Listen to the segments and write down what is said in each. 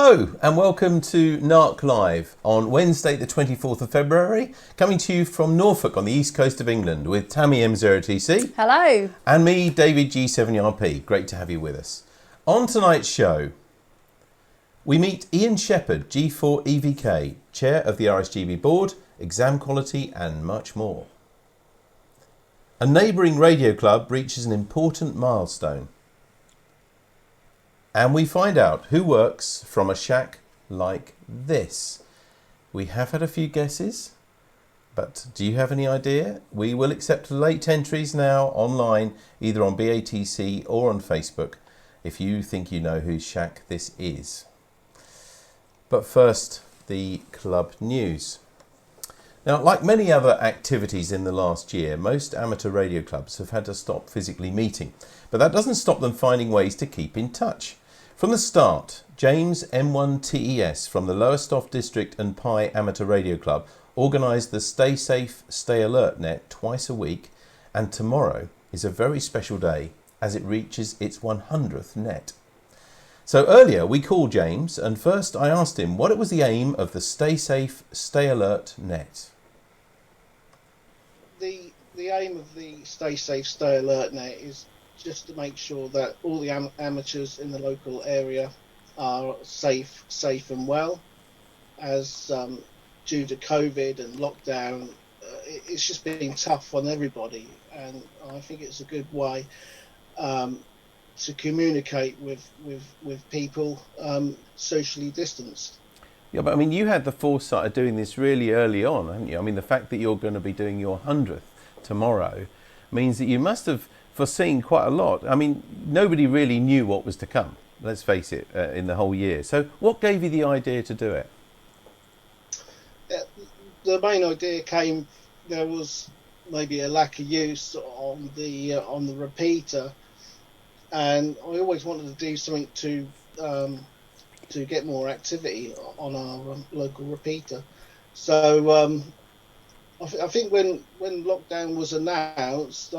Hello and welcome to NARC Live on Wednesday the 24th of February, coming to you from Norfolk on the east coast of England with Tammy M0TC. Hello. And me, David G4EVK. Great to have you with us. On tonight's show, we meet Ian Shepherd, G4EVK, Chair of the RSGB Board, Exam Quality and much more. A neighbouring radio club reaches an important milestone. And we find out who works from a shack like this. We have had a few guesses, but do you have any idea? We will accept late entries now online, either on BATC or on Facebook, if you think you know whose shack this is. But first, the club news. Now, like many other activities in the last year, most amateur radio clubs have had to stop physically meeting, but that doesn't stop them finding ways to keep in touch. From the start, James M1TES from the Lowestoft District and Pye Amateur Radio Club organised the Stay Safe, Stay Alert net twice a week, and tomorrow is a very special day as it reaches its 100th net. So earlier we called James, and first I asked him what it was the aim of the Stay Safe, Stay Alert net. The aim of the Stay Safe, Stay Alert net is just to make sure that all the amateurs in the local area are safe and well. As due to COVID and lockdown, it's just been tough on everybody, and I think it's a good way to communicate with people socially distanced. Yeah, but I mean, you had the foresight of doing this really early on, haven't you? I mean, the fact that you're going to be doing your 100th tomorrow means that you must have foreseen quite a lot. I mean, nobody really knew what was to come, let's face it, in the whole year. So what gave you the idea to do it? The main idea came, there was maybe a lack of use on the repeater, and I always wanted to do something to get more activity on our local repeater. So I think when lockdown was announced,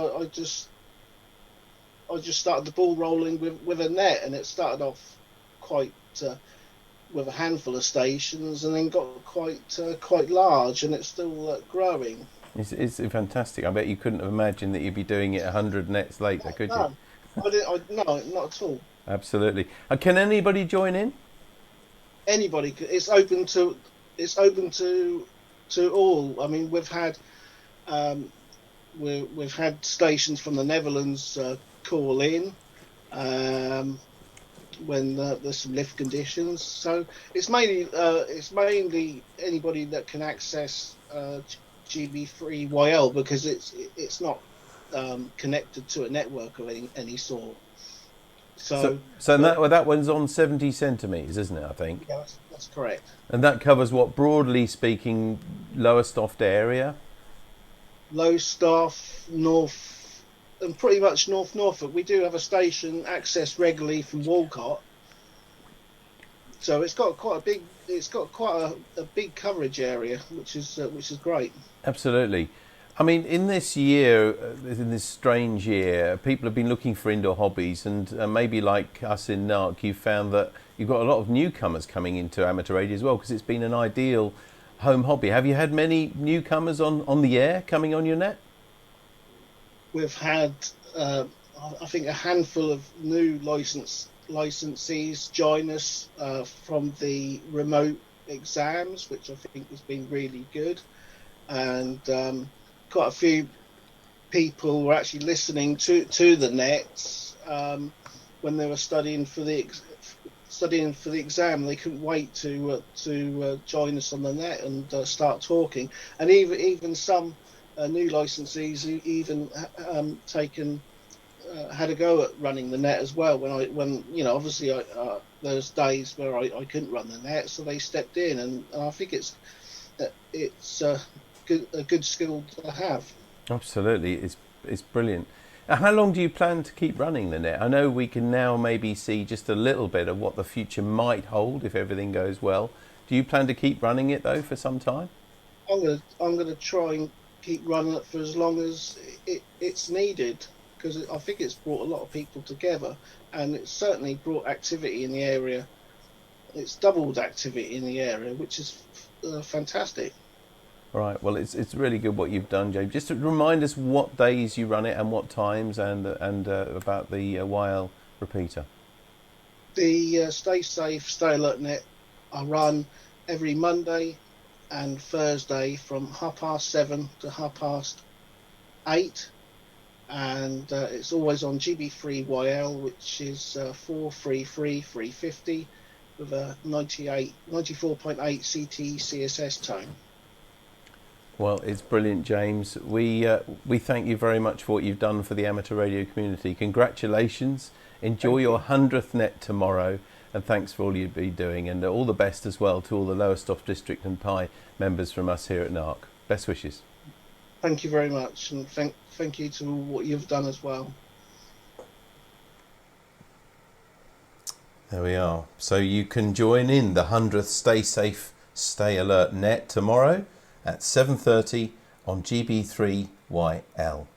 I just started the ball rolling with a net, and it started off quite with a handful of stations, and then got quite large, and it's still growing. It's fantastic. I bet you couldn't have imagined that you'd be doing it 100 nets later, could you? No, not at all. Absolutely. Can anybody join in? Anybody. It's open to all. I mean, we've had stations from the Netherlands call in when there's some lift conditions. So it's mainly anybody that can access Gb3 Wireless, because it's not connected to a network of any sort. So that one's on 70 centimetres, isn't it, I think? Yeah, that's correct. And that covers what, broadly speaking, Lowestoft area? Lowestoft, North, and pretty much North Norfolk. We do have a station accessed regularly from Walcott, so it's got quite a big coverage area, which is great. Absolutely. I mean, in this year, in this strange year, people have been looking for indoor hobbies, and maybe like us in NARC, you've found that you've got a lot of newcomers coming into amateur radio as well, because it's been an ideal home hobby. Have you had many newcomers on the air coming on your net? We've had, I think, a handful of new licensees join us from the remote exams, which I think has been really good, and quite a few people were actually listening to the nets when they were studying for the exam. They couldn't wait to join us on the net and start talking. And even some new licensees who even had a go at running the net as well. When obviously there's days where I couldn't run the net, so they stepped in, and I think it's a good skill to have. Absolutely, it's brilliant. How long do you plan to keep running the net? I know we can now maybe see just a little bit of what the future might hold if everything goes well. Do you plan to keep running it though for some time? I'm gonna try and keep running it for as long as it's needed, because I think it's brought a lot of people together, and it's certainly brought activity in the area it's doubled activity in the area, which is fantastic. Right. Well, it's really good what you've done, James. Just to remind us what days you run it and what times, and about the YL repeater. The Stay Safe, Stay Alert Net I run every Monday and Thursday from 7:30 to 8:30, and it's always on Gb3 YL, which is 433 350 with a 94.8 CT CSS tone. Well, it's brilliant, James. We thank you very much for what you've done for the amateur radio community. Congratulations. Enjoy your 100th net tomorrow, and thanks for all you've been doing, and all the best as well to all the Lowestoft District and Pye members from us here at NARC. Best wishes. Thank you very much, and thank you to what you've done as well. There we are. So you can join in the 100th Stay Safe, Stay Alert net tomorrow at 7:30 on Gb3 YL.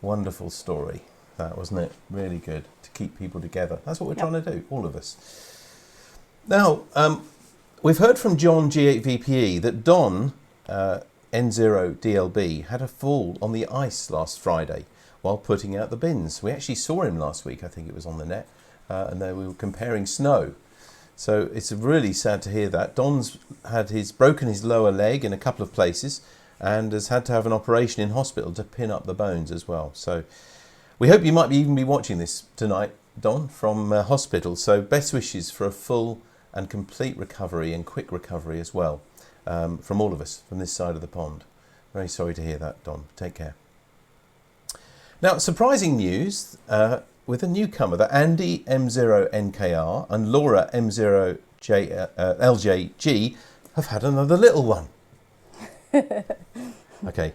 Wonderful story, that, wasn't it? Really good to keep people together. That's what we're trying to do, all of us. Now, we've heard from John G4EVK that Don N0DLB had a fall on the ice last Friday while putting out the bins. We actually saw him last week, I think it was on the net, and then we were comparing snow. So it's really sad to hear that. Don's broken his lower leg in a couple of places and has had to have an operation in hospital to pin up the bones as well. So we hope you might even be watching this tonight, Don, from hospital. So best wishes for a full and complete recovery and quick recovery as well, from all of us from this side of the pond. Very sorry to hear that, Don. Take care. Now, surprising news with a newcomer, that Andy M0NKR and Laura M0LJG have had another little one. Okay,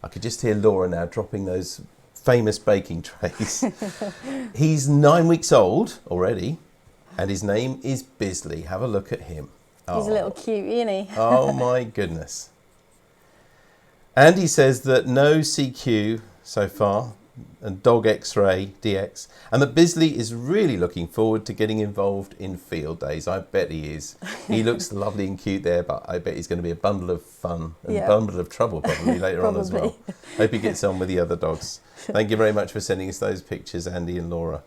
I could just hear Laura now dropping those famous baking trays. He's 9 weeks old already, and his name is Bisley. Have a look at him. He's a little cute, isn't he? Oh my goodness. Andy says that no CQ so far, and dog X-ray DX, and that Bisley is really looking forward to getting involved in field days. I bet he is. He looks lovely and cute there, but I bet he's going to be a bundle of fun and a bundle of trouble probably later on as well. Hope he gets on with the other dogs. Thank you very much for sending us those pictures, Andy and Laura.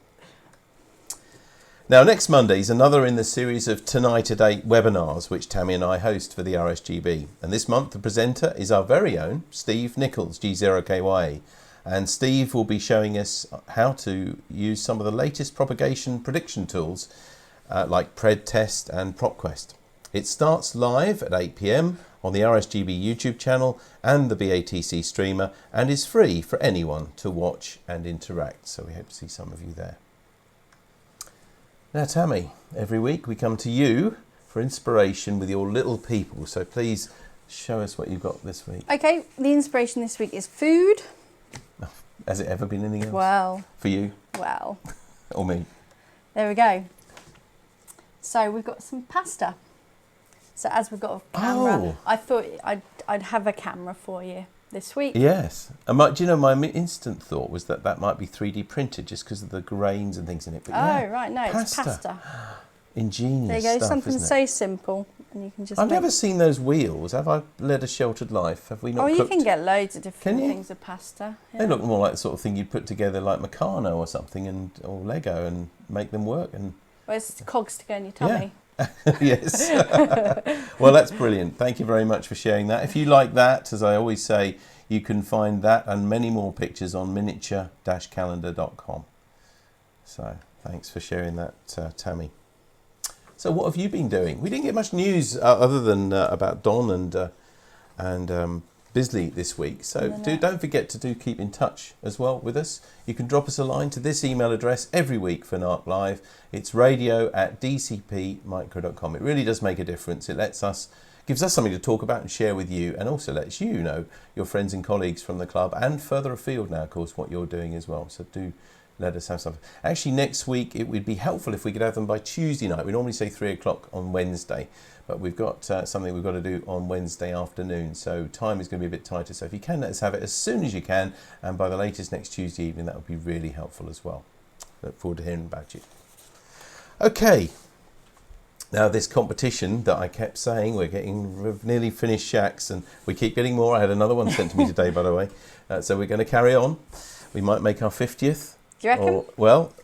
Now, next Monday is another in the series of Tonight at 8 webinars, which Tammy and I host for the RSGB. And this month, the presenter is our very own Steve Nichols, G0KYA. And Steve will be showing us how to use some of the latest propagation prediction tools like PredTest and PropQuest. It starts live at 8 PM on the RSGB YouTube channel and the BATC streamer, and is free for anyone to watch and interact. So we hope to see some of you there. Now, Tammy, every week we come to you for inspiration with your little people. So please show us what you've got this week. Okay, the inspiration this week is food. Has it ever been anything else? Well. For you? Well. Or me? There we go. So we've got some pasta. So as we've got a camera, I thought I'd have a camera for you this week. Yes. And do you know, my instant thought was that might be 3D printed just because of the grains and things in it. But right, no, it's pasta. Ingenious there you go, stuff, something isn't it? so simple. And you can just I've never seen those wheels. Have I led a sheltered life? Have we not cooked? You can get loads of different things of pasta. Yeah. They look more like the sort of thing you'd put together like Meccano or something, or Lego, and make them work. And well, it's cogs to go in your tummy. Yeah. Yes. Well, that's brilliant. Thank you very much for sharing that. If you like that, as I always say, you can find that and many more pictures on miniature-calendar.com. So thanks for sharing that, Tammy. So what have you been doing? We didn't get much news other than about Don and Bisley this week. So don't forget to keep in touch as well with us. You can drop us a line to this email address every week for NARC Live. It's radio@dcpmicro.com. It really does make a difference. It gives us something to talk about and share with you, and also lets you know your friends and colleagues from the club and further afield now, of course, what you're doing as well. So do let us have something. Actually, next week it would be helpful if we could have them by Tuesday night. We normally say 3 o'clock on Wednesday, but we've got something we've got to do on Wednesday afternoon, so time is going to be a bit tighter. So if you can, let us have it as soon as you can, and by the latest next Tuesday evening, that would be really helpful as well. Look forward to hearing about you. Okay, Now, this competition that I kept saying, we've nearly finished shacks, and we keep getting more. I had another one sent to me today, by the way. So we're going to carry on. We might make our 50th. Do you reckon?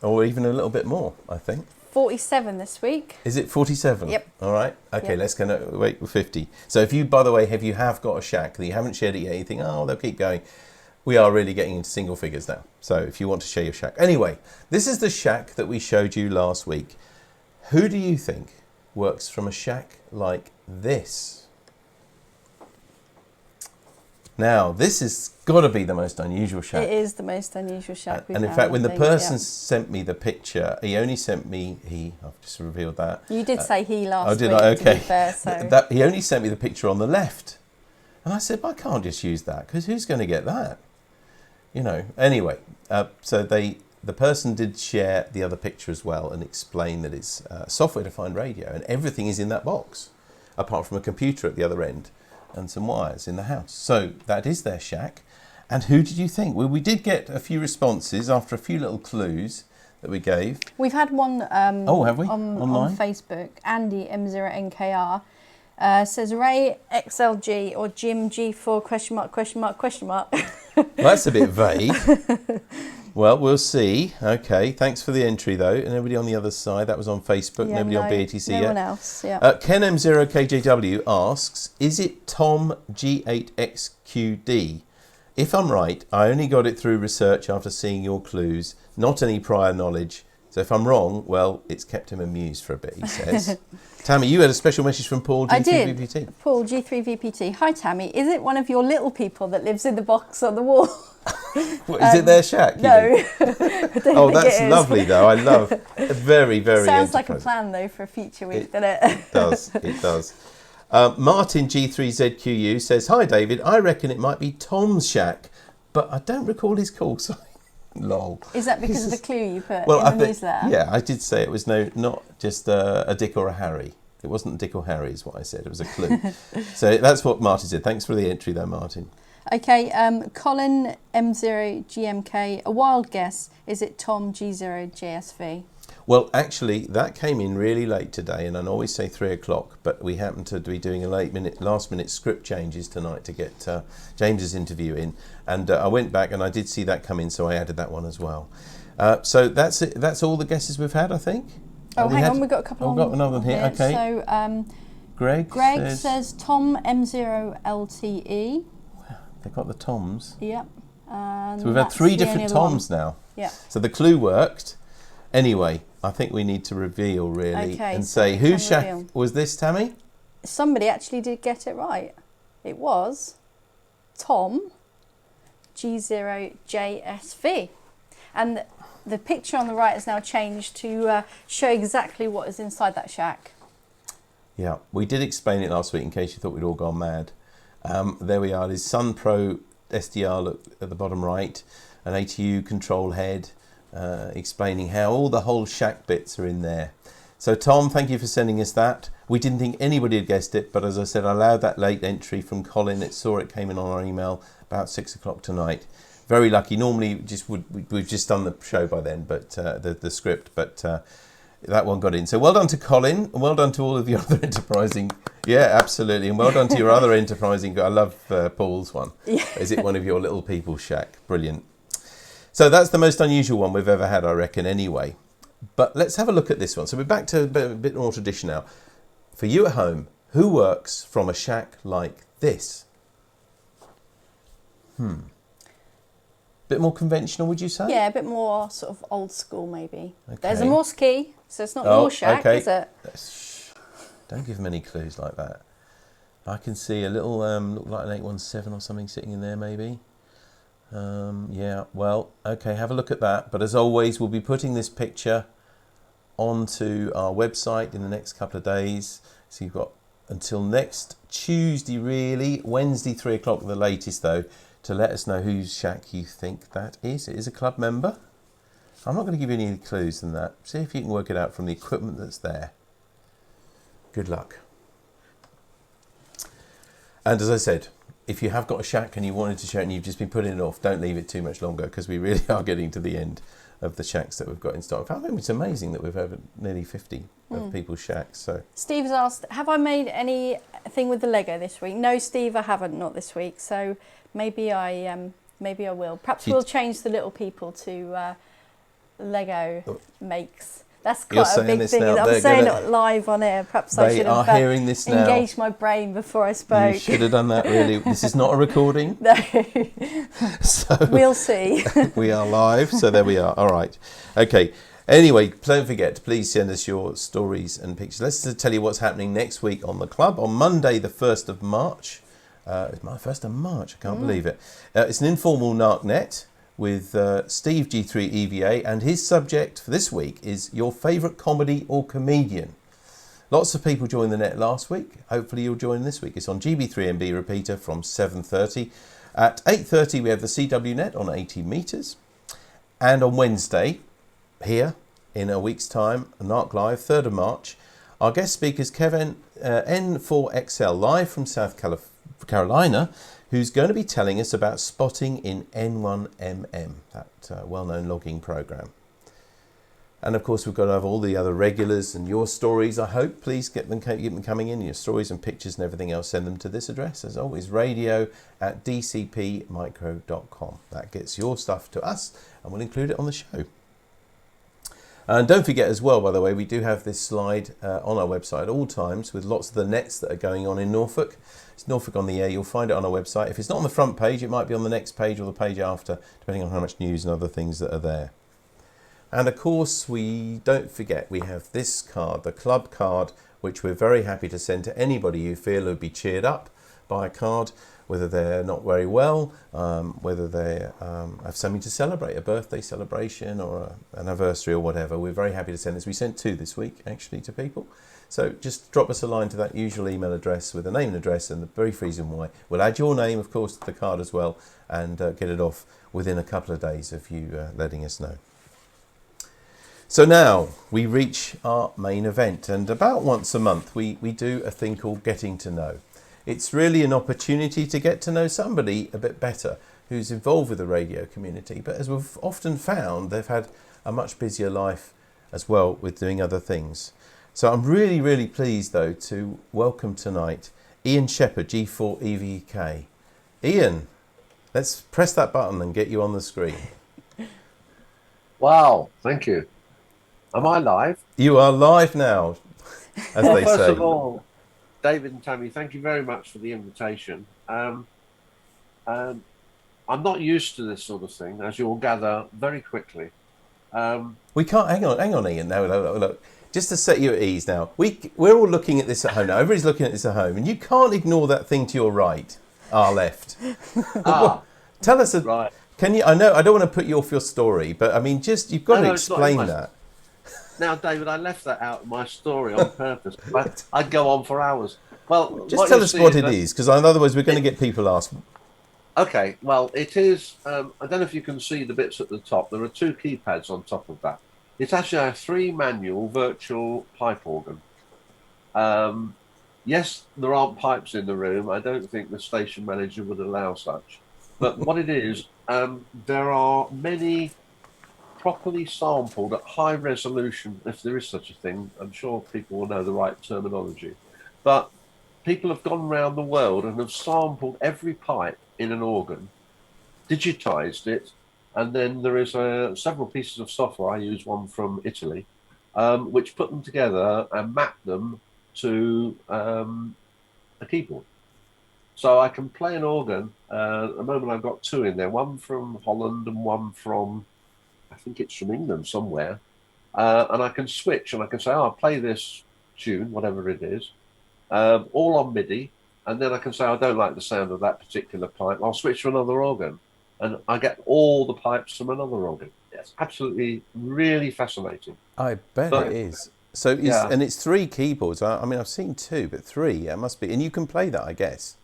Or even a little bit more, I think. 47 this week. Is it 47? Yep. All right. Okay, Yep. let's go wait for 50. So if you, by the way, if you have got a shack that you haven't shared it yet, you think, oh, they'll keep going. We are really getting into single figures now. So if you want to share your shack. Anyway, this is the shack that we showed you last week. Who do you think works from a shack like this? Now, this has got to be the most unusual shack. It is the most unusual shack we've And in had, fact, when I the think, person yeah. sent me the picture, he only sent me, I've just revealed that. You did say he last Oh, did week, I? to be Okay. fair, so... He only sent me the picture on the left. And I said, I can't just use that, because who's going to get that? You know, anyway, so the person did share the other picture as well and explain that it's software-defined radio, and everything is in that box, apart from a computer at the other end and some wires in the house. So that is their shack. And who did you think? Well, we did get a few responses after a few little clues that we gave. We've had one have we? on Online? Facebook. Andy M0NKR says Ray XLG or Jim G4 question mark question mark question mark. Well, that's a bit vague. Well, we'll see. Okay, thanks for the entry though. And everybody on the other side, that was on Facebook, Yeah, nobody on BATC no yet. one else, yeah. Ken M0KJW asks, is it Tom G8XQD? If I'm right, I only got it through research after seeing your clues, not any prior knowledge. So if I'm wrong, well, it's kept him amused for a bit, he says. Tammy, you had a special message from Paul G3VPT. I did. Paul G3VPT. Hi Tammy, is it one of your little people that lives in the box on the wall? What, is it their shack? No. Oh, that's lovely though. I love very, very Sounds like a enterprising. plan though for a future week, doesn't it? It does, it does. Martin G3ZQU says, hi David, I reckon it might be Tom's shack, but I don't recall his call sign. Lol. Is that because of the clue you put Well, in the newsletter? yeah, I did say it was not just a Dick or a Harry. It wasn't Dick or Harry is what I said. It was a clue. So that's what Martin said. Thanks for the entry though, Martin. Okay, Colin M0GMK, a wild guess, is it Tom G0JSV? Well, actually, that came in really late today, and I always say 3 o'clock, but we happen to be doing a last minute script changes tonight to get James's interview in, and I went back and I did see that come in, so I added that one as well. So that's it. That's all the guesses we've had, I think. Oh, hang on, we've got a couple on. We've got another one here. Okay. So, Greg says Tom M0LTE. They've got the Toms. Yep. So we've had 3 different Toms now. Yeah. So the clue worked. Anyway, I think we need to reveal really and say whose shack was this, Tammy? Somebody actually did get it right. It was Tom G0JSV. And the picture on the right has now changed to show exactly what is inside that shack. Yeah, we did explain it last week in case you thought we'd all gone mad. There we are. There's Sun Pro SDR look at the bottom right, an ATU control head, explaining how all the whole shack bits are in there. So Tom, thank you for sending us that. We didn't think anybody had guessed it, but as I said, I allowed that late entry from Colin. It came in on our email about 6 o'clock tonight. Very lucky. Normally we've just done the show by then, but the script, but that one got in. So well done to Colin, and well done to all of your other enterprising. Yeah, absolutely, and well done to your other enterprising. I love Paul's one. Yeah. Is it one of your little people's shack? Brilliant. So that's the most unusual one we've ever had, I reckon, anyway. But let's have a look at this one. So we're back to a bit more tradition now. For you at home, who works from a shack like this? Bit more conventional, would you say? Yeah, a bit more sort of old school maybe. Okay. There's a Morse key, so it's not your shack, okay. is it? Shh. Don't give them any clues like that. I can see a little, look like an 817 or something sitting in there maybe. Yeah, well, okay, have a look at that. But as always, we'll be putting this picture onto our website in the next couple of days. So you've got until next Tuesday, really. Wednesday, 3 o'clock, the latest, though, to let us know whose shack you think that is. It is a club member. I'm not going to give you any clues than that. See if you can work it out from the equipment that's there. Good luck. And as I said, if you have got a shack and you wanted to share it and you've just been putting it off, don't leave it too much longer, because we really are getting to the end of the shacks that we've got in stock. I mean, it's amazing that we've over nearly 50 of people's shacks. So Steve's asked, have I made anything with the Lego this week? No, Steve, I haven't, not this week. So maybe I will. Perhaps we'll change the little people to Lego makes. That's quite a big thing. I'm saying it live on air. Perhaps I should have hearing this now. Engaged my brain before I spoke. You should have done that, really. This is not a recording. No. So we'll see. We are live, so there we are. All right. Okay. Anyway, don't forget, please send us your stories and pictures. Let's tell you what's happening next week on the club. On Monday, the 1st of March. It's my 1st of March. I can't believe it. It's an informal NARC net with Steve G4EVK, and his subject for this week is your favourite comedy or comedian. Lots of people joined the net last week. Hopefully you'll join this week. It's on Gb3 repeater from 7:30. At 8:30 we have the CW net on 80 metres. And on Wednesday, here in a week's time, NARC Live, 3rd of March, our guest speaker is Kevin N4XL, live from South Carolina, who's going to be telling us about spotting in N1MM, that well-known logging program. And of course, we've got to have all the other regulars and your stories, I hope. Please keep them coming in, your stories and pictures and everything else. Send them to this address, as always, radio@dcpmicro.com. That gets your stuff to us, and we'll include it on the show. And don't forget as well, by the way, we do have this slide on our website at all times with lots of the nets that are going on in Norfolk. It's Norfolk on the Air. You'll find it on our website. If it's not on the front page, it might be on the next page or the page after, depending on how much news and other things that are there. And of course, we don't forget, we have this card, the club card, which we're very happy to send to anybody you feel would be cheered up by a card, whether they're not very well, whether they have something to celebrate, a birthday celebration or an anniversary or whatever. We're very happy to send this. We sent 2 this week, actually, to people. So just drop us a line to that usual email address with a name and address and the brief reason why. We'll add your name, of course, to the card as well, and get it off within a couple of days of you letting us know. So now we reach our main event, and about once a month we do a thing called Getting to Know. It's really an opportunity to get to know somebody a bit better who's involved with the radio community, but as we've often found, they've had a much busier life as well with doing other things. So I'm really, really pleased though to welcome tonight Ian Shepherd, G4EVK. Ian, let's press that button and get you on the screen. Wow, thank you. Am I live? You are live now, as they say. First of all, David and Tammy, thank you very much for the invitation. I'm not used to this sort of thing, as you'll gather very quickly. We can't, hang on, Ian. No, look. Just to set you at ease now, we're all looking at this at home now. Everybody's looking at this at home, and you can't ignore that thing to your right, our left. Tell us, right. Can you? I know I don't want to put you off your story, but I mean, just you've got to explain that. Now, David, I left that out of my story on purpose. I'd go on for hours. Well, just tell us what it is, because otherwise we're going to get people asked. Okay, well, it is. I don't know if you can see the bits at the top. There are 2 keypads on top of that. It's actually a 3-manual virtual pipe organ. Yes, there aren't pipes in the room. I don't think the station manager would allow such. But what it is, there are many properly sampled at high resolution, if there is such a thing. I'm sure people will know the right terminology. But people have gone around the world and have sampled every pipe in an organ, digitized it, and then there is several pieces of software. I use one from Italy, which put them together and map them to a keyboard. So I can play an organ. At the moment I've got 2 in there, one from Holland and one from, I think it's from England somewhere. And I can switch and I can say, oh, I'll play this tune, whatever it is, all on MIDI. And then I can say, I don't like the sound of that particular pipe. I'll switch to another organ. And I get all the pipes from another organ. It's absolutely really fascinating. I bet it is. So, and it's 3 keyboards. I mean, I've seen 2, but 3, it must be. And you can play that, I guess.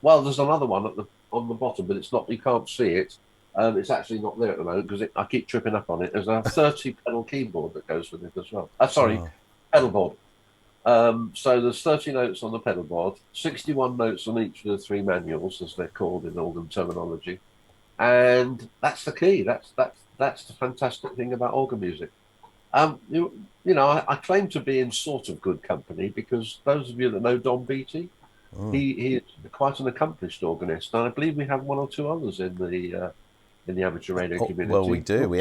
Well, there's another one on the bottom, but it's not. You can't see it. It's actually not there at the moment because I keep tripping up on it. There's a 30-pedal keyboard that goes with it as well. Pedal board. So there's 30 notes on the pedal board, 61 notes on each of the 3 manuals, as they're called in organ terminology. and that's the key. That's the fantastic thing about organ music. You know, I claim to be in sort of good company because those of you that know Don Beatty, he is quite an accomplished organist, and I believe we have one or two others in the amateur radio community. Well, we do. We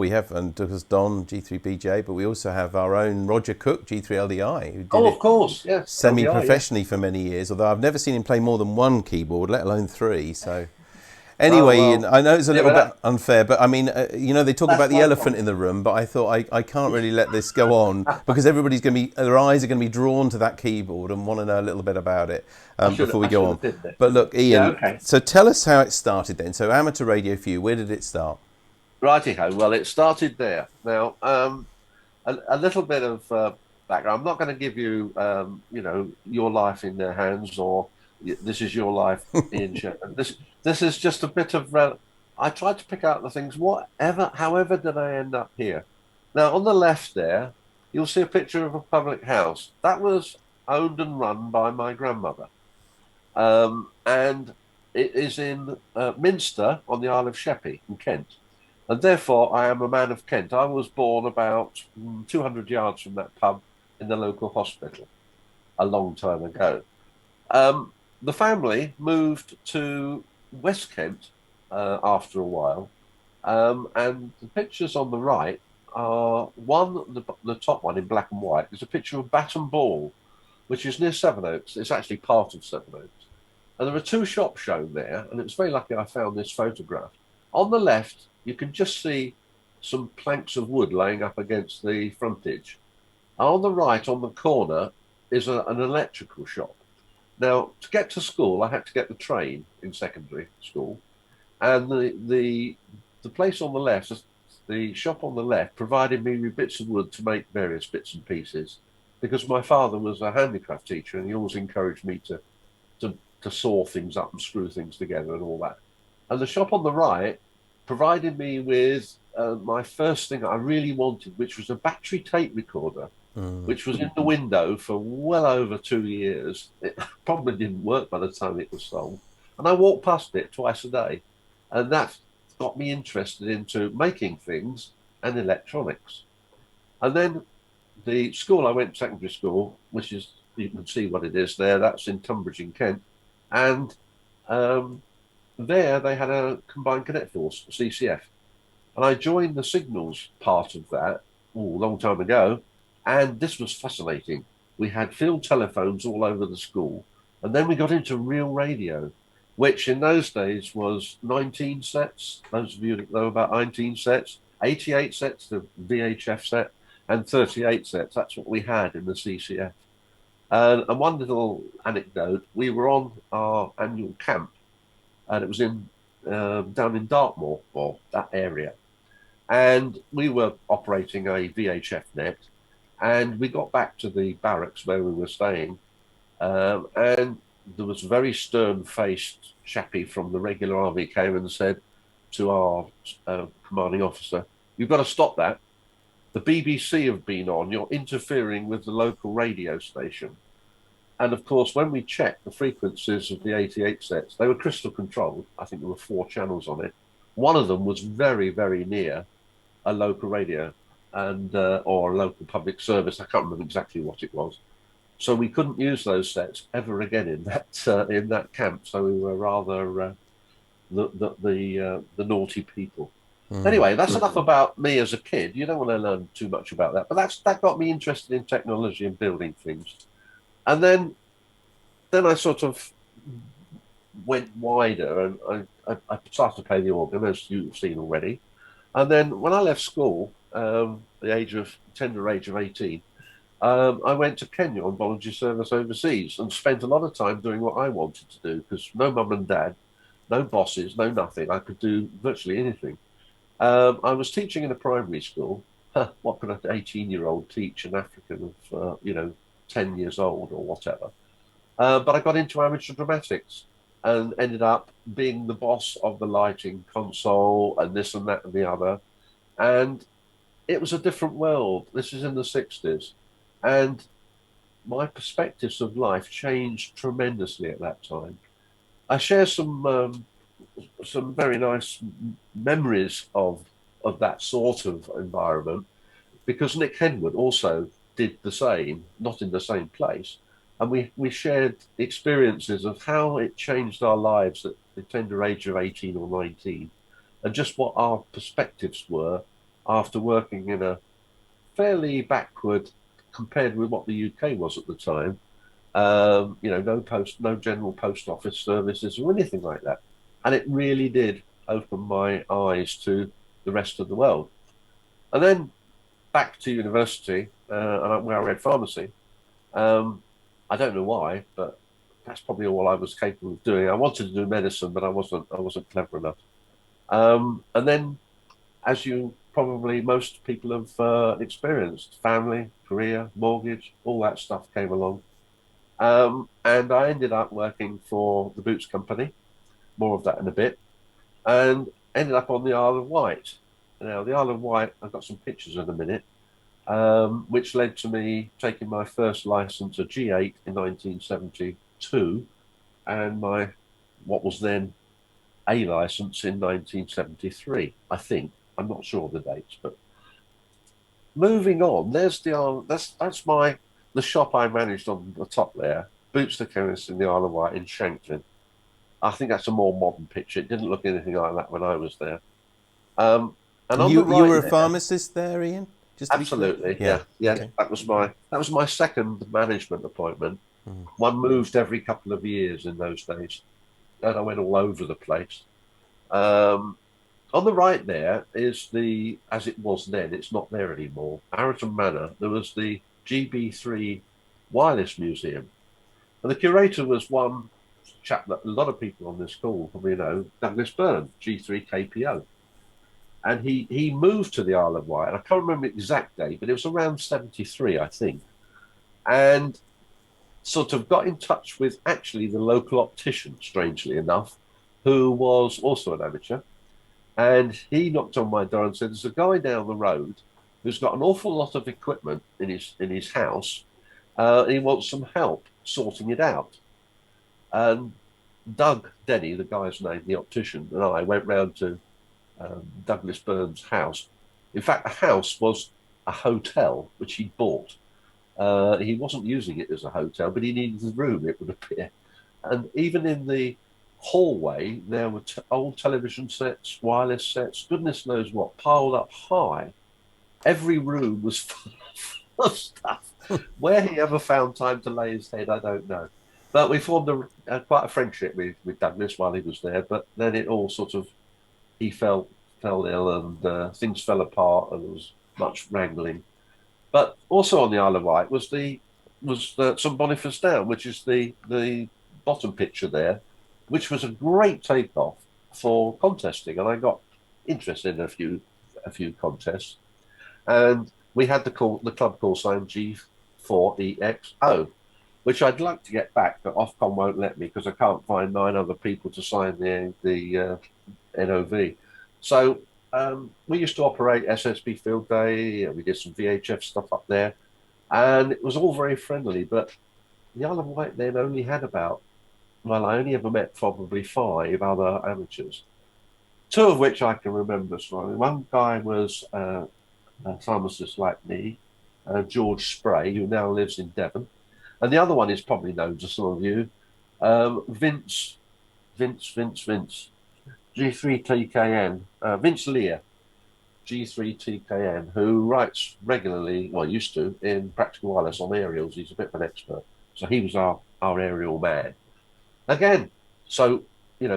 have, and because Don G3BJ, but we also have our own Roger Cook G3LDI, who did of course, yes, semi-professionally for many years. Although I've never seen him play more than one keyboard, let alone three. So. Anyway, Ian, I know it's a little bit unfair, but I mean, you know, they talk about the elephant in the room, but I thought I can't really let this go on because everybody's going to be, their eyes are going to be drawn to that keyboard and want to know a little bit about it before we go on. But look, Ian, so tell us how it started then. So amateur radio for you, where did it start? Righty-ho. Well, it started there. Now, a little bit of background. I'm not going to give you, you know, your life in their hands or this is your life, Ian Shepard. This is just a bit of. I tried to pick out the things. However, did I end up here? Now, on the left there, you'll see a picture of a public house that was owned and run by my grandmother, and it is in Minster on the Isle of Sheppey in Kent, and therefore I am a man of Kent. I was born about 200 yards from that pub in the local hospital a long time ago. The family moved to West Kent after a while, and the pictures on the right are the top one in black and white is a picture of Batton Ball, which is near Sevenoaks. It's actually part of Sevenoaks. And there are two shops shown there, and it's very lucky I found this photograph. On the left, you can just see some planks of wood laying up against the frontage. And on the right, on the corner, is an electrical shop. Now, to get to school, I had to get the train in secondary school, and the place on the left, the shop on the left, provided me with bits of wood to make various bits and pieces, because my father was a handicraft teacher, and he always encouraged me to saw things up and screw things together and all that. And the shop on the right provided me with my first thing I really wanted, which was a battery tape recorder. Which was in the window for well over 2 years. It probably didn't work by the time it was sold. And I walked past it twice a day. And that got me interested into making things and electronics. And then the school I went to, secondary school, which is, you can see what it is there, that's in Tunbridge in Kent. And there they had a combined cadet force, CCF. And I joined the signals part of that a long time ago. And this was fascinating. We had field telephones all over the school. And then we got into real radio, which in those days was 19 sets. Those of you that know about 19 sets, 88 sets, the VHF set, and 38 sets. That's what we had in the CCF. And one little anecdote, we were on our annual camp, and it was in down in Dartmoor, or that area. And we were operating a VHF net. And we got back to the barracks where we were staying, and there was a very stern-faced chappie from the regular army came and said to our commanding officer, "You've got to stop that. The BBC have been on. You're interfering with the local radio station." And of course, when we checked the frequencies of the 88 sets, they were crystal controlled. I think there were 4 channels on it. One of them was very, very near a local radio. And or a local public service. I can't remember exactly what it was. So we couldn't use those sets ever again in that camp. So we were rather the naughty people. Anyway, that's enough about me as a kid. You don't want to learn too much about that. But that got me interested in technology and building things. And then I sort of went wider, and I started to play the organ, as you've seen already. And then when I left school, the tender age of 18, I went to Kenya on voluntary service overseas and spent a lot of time doing what I wanted to do, because no mum and dad, no bosses, no nothing. I could do virtually anything. I was teaching in a primary school. What could an 18-year-old teach an African of, 10 years old or whatever? But I got into amateur dramatics and ended up being the boss of the lighting console and this and that and the other. And it was a different world. This is in the 60s. And my perspectives of life changed tremendously at that time. I share some some very nice memories of that sort of environment, because Nick Henwood also did the same, not in the same place. And we shared experiences of how it changed our lives at the tender age of 18 or 19, and just what our perspectives were after working in a fairly backward, compared with what the UK was at the time. You know, no general post office services or anything like that. And it really did open my eyes to the rest of the world. And then back to university, where I read pharmacy. I don't know why, but that's probably all I was capable of doing. I wanted to do medicine, but I wasn't clever enough. And then, as you probably most people have experienced, family, career, mortgage, all that stuff came along. And I ended up working for the Boots Company, more of that in a bit, and ended up on the Isle of Wight. Now, the Isle of Wight, I've got some pictures in a minute, which led to me taking my first license, a G8, in 1972, and my what was then A license in 1973, I think. I'm not sure of the dates, but moving on, there's that's the shop I managed on the top there, Boots the Chemist in the Isle of Wight in Shanklin. I think that's a more modern picture. It didn't look anything like that when I was there. And on you the right were a there, pharmacist there, Ian? Just to absolutely, yeah. Okay. That was my second management appointment. One moved every couple of years in those days, and I went all over the place. On the right there is as it was then, it's not there anymore, Arrington Manor. There was the Gb3 Wireless Museum. And the curator was one chap that a lot of people on this call probably know, Douglas Byrne, G3KPO. And he moved to the Isle of Wight. And I can't remember the exact date, but it was around 73, I think. And sort of got in touch with actually the local optician, strangely enough, who was also an amateur. And he knocked on my door and said, there's a guy down the road who's got an awful lot of equipment in his house. And he wants some help sorting it out. And Doug Denny, the guy's name, the optician, and I went round to Douglas Byrne's house. In fact, the house was a hotel which he bought. He wasn't using it as a hotel, but he needed the room, it would appear. And even in the hallway, there were old television sets, wireless sets, goodness knows what, piled up high. Every room was full of stuff. Where he ever found time to lay his head, I don't know. But we formed quite a friendship with Douglas while he was there. But then it all sort of, he fell ill, and things fell apart, and there was much wrangling. But also on the Isle of Wight was St Boniface Down, which is the bottom picture there, which was a great takeoff for contesting, and I got interested in a few contests. And we had the club call sign G4EVK, which I'd like to get back, but Ofcom won't let me because I can't find 9 other people to sign the NOV. So we used to operate SSB Field Day. We did some VHF stuff up there, and it was all very friendly. But the Isle of Wight then only had I only ever met probably 5 other amateurs, 2 of which I can remember. So one guy was a pharmacist like me, George Spray, who now lives in Devon. And the other one is probably known to some of you, Vince, G3TKN, Vince Lear, G3TKN, who writes regularly, well, used to, in Practical Wireless on aerials. He's a bit of an expert. So he was our aerial man. Again, so,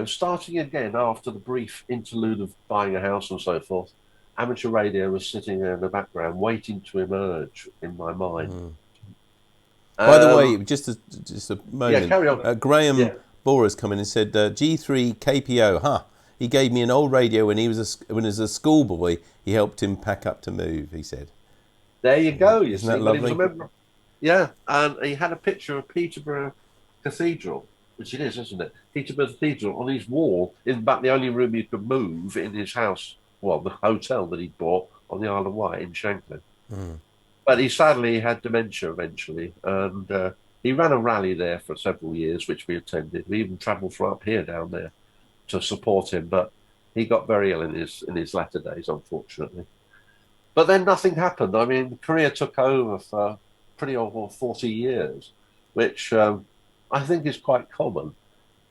starting again after the brief interlude of buying a house and so forth, amateur radio was sitting there in the background waiting to emerge in my mind. By the way, just a moment. Yeah, carry on. Graham Bora's come in and said, G3KPO, he gave me an old radio when he was a schoolboy. He helped him pack up to move, he said. There you go. Isn't that lovely? Yeah, and he had a picture of Peterborough Cathedral, which it is, isn't it? Peterborough Cathedral on his wall, in fact, the only room you could move in his house, well, the hotel that he bought on the Isle of Wight in Shanklin. But he sadly had dementia eventually, and he ran a rally there for several years, which we attended. We even travelled from up here down there. to support him, but he got very ill in his latter days, unfortunately. But then nothing happened. I mean, Korea took over for pretty over 40 years, which I think is quite common.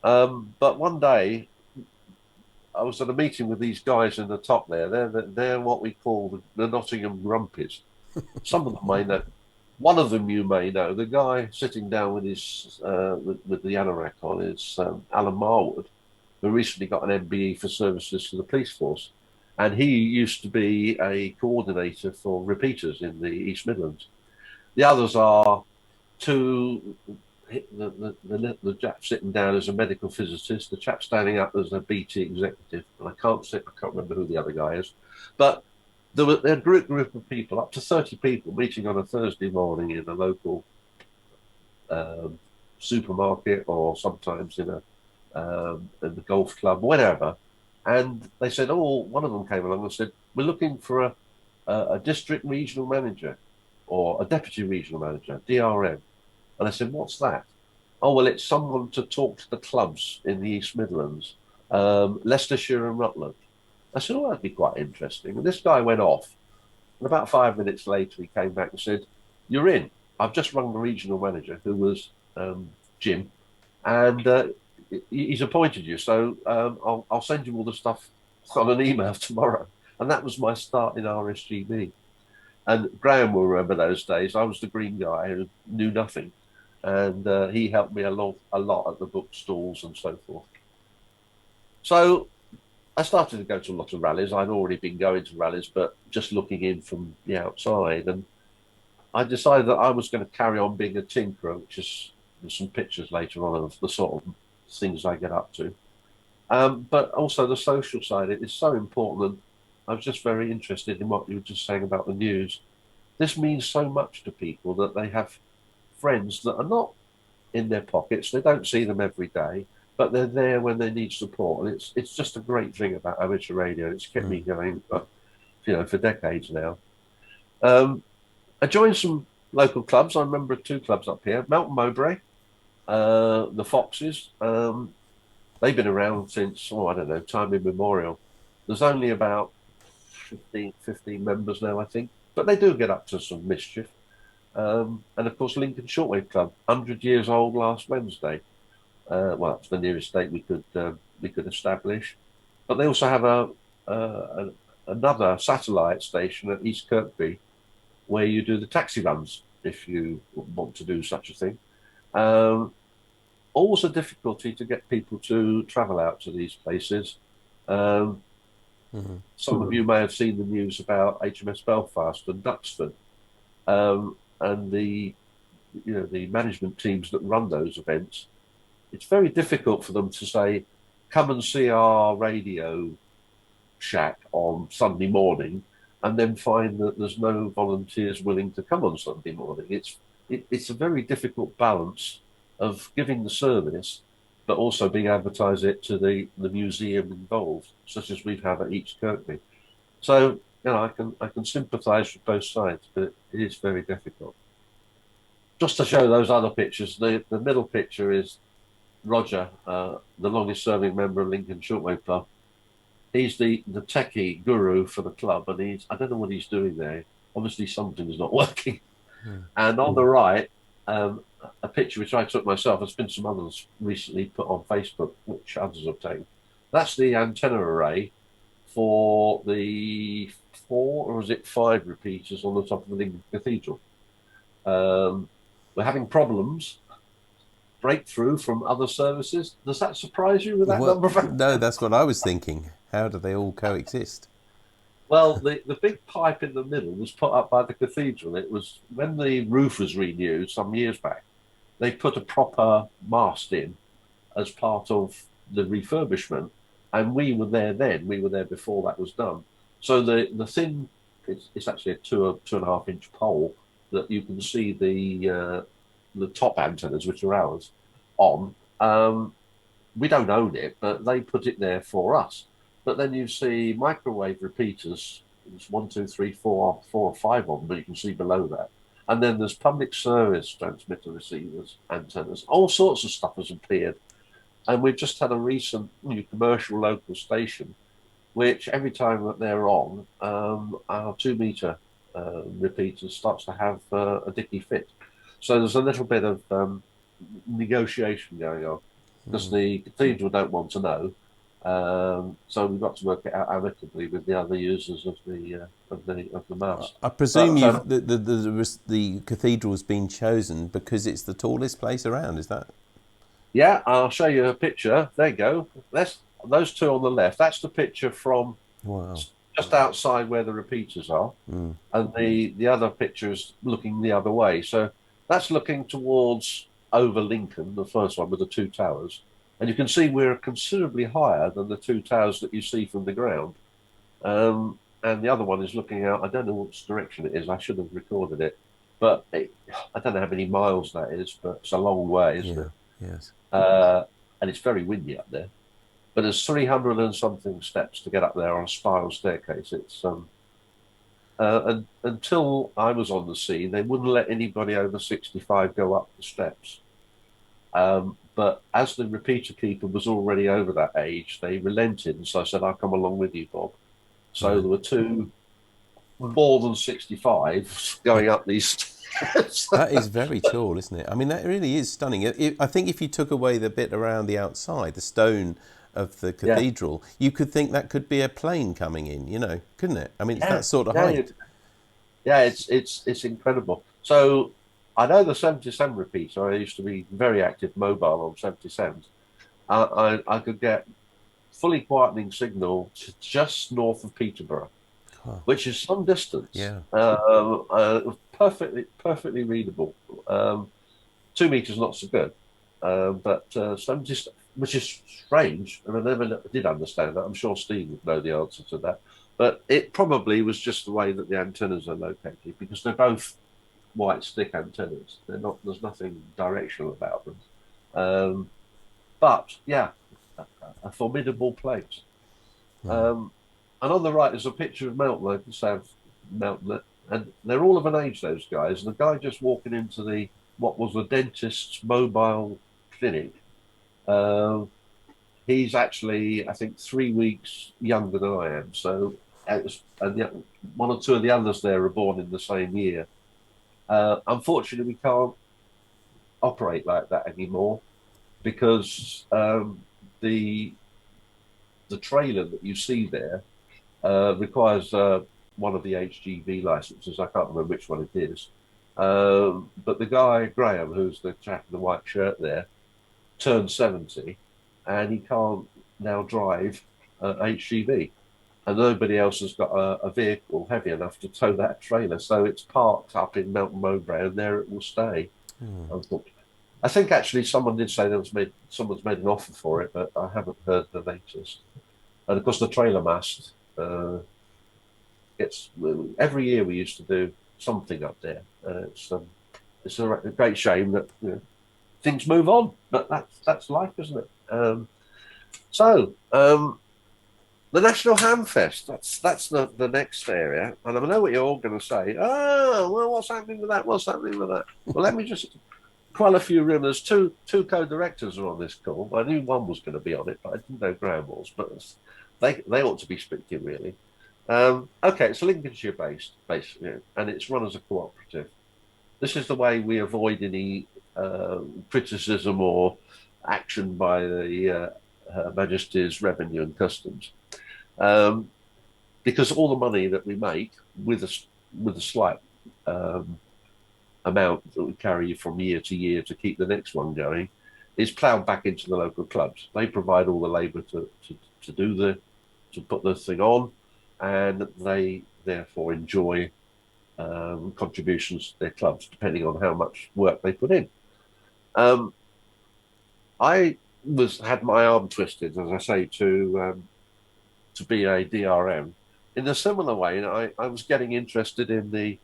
But one day, I was at a meeting with these guys in the top there. They're what we call the Nottingham Grumpies. Some of them may know. One of them you may know. The guy sitting down with his with the anorak on is Alan Marwood, who recently got an MBE for services to the police force. And he used to be a coordinator for repeaters in the East Midlands. The others are two, the chap sitting down as a medical physicist, the chap standing up as a BT executive, and I can't remember who the other guy is. But there were a group of people, up to 30 people, meeting on a Thursday morning in a local supermarket, or sometimes in the golf club, whatever. And they said, one of them came along and said, we're looking for a district regional manager or a deputy regional manager, DRM. And I said, what's that? Oh, well, it's someone to talk to the clubs in the East Midlands, Leicestershire and Rutland. I said, that'd be quite interesting. And this guy went off. And about 5 minutes later, he came back and said, you're in. I've just rung the regional manager, who was Jim, and he's appointed you, so I'll send you all the stuff on an email tomorrow. And that was my start in RSGB. And Graham will remember those days. I was the green guy who knew nothing, and he helped me a lot at the bookstores and so forth. So I started to go to a lot of rallies. I'd already been going to rallies, but just looking in from the outside. And I decided that I was going to carry on being a tinkerer, which is, there's some pictures later on of the sort of things I get up to, but also the social side. It is so important. I was just very interested in what you were just saying about the news. This means so much to people that they have friends that are not in their pockets. They don't see them every day, but they're there when they need support. And it's just a great thing about amateur radio. It's kept me going for decades now. I joined some local clubs. I remember 2 clubs up here, Melton Mowbray, the Foxes. They've been around since, time immemorial. There's only about 15 members now, I think, but they do get up to some mischief. And of course, Lincoln Shortwave Club, 100 years old last Wednesday. That's the nearest date we could establish. But they also have another satellite station at East Kirkby, where you do the taxi runs, if you want to do such a thing. Always a difficulty to get people to travel out to these places. Some of you may have seen the news about HMS Belfast and Duxford, and the management teams that run those events. It's very difficult for them to say, come and see our radio shack on Sunday morning, and then find that there's no volunteers willing to come on Sunday morning. It's a very difficult balance of giving the service, but also being advertise it to the museum involved, such as we've had at East Kirkby. So I can sympathise with both sides, but it is very difficult. Just to show those other pictures, the middle picture is Roger, the longest serving member of Lincoln Shortwave Club. He's the techie guru for the club, and I don't know what he's doing there. Obviously something's not working. And on the right, a picture which I took myself. There's been some others recently put on Facebook, which others have taken. That's the antenna array for the 4 or is it 5 repeaters on the top of the Lincoln Cathedral. We're having problems. Breakthrough from other services. Does that surprise you with that number of? No, that's what I was thinking. How do they all coexist? Well, the big pipe in the middle was put up by the cathedral. It was when the roof was renewed some years back. They put a proper mast in as part of the refurbishment, and we were there then. We were there before that was done. So the thin, it's actually a 2.5 inch pole that you can see the top antennas, which are ours, on. We don't own it, but they put it there for us. But then you see microwave repeaters. There's 1, 2, 3, 4 or 5 of them, but you can see below that. And then there's public service transmitter receivers, antennas. All sorts of stuff has appeared. And we've just had a recent new commercial local station, which every time that they're on, our 2 meter repeater starts to have a dicky fit. So there's a little bit of negotiation going on because the cathedral don't want to know. So we've got to work it out amicably with the other users of the mast. I presume the cathedral's been chosen because it's the tallest place around. Is that? Yeah, I'll show you a picture. There you go. Those two on the left. That's the picture from just outside where the repeaters are, and the other picture is looking the other way. So that's looking towards over Lincoln, the first one with the 2 towers. And you can see we're considerably higher than the 2 towers that you see from the ground. And the other one is looking out. I don't know which direction it is. I should have recorded it. But I don't know how many miles that is, but it's a long way, isn't it? Yes. And it's very windy up there. But there's 300 and something steps to get up there on a spiral staircase. It's and until I was on the scene, they wouldn't let anybody over 65 go up the steps. But as the repeater keeper was already over that age, they relented, and so I said, "I'll come along with you, Bob." So there were 2 more than 65 going up these stairs. That is very tall, isn't it? I mean, that really is stunning. I think if you took away the bit around the outside, the stone of the cathedral, you could think that could be a plane coming in, couldn't it? I mean, it's that sort of height. It's incredible. So I know the 77 repeater. I used to be very active mobile on 77s. I could get fully quietening signal to just north of Peterborough, which is some distance. Yeah. Perfectly readable. 2 meters not so good, but 70, which is strange, and I never did understand that. I'm sure Steve would know the answer to that, but it probably was just the way that the antennas are located, because they're both white stick antennas. They're not. There's nothing directional about them. But yeah, a formidable place. And on the right is a picture of Mountain, South Mountain, and they're all of an age, those guys. And the guy just walking into what was the dentist's mobile clinic, he's actually, I think, 3 weeks younger than I am. So, and 1 or 2 of the others there are born in the same year. Unfortunately, we can't operate like that anymore because the trailer that you see there requires one of the HGB licenses. I can't remember which one it is. But the guy, Graham, who's the chap in the white shirt there, turned 70 and he can't now drive HGV. And nobody else has got a vehicle heavy enough to tow that trailer. So it's parked up in Mountain Mowbray, and there it will stay. I think actually someone did say someone's made an offer for it, but I haven't heard the latest. And of course, the trailer mast every year we used to do something up there. It's a great shame that things move on, but that's life, isn't it? The National Hamfest, that's the next area. And I know what you're all going to say. Oh, well, what's happening with that? What's happening with that? Well, let me just quell a few rumours. Two co-directors are on this call. I knew one was going to be on it, but I didn't know Graham was. But they ought to be speaking, really. Okay, it's Lincolnshire-based, basically, and it's run as a cooperative. This is the way we avoid any criticism or action by the Her Majesty's Revenue and Customs. Because all the money that we make with a slight amount that we carry from year to year to keep the next one going is ploughed back into the local clubs. They provide all the labour to put the thing on, and they therefore enjoy contributions to their clubs depending on how much work they put in. I had my arm twisted, as I say, to be a DRM. In a similar way, I was getting interested in the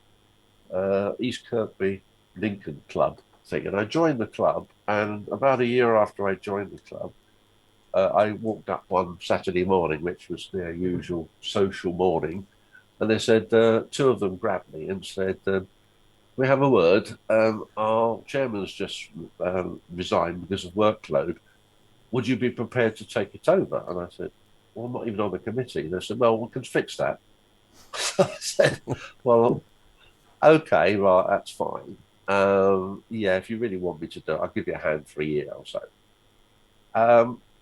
East Kirkby Lincoln Club thing, and I joined the club. And about a year after I joined the club, I walked up one Saturday morning, which was their usual social morning, and they said 2 of them grabbed me and said, "We have a word. Our chairman's just resigned because of workload. would you be prepared to take it over? And I said, well, I'm not even on the committee. They said, well, we can fix that. So I said, well, okay, right, that's fine. Yeah, if you really want me to do it, I'll give you a hand for a year or so.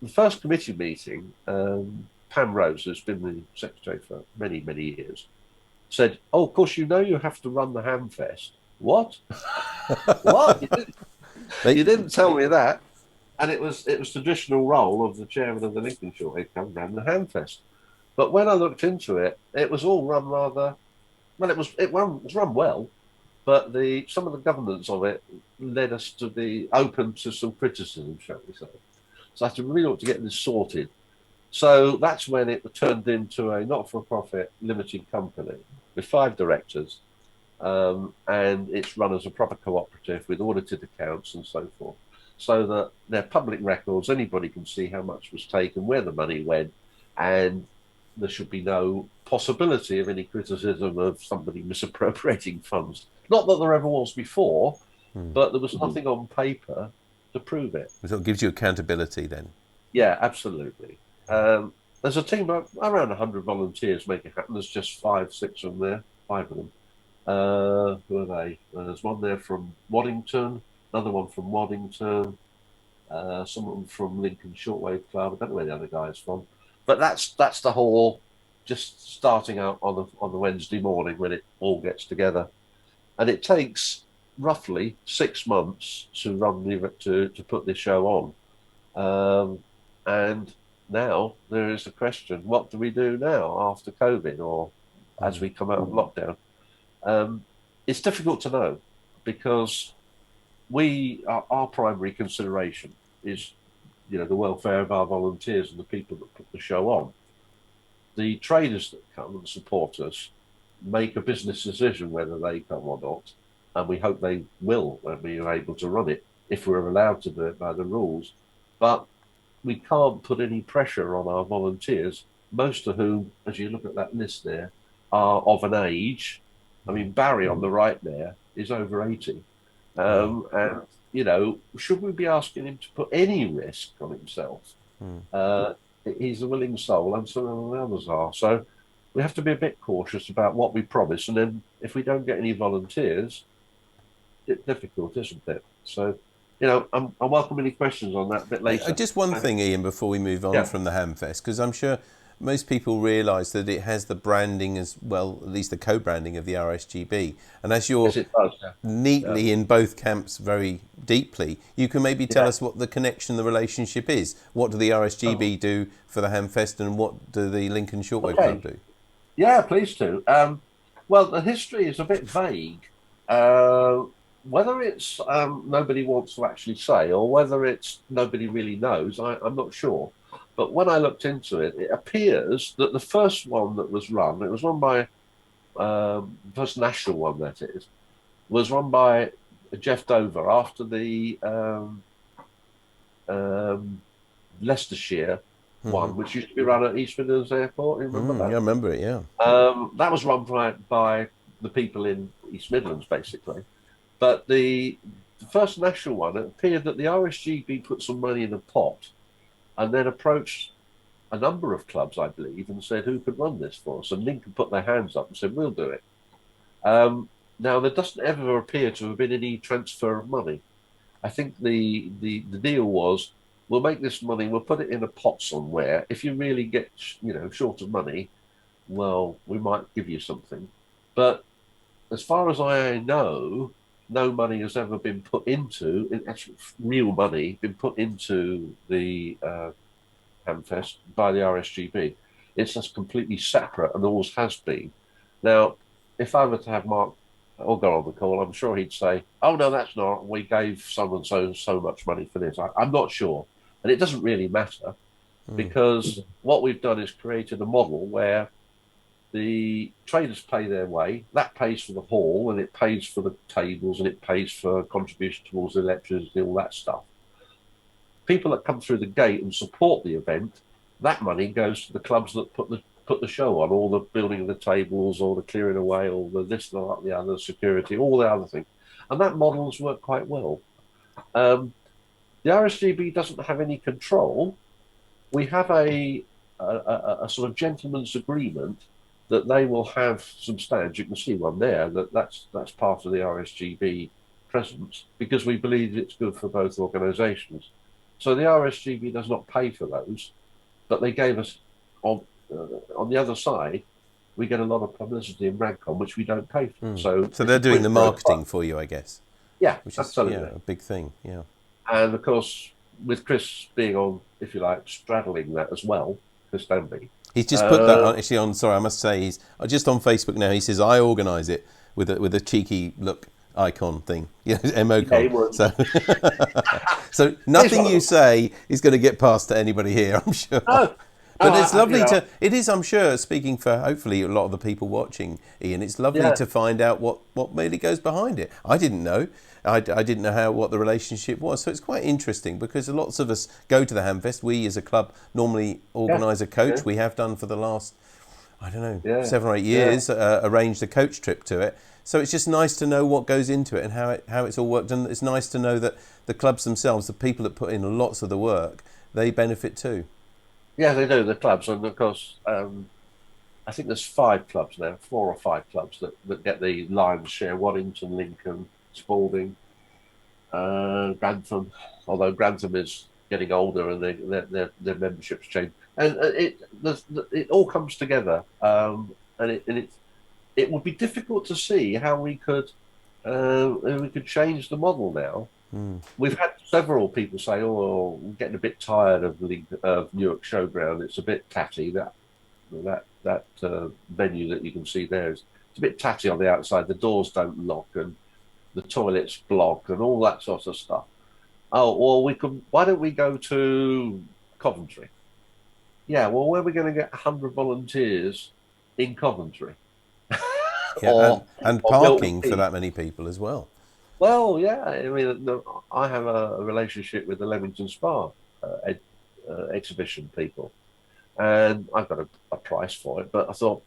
The first committee meeting, Pam Rose, who's been the secretary for many, many years, said, oh, of course, you know you have to run the Hamfest. What? What? You didn't tell me that. And it was traditional role of the chairman of the Lincoln Shortwave Club ran the Hamfest. But when I looked into it, it was all run rather well. It was run well, but some of the governance of it led us to be open to some criticism, shall we say. So I had to really look to get this sorted. So that's when it turned into a not-for-profit limited company with 5 directors, and it's run as a proper cooperative with audited accounts and so forth, so that they're public records. Anybody can see how much was taken, where the money went, and there should be no possibility of any criticism of somebody misappropriating funds. Not that there ever was before, but there was nothing on paper to prove it. So it gives you accountability then? Yeah, absolutely. There's a team of around 100 volunteers make it happen. There's just 5 of them. Who are they? There's one there from Waddington, another one from Waddington, someone from Lincoln Shortwave Club. I don't know where the other guy is from. But that's the whole, just starting out on the Wednesday morning when it all gets together. And it takes roughly 6 months to to put this show on. And now there is a question, what do we do now after COVID or as we come out of lockdown? It's difficult to know because our primary consideration is, the welfare of our volunteers and the people that put the show on. The traders that come and support us make a business decision whether they come or not, and we hope they will when we are able to run it, if we're allowed to do it by the rules. But we can't put any pressure on our volunteers, most of whom, as you look at that list there, are of an age. I mean, Barry on the right there is over 80. And, should we be asking him to put any risk on himself? He's a willing soul, and some of the others are. So we have to be a bit cautious about what we promise. And then if we don't get any volunteers, it's difficult, isn't it? So, I welcome any questions on that a bit later. Just one thing, Ian, before we move on from the Hamfest, because I'm sure most people realise that it has the branding as well, at least the co-branding of the RSGB. And as you're neatly in both camps very deeply, you can maybe tell us what the connection, the relationship is. What do the RSGB do for the Hamfest and what do the Lincoln Shortwave Club do? Yeah, please do. Well, the history is a bit vague. Whether it's nobody wants to actually say or whether it's nobody really knows, I'm not sure. But when I looked into it, it appears that the first one that was run, it was run by, first national one that is, was run by Jeff Dover after the Leicestershire one, which used to be run at East Midlands Airport. You remember that? Yeah, I remember it, yeah. That was run by the people in East Midlands, basically. But the first national one, it appeared that the RSGB put some money in a pot and then approached a number of clubs, I believe, and said, who could run this for us? And Lincoln put their hands up and said, we'll do it. Now, there doesn't ever appear to have been any transfer of money. I think the deal was, we'll make this money, we'll put it in a pot somewhere. If you really get, short of money, well, we might give you something. But as far as I know, no money has ever been put into, actually real money, been put into the Hamfest by the RSGB. It's just completely separate and always has been. Now, if I were to have Mark Olgar on the call, I'm sure he'd say, oh, no, that's not. We gave someone so much money for this. I'm not sure. And it doesn't really matter because what we've done is created a model where the traders pay their way, that pays for the hall, and it pays for the tables, and it pays for contribution towards the electricity, all that stuff. People that come through the gate and support the event, that money goes to the clubs that put the show on, all the building of the tables, all the clearing away, all the this, that, the other, security, all the other things. And that model's worked quite well. The RSGB doesn't have any control. We have a sort of gentleman's agreement that they will have some stands. You can see one there. That's part of the RSGB presence because we believe it's good for both organisations. So the RSGB does not pay for those, but they gave us on the other side. We get a lot of publicity in Radcon, which we don't pay for. So they're doing the marketing for you, I guess. Yeah, which is absolutely. a big thing. Yeah. And of course, with Chris being on, if you like, straddling that as well, Chris Danby. He's just put that actually on. Sorry, I must say he's just on Facebook now. He says I organise it with a cheeky look icon thing. Yeah, emocon. So nothing you say is going to get past to anybody here, I'm sure. No. But it's lovely to. It is, I'm sure, speaking for hopefully a lot of the people watching, Ian. It's lovely to find out what really goes behind it. I didn't know. I didn't know what the relationship was. So it's quite interesting because lots of us go to the Hamfest. We as a club normally organise a coach. Yeah. We have done for the last, I don't know, 7 or 8 years. Arranged a coach trip to it. So it's just nice to know what goes into it and how it's all worked. And it's nice to know that the clubs themselves, the people that put in lots of the work, they benefit too. Yeah, they do, the clubs. And of course, I think there's 5 clubs now, 4 or 5 clubs that get the lion's share. Waddington, Lincoln, Spalding, Grantham, although Grantham is getting older and their membership's changed. And it all comes together. And it would be difficult to see how we could change the model now. We've had several people say, "Oh, I'm getting a bit tired of Newark Showground. It's a bit tatty. That venue that you can see there it's a bit tatty on the outside. The doors don't lock and the toilets block and all that sort of stuff." Oh, well, why don't we go to Coventry? Yeah, well, where are we going to get 100 volunteers in Coventry? And parking for that many people as well. Well, yeah. I mean, I have a relationship with the Leamington Spa exhibition people, and I've got a price for it. But I thought,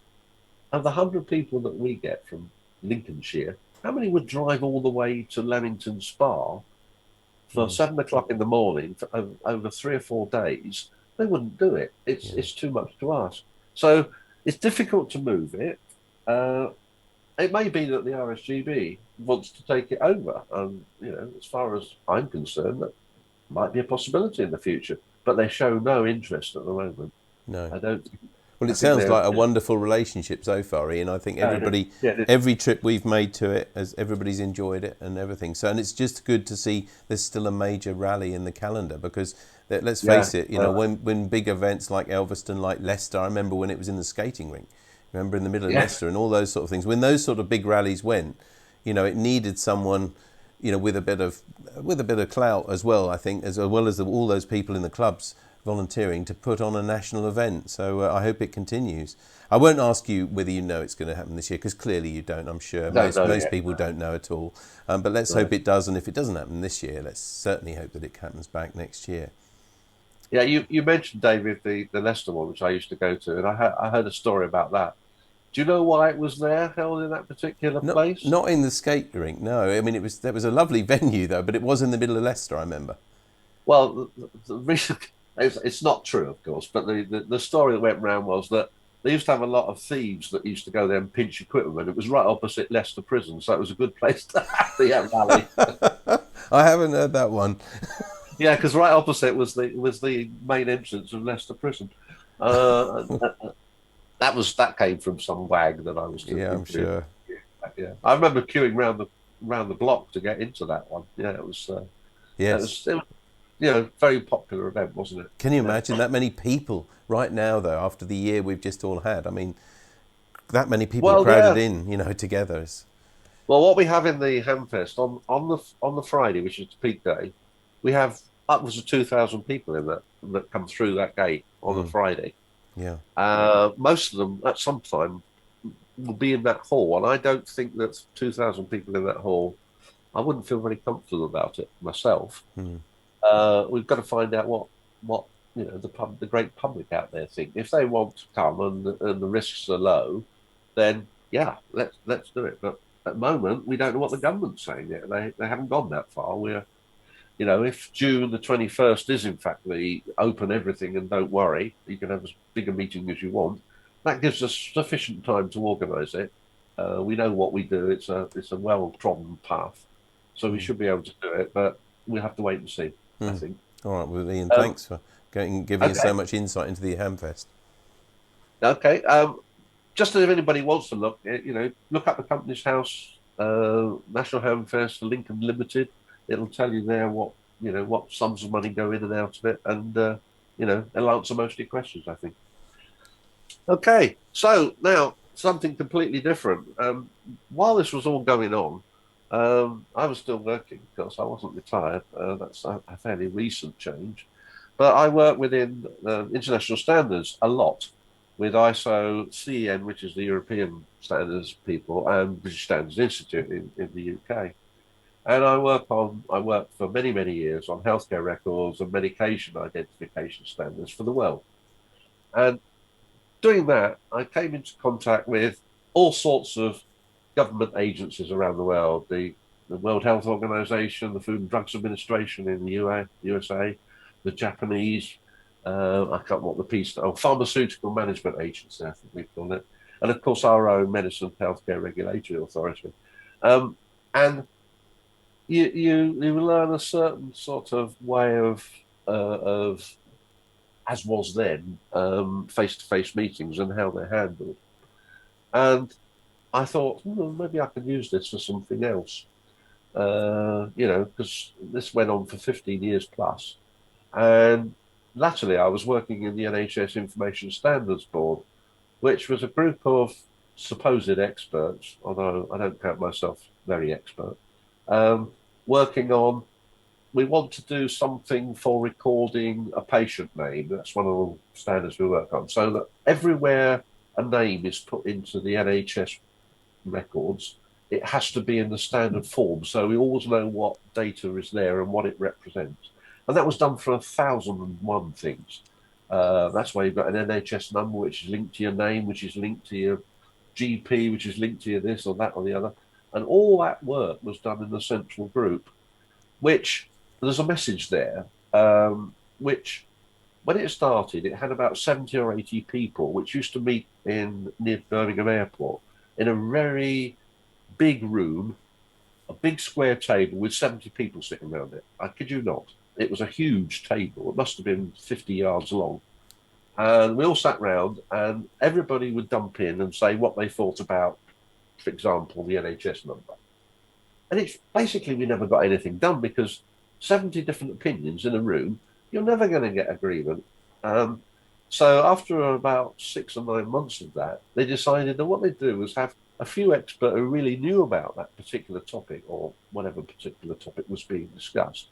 of the 100 people that we get from Lincolnshire, how many would drive all the way to Leamington Spa for 7 o'clock in the morning for over 3 or 4 days? They wouldn't do it. It's too much to ask. So it's difficult to move it. It may be that the RSGB wants to take it over. As far as I'm concerned, that might be a possibility in the future. But they show no interest at the moment. No, I don't. Well, it sounds like a wonderful relationship so far, Ian. I think everybody, every trip we've made to it, everybody's enjoyed it and everything. So, and it's just good to see there's still a major rally in the calendar because let's face it, when big events like Elveston, like Leicester, I remember when it was in the skating rink. Remember in the middle of Leicester and all those sort of things. When those sort of big rallies went, it needed someone, with a bit of clout as well. I think, as well as all those people in the clubs volunteering to put on a national event. So I hope it continues. I won't ask you whether you know it's going to happen this year because clearly you don't. I'm sure most people don't know at all. But let's hope it does. And if it doesn't happen this year, let's certainly hope that it happens back next year. Yeah, you mentioned, David, the Leicester one, which I used to go to, and I heard a story about that. Do you know why it was there, held in that particular place? Not in the skate rink, no. I mean, that was a lovely venue, though, but it was in the middle of Leicester, I remember. Well, the reason, it's not true, of course, but the story that went round was that they used to have a lot of thieves that used to go there and pinch equipment, and it was right opposite Leicester Prison, so it was a good place to have the rally. I haven't heard that one. Yeah, because right opposite was the main entrance of Leicester Prison. That came from some wag that I was. I'm sure. Yeah, I remember queuing round the block to get into that one. Yeah, it was. Yes. It was, very popular event, wasn't it? Can you imagine that many people right now, though, after the year we've just all had? I mean, that many people crowded in, together. Well, what we have in the Hamfest on the Friday, which is the peak day, we have upwards of 2,000 people in that come through that gate on the Friday. Yeah. Most of them at some time will be in that hall, and I don't think that 2,000 people in that hall. I wouldn't feel very comfortable about it myself. We've got to find out what the great public out there think. If they want to come and the risks are low, then let's do it. But at the moment, we don't know what the government's saying yet. They haven't gone that far. You know, if June the 21st is in fact the open everything and don't worry, you can have as big a meeting as you want. That gives us sufficient time to organise it. We know what we do. It's a well-trodden path, so we should be able to do it. But we have to wait and see. I think. All right, well, Ian, thanks for giving us so Okay. much insight into the Hamfest. Okay. Just if anybody wants to look, look up the company's house, National Hamfest, Lincoln Limited. It'll tell you there what sums of money go in and out of it, and it'll answer most of your questions, I think. Okay, so now something completely different. While this was all going on, I was still working because I wasn't retired. That's a fairly recent change, but I work within international standards a lot with ISO CEN, which is the European standards people, and British Standards Institute in the UK. And I worked for many, many years on healthcare records and medication identification standards for the world. And doing that, I came into contact with all sorts of government agencies around the world, the World Health Organization, the Food and Drugs Administration in the USA, the Japanese, I can't remember what the piece, Pharmaceutical Management Agency, I think we call it, and of course our own Medicine Healthcare Regulatory Authority. And you learn a certain sort of way of as was then, face-to-face meetings and how they're handled. And I thought, maybe I could use this for something else, because this went on for 15 years plus. And latterly, I was working in the NHS Information Standards Board, which was a group of supposed experts, although I don't count myself very expert, working on, we want to do something for recording a patient name. That's one of the standards we work on. So that everywhere a name is put into the NHS records, it has to be in the standard form. So we always know what data is there and what it represents. And that was done for 1,001 things. That's why you've got an NHS number, which is linked to your name, which is linked to your GP, which is linked to your this or that or the other. And all that work was done in the central group, which there's a message there, which when it started, it had about 70 or 80 people, which used to meet near Birmingham Airport in a very big room, a big square table with 70 people sitting around it. I kid you not. It was a huge table. It must have been 50 yards long. And we all sat round and everybody would dump in and say what they thought about, for example, the NHS number. And it's basically we never got anything done because 70 different opinions in a room, you're never going to get agreement. So after about 6 or 9 months of that, they decided that what they'd do was have a few experts who really knew about that particular topic or whatever particular topic was being discussed.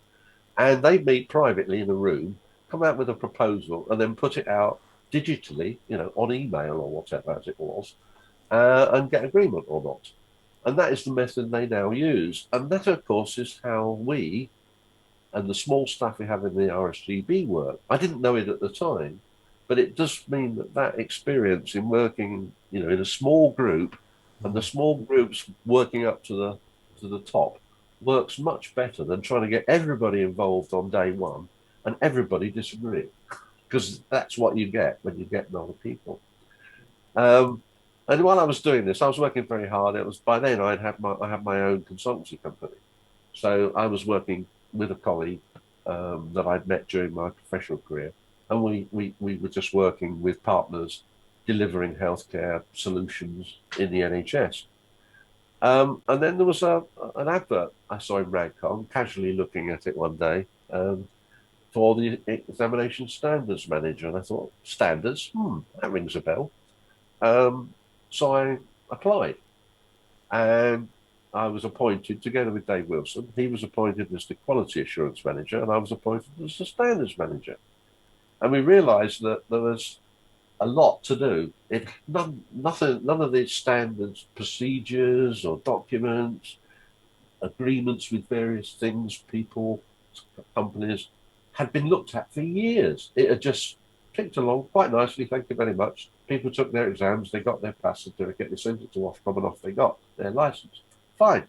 And they'd meet privately in a room, come out with a proposal, and then put it out digitally, on email or whatever as it was, and get agreement or not. And that is the method they now use. And that, of course, is how we and the small stuff we have in the RSGB work. I didn't know it at the time, but it does mean that experience in working, in a small group, and the small groups working up to the top works much better than trying to get everybody involved on day one and everybody disagreeing, because that's what you get when you get other people. And while I was doing this, I was working very hard. It was by then I had my own consultancy company, so I was working with a colleague that I'd met during my professional career, and we were just working with partners delivering healthcare solutions in the NHS. And then there was an advert I saw in Ragcon, casually looking at it one day, for the examination standards manager, and I thought, standards? That rings a bell. So I applied, and I was appointed together with Dave Wilson. He was appointed as the quality assurance manager, and I was appointed as the standards manager. And we realised that there was a lot to do. None of the standards, procedures or documents, agreements with various things, people, companies, had been looked at for years. It had just ticked along quite nicely, thank you very much. People took their exams, they got their pass certificate, they sent it to Ofcom, and off they got their license. Fine.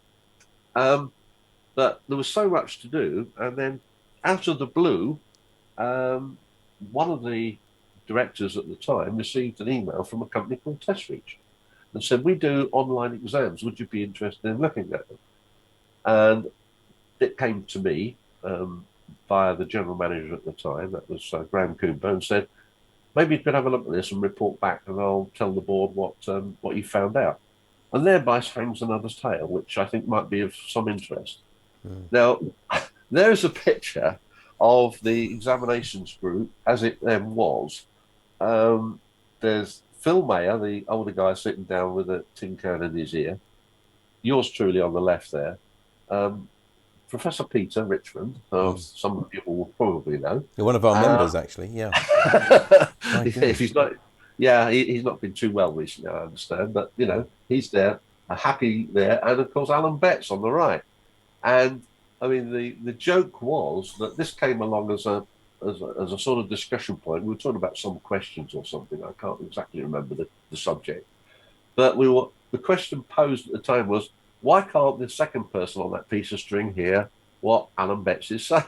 But there was so much to do, and then out of the blue, one of the directors at the time received an email from a company called TestReach and said, "We do online exams. Would you be interested in looking at them?" And it came to me via the general manager at the time, that was Graham Coomber, and said, "Maybe you could have a look at this and report back, and I'll tell the board what you found out." And thereby hangs another's tale, which I think might be of some interest. Now, there's a picture of the examinations group as it then was. There's Phil Mayer, the older guy sitting down with a tin can in his ear. Yours truly on the left there. Professor Peter Richmond, some of you will probably know. You're one of our members, actually, yeah. If he's not, he's not been too well recently, I understand, but you know, he's there, happy there, and of course Alan Betts on the right. And I mean, the joke was that this came along as a sort of discussion point. We were talking about some questions or something. I can't exactly remember the subject, but the question posed at the time was, why can't the second person on that piece of string hear what Alan Betts is saying?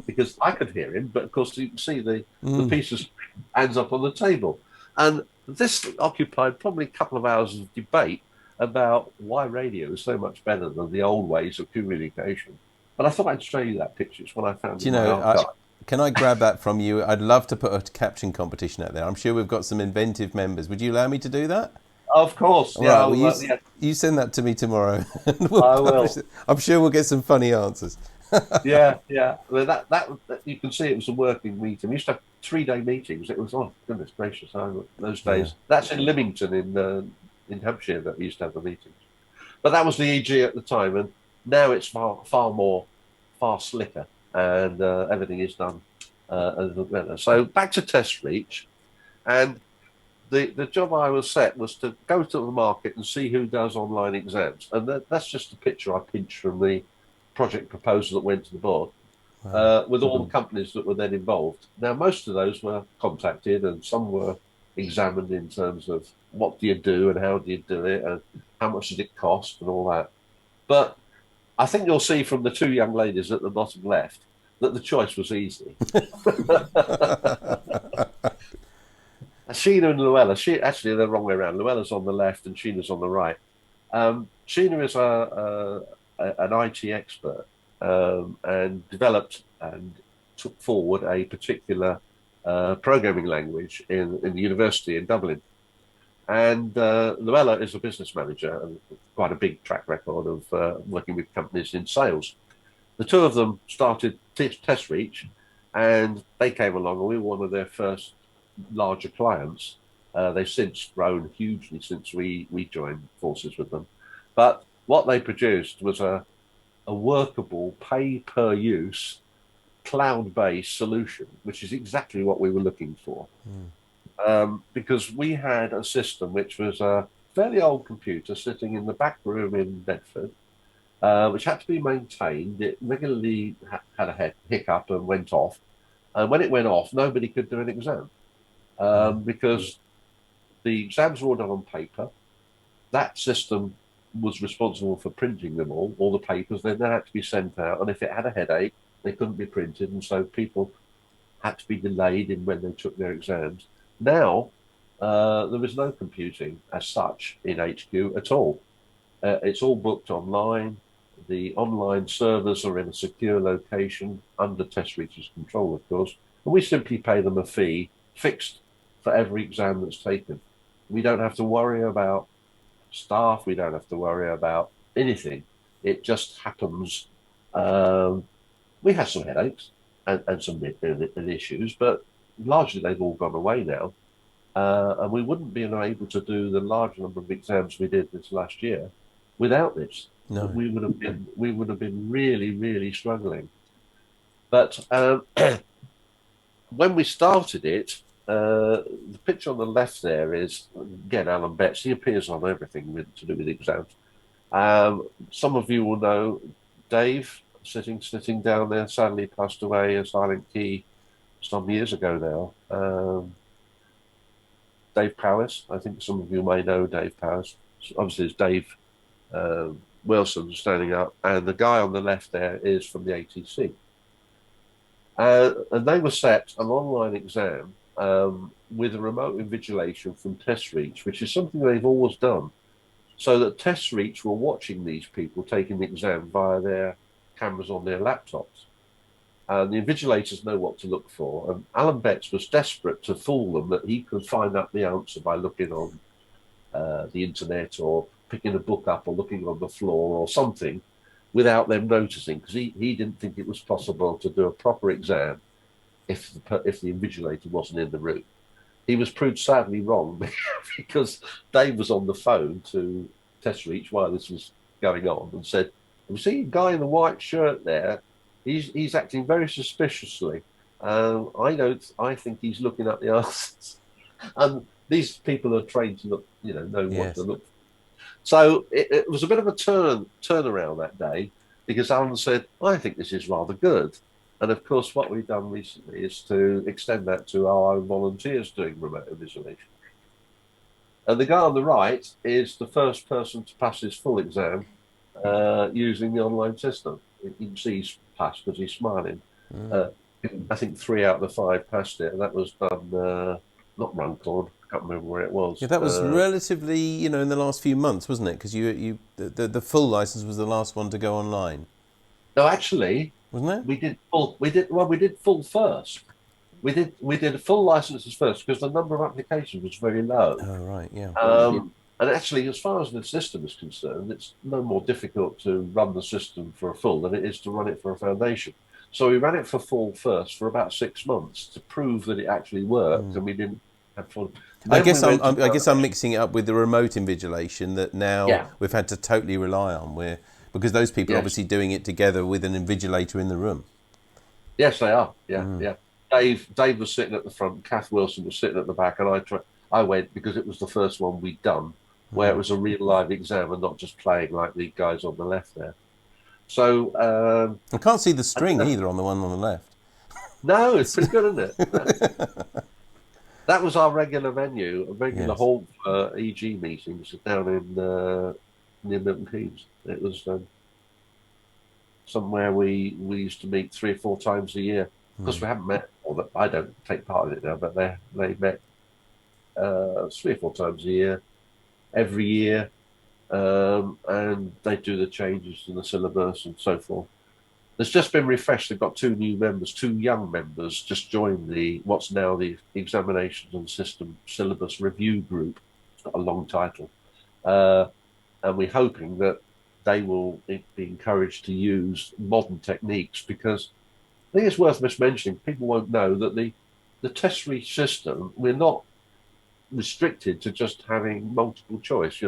Because I could hear him, but of course you can see the piece of string ends up on the table. And this occupied probably a couple of hours of debate about why radio is so much better than the old ways of communication. But I thought I'd show you that picture. It's when I found it. Can I grab that from you? I'd love to put a caption competition out there. I'm sure we've got some inventive members. Would you allow me to do that? Of course. Yeah. Right, you send that to me tomorrow. I will. I'm sure we'll get some funny answers. yeah. Well, that you can see it was a working meeting. We used to have 3-day meetings. It was, oh goodness gracious, those days. Yeah. That's in Lymington in Hampshire that we used to have the meetings. But that was the EG at the time, and now it's far slicker, and everything is done a little better. So back to TestReach, and the job I was set was to go to the market and see who does online exams, and that's just a picture I pinched from the project proposal that went to the board. Wow. With all the companies that were then involved. Now, most of those were contacted, and some were examined in terms of what do you do and how do you do it and how much does it cost and all that. But I think you'll see from the two young ladies at the bottom left that the choice was easy. Sheena and Luella, actually they're the wrong way around. Luella's on the left and Sheena's on the right. Sheena is an IT expert and developed and took forward a particular programming language in the university in Dublin. And Luella is a business manager and quite a big track record of working with companies in sales. The two of them started TestReach, and they came along, and we were one of their first larger clients. They've since grown hugely since we joined forces with them. But what they produced was a workable pay-per-use cloud-based solution, which is exactly what we were looking for. Because we had a system which was a fairly old computer sitting in the back room in Bedford, which had to be maintained. It regularly had a hiccup and went off. And when it went off, nobody could do an exam because the exams were all done on paper. That system was responsible for printing them all the papers. Then they had to be sent out. And if it had a headache, they couldn't be printed. And so people had to be delayed in when they took their exams. Now, there is no computing as such in HQ at all. It's all booked online. The online servers are in a secure location under TestReach's control, of course. And we simply pay them a fee fixed for every exam that's taken. We don't have to worry about staff. We don't have to worry about anything. It just happens. We have some headaches and some issues, but largely they've all gone away now. And we wouldn't be able to do the large number of exams we did this last year without this. No. We would have been really, really struggling. But when we started it, the picture on the left there is, again, Alan Betts. He appears on everything to do with exams. Some of you will know Dave, sitting down there, sadly passed away a silent key some years ago now. Dave Powis, I think some of you may know Dave Powis. Obviously, there's Dave Wilson standing up, and the guy on the left there is from the ATC. And they were set an online exam with a remote invigilation from Test Reach, which is something they've always done. So that Test Reach were watching these people taking the exam via their cameras on their laptops. And the invigilators know what to look for. And Alan Betts was desperate to fool them that he could find out the answer by looking on the internet or picking a book up or looking on the floor or something without them noticing, because he didn't think it was possible to do a proper exam if the invigilator wasn't in the room. He was proved sadly wrong because Dave was on the phone to Test Reach while this was going on and said, "You see a guy in the white shirt there? He's acting very suspiciously. I think he's looking at the answers." And these people are trained to look, know what to look for. So it was a bit of a turnaround that day, because Alan said, "I think this is rather good." And of course, what we've done recently is to extend that to our own volunteers doing remote invigilation. And the guy on the right is the first person to pass his full exam using the online system. You can see he's passed because he's smiling. I think 3 out of the 5 passed it, and that was done, not Runcorn, I can't remember where it was. Yeah, that was relatively, in the last few months, wasn't it? Because the full license was the last one to go online. No, actually, wasn't it? We did full first. We did full licenses first because the number of applications was very low. Oh right, yeah. And actually, as far as the system is concerned, it's no more difficult to run the system for a full than it is to run it for a foundation. So we ran it for full first for about 6 months to prove that it actually worked, and we didn't have fun. I guess I'm mixing it up with the remote invigilation that now we've had to totally rely on, because those people are obviously doing it together with an invigilator in the room. Yes, they are. Yeah. Dave was sitting at the front, Kath Wilson was sitting at the back, and I went because it was the first one we'd done, where it was a real live exam and not just playing like the guys on the left there. So I can't see the string either on the one on the left. No, it's pretty good, isn't it? That was our regular venue, a regular hall for EG meetings down in near Milton Keynes. It was somewhere we used to meet 3 or 4 times a year. Of course, we haven't met, or I don't take part in it now, but they met 3 or 4 times a year, every year, and they do the changes to the syllabus and so forth. There's just been refreshed. They've got 2 new members, 2 young members, just joined what's now the Examinations and System Syllabus Review Group. It's got a long title. And we're hoping that they will be encouraged to use modern techniques, because I think it's worth mentioning, people won't know that the test reach system, we're not restricted to just having multiple choice,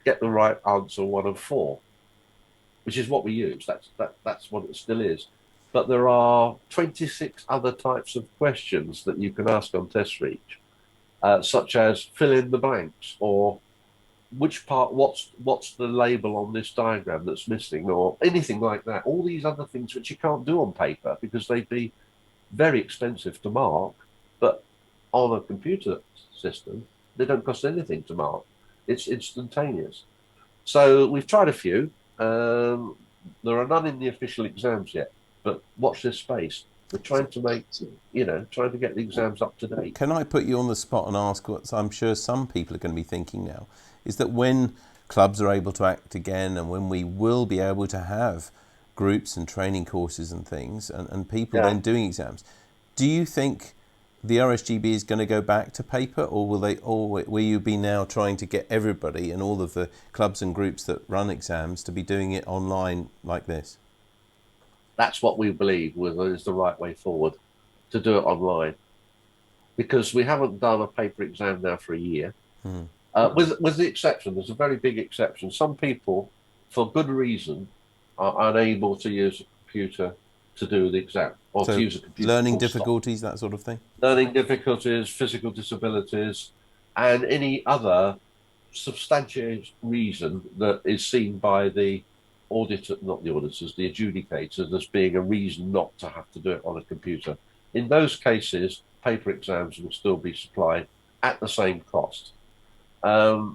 get the right answer 1 of 4. Which is what we use. That's what it still is. But there are 26 other types of questions that you can ask on Test Reach, such as fill in the blanks, or which part, what's the label on this diagram that's missing, or anything like that. All these other things which you can't do on paper because they'd be very expensive to mark, but on a computer system, they don't cost anything to mark. It's instantaneous. So we've tried a few. There are none in the official exams yet, but watch this space. We're trying to trying to get the exams up to date. Can I put you on the spot and ask what I'm sure some people are going to be thinking now, is that when clubs are able to act again, and when we will be able to have groups and training courses and things, and people then doing exams, do you think the RSGB is going to go back to paper, or will you be now trying to get everybody and all of the clubs and groups that run exams to be doing it online like this? That's what we believe is the right way forward, to do it online, because we haven't done a paper exam now for a year. With the exception, there's a very big exception. Some people, for good reason, are unable to use a computer to do the exam, or to use a computer. Learning difficulties, that sort of thing? Learning difficulties, physical disabilities, and any other substantiated reason that is seen by the auditor, not the auditors, the adjudicators, as being a reason not to have to do it on a computer. In those cases, paper exams will still be supplied at the same cost. The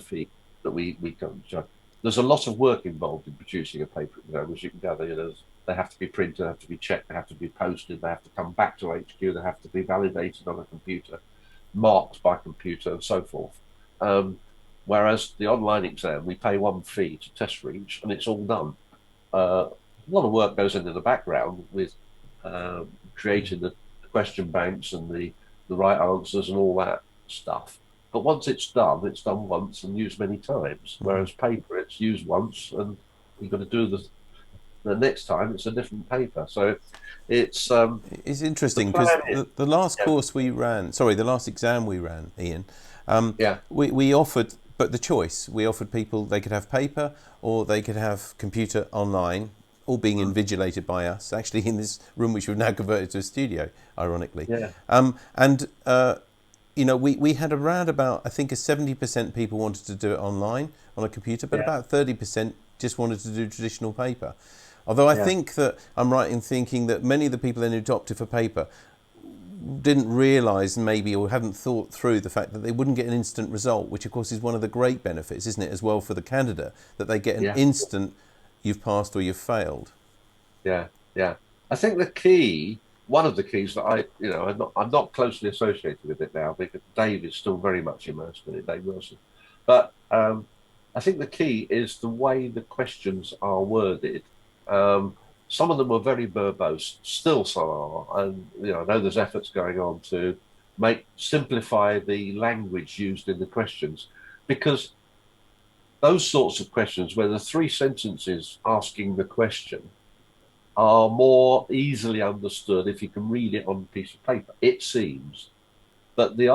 fee that we come to. there's a lot of work involved in producing a paper exam, as you can gather. They have to be printed, they have to be checked, they have to be posted, they have to come back to HQ, they have to be validated on a computer, marked by computer, and so forth. Whereas the online exam, we pay one fee to test for each, and it's all done. A lot of work goes into the background with creating the question banks and the right answers and all that stuff. But once it's done once and used many times. Whereas paper, it's used once and you've got to do the next time it's a different paper. So it's interesting because the last course we ran, the last exam we ran, Ian, we offered, but the choice, we offered people, they could have paper or they could have computer online, all being invigilated by us, actually in this room which we've now converted to a studio, ironically. We had around about, I think, 70% people wanted to do it online on a computer, but about 30% just wanted to do traditional paper. Although I think that I'm right in thinking that many of the people then who opted for paper didn't realise maybe or hadn't thought through the fact that they wouldn't get an instant result, which of course is one of the great benefits, isn't it, as well for the candidate, that they get an instant you've passed or you've failed. Yeah. I think the key, one of the keys that I'm not closely associated with it now because Dave is still very much immersed in it, Dave Wilson. But I think the key is the way the questions are worded. Some of them are very verbose, still some are, and I know there's efforts going on to simplify the language used in the questions, because those sorts of questions where the 3 sentences asking the question are more easily understood if you can read it on a piece of paper, it seems. But the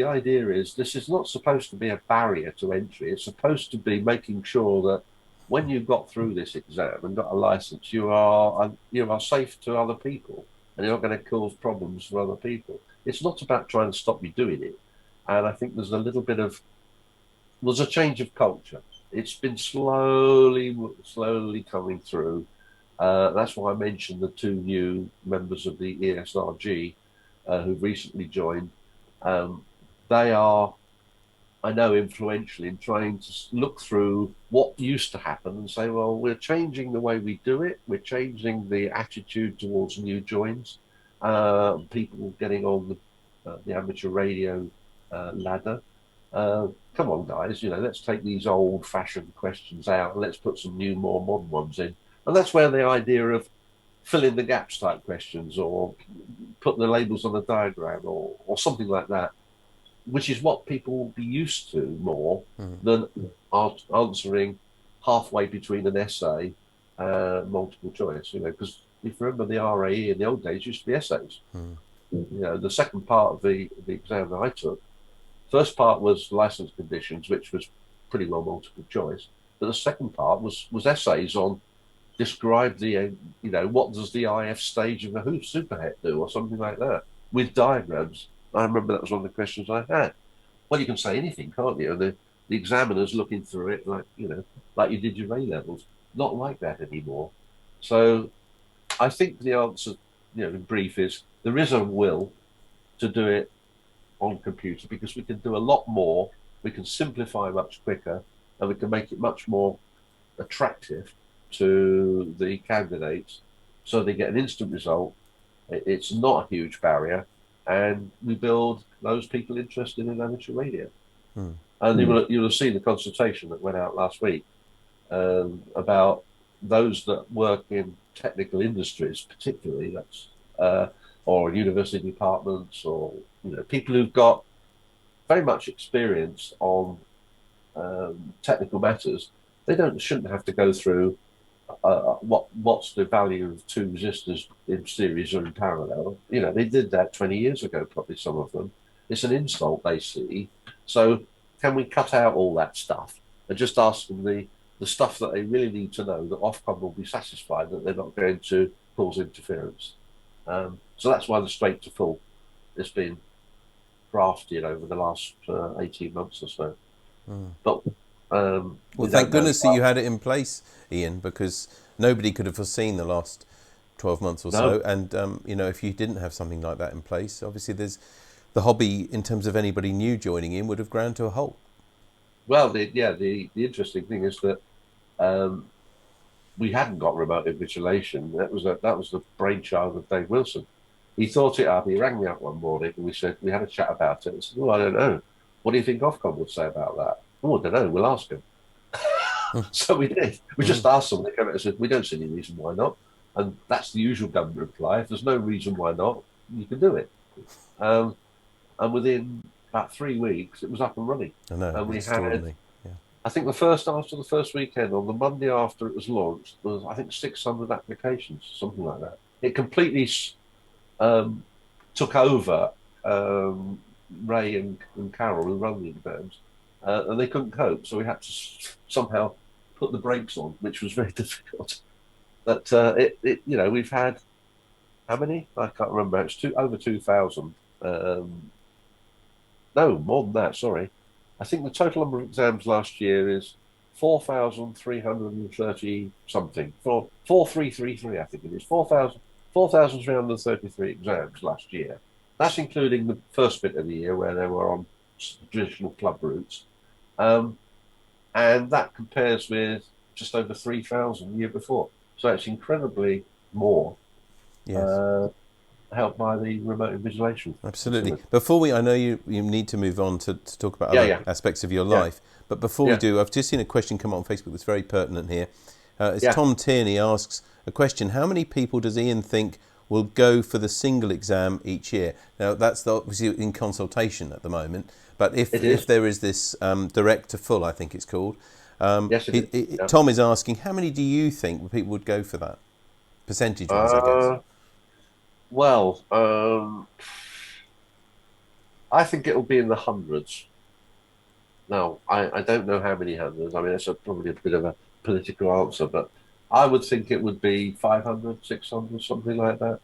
idea is this is not supposed to be a barrier to entry. It's supposed to be making sure that when you've got through this exam and got a license, you are safe to other people and you're not going to cause problems for other people. It's not about trying to stop you doing it. And I think there's a change of culture. It's been slowly coming through. That's why I mentioned the 2 new members of the ESRG who've recently joined. They are, I know, influential in trying to look through what used to happen and say, well, we're changing the way we do it. We're changing the attitude towards new joins. People getting on the amateur radio ladder. Come on, guys, let's take these old-fashioned questions out and let's put some new, more modern ones in. And that's where the idea of fill in the gaps type questions or put the labels on a diagram or something like that, which is what people will be used to more than answering halfway between an essay and multiple choice, because if you remember the RAE in the old days used to be essays. The second part of the exam that I took, first part was license conditions, which was pretty well multiple choice, but the second part was essays on describe the, what does the IF stage of the superhet do or something like that with diagrams. I remember that was one of the questions I had. Well, you can say anything, can't you? The examiner's looking through it like you did your A levels. Not like that anymore. So I think the answer, in brief, is there is a will to do it on computer because we can do a lot more. We can simplify much quicker and we can make it much more attractive to the candidates so they get an instant result. It's not a huge barrier, and we build those people interested in amateur radio. And you'll have seen the consultation that went out last week about those that work in technical industries, particularly that's or university departments, or people who've got very much experience on technical matters. They shouldn't have to go through what's the value of 2 resistors in series or in parallel. They did that 20 years ago, probably some of them. It's an insult they see. So can we cut out all that stuff and just ask them the stuff that they really need to know, that Ofcom will be satisfied that they're not going to cause interference. So that's why the straight to full has been drafted over the last 18 months or so. But well, thank goodness that you had it in place, Ian, because nobody could have foreseen the last 12 months or so. And, if you didn't have something like that in place, obviously the hobby, in terms of anybody new joining in, would have ground to a halt. Well, the interesting thing is that we hadn't got remote invigilation. That was the brainchild of Dave Wilson. He thought it up. He rang me up one morning and we had a chat about it. I said, "Oh, I don't know. What do you think Ofcom would say about that?" "Oh, I don't know. We'll ask him." So we did. We just asked them. They came out and said, "We don't see any reason why not." And that's the usual government reply. If there's no reason why not, you can do it. And within about 3 weeks, it was up and running. I know. And we had. I think after the first weekend, on the Monday after it was launched, there was, I think, 600 applications, something like that. It completely took over Ray and Carol, who run the exams, and they couldn't cope. So we had to somehow put the brakes on, which was very difficult. But we've had, how many? I can't remember. It's over 2,000. No, more than that, sorry. I think the total number of exams last year is 4,330 something. 4,333, I think it is. 4,333 exams last year. That's including the first bit of the year where they were on traditional club routes. And that compares with just over 3,000 the year before. So it's incredibly more. Yes. Helped by the remote invigilation. Absolutely. Before I know you need to move on to talk about other aspects of your life, but before we do, I've just seen a question come up on Facebook that's very pertinent here. Tom Tierney asks a question: how many people does Ian think will go for the single exam each year? Now, that's obviously in consultation at the moment, but if there is this direct to full, I think it's called, Tom is asking, how many do you think people would go for that? Percentage-wise, I guess. Well, I think it'll be in the hundreds. Now, I don't know how many hundreds. I mean, that's probably a bit of a political answer, but I would think it would be 500, 600, something like that.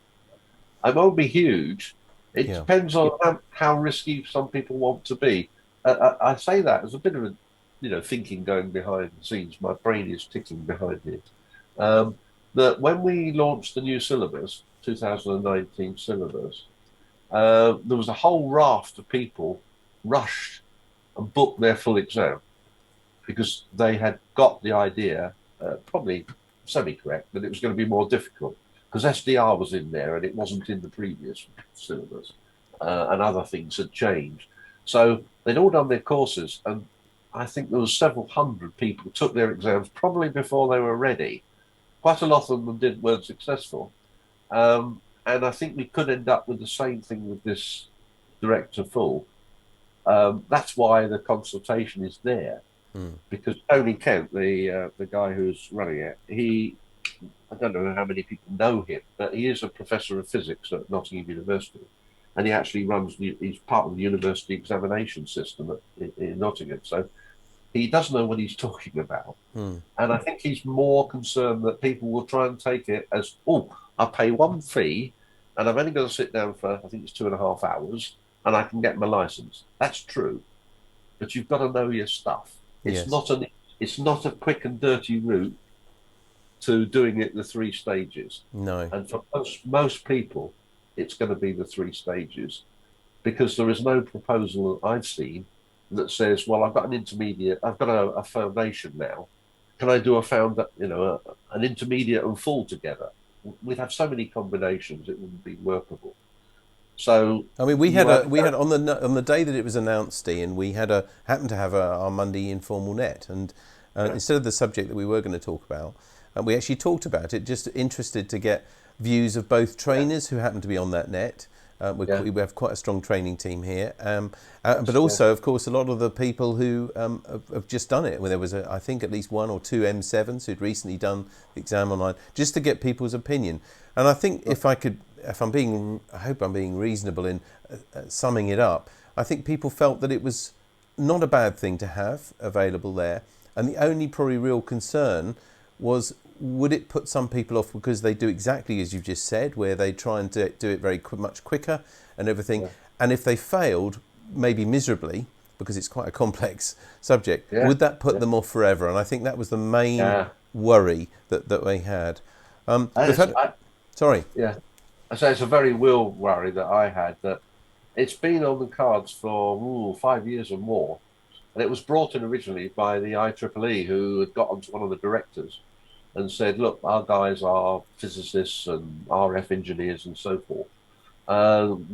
It won't be huge. It depends on how risky some people want to be. I say that as a bit of a, thinking going behind the scenes. My brain is ticking behind it. That when we launched the new syllabus, 2019 syllabus, there was a whole raft of people rushed and booked their full exam because they had got the idea, probably semi-correct, that it was going to be more difficult because SDR was in there and it wasn't in the previous syllabus, and other things had changed. So they'd all done their courses, and I think there was several hundred people who took their exams probably before they were ready. Quite a lot of them weren't successful. And I think we could end up with the same thing with this direct to full. That's why the consultation is there, because Tony Kent, the guy who's running it, I don't know how many people know him, but he is a professor of physics at Nottingham University, and he actually he's part of the university examination system in Nottingham. So he does know what he's talking about. And I think he's more concerned that people will try and take it as, I pay one fee and I'm only going to sit down for, I think it's 2.5 hours, and I can get my license. That's true. But you've got to know your stuff. It's not a quick and dirty route to doing it the 3 stages. No. And for most people, it's going to be the 3 stages, because there is no proposal that I've seen that says, well, I've got an intermediate, I've got a foundation now. Can I do an intermediate and full together? We'd have so many combinations, it wouldn't be workable. So I mean, we had on the day that it was announced, Ian, we happened to have our Monday informal net, and instead of the subject that we were going to talk about, we actually talked about it. Just interested to get views of both trainers who happen to be on that net. We have quite a strong training team here, but also, of course, a lot of the people who have just done it. Well, there was, I think, at least 1 or 2 M7s who'd recently done the exam online, just to get people's opinion. And I think I hope I'm being reasonable in summing it up. I think people felt that it was not a bad thing to have available there, and the only probably real concern was, would it put some people off because they do exactly as you've just said, where they try and do it very much quicker and everything. Yeah. And if they failed, maybe miserably, because it's quite a complex subject, would that put them off forever? And I think that was the main worry that they had. Sorry. Yeah. I say it's a very real worry that I had, that it's been on the cards for 5 years or more And it was brought in originally by the IEEE, who had got onto one of the directors and said, look, our guys are physicists and RF engineers and so forth.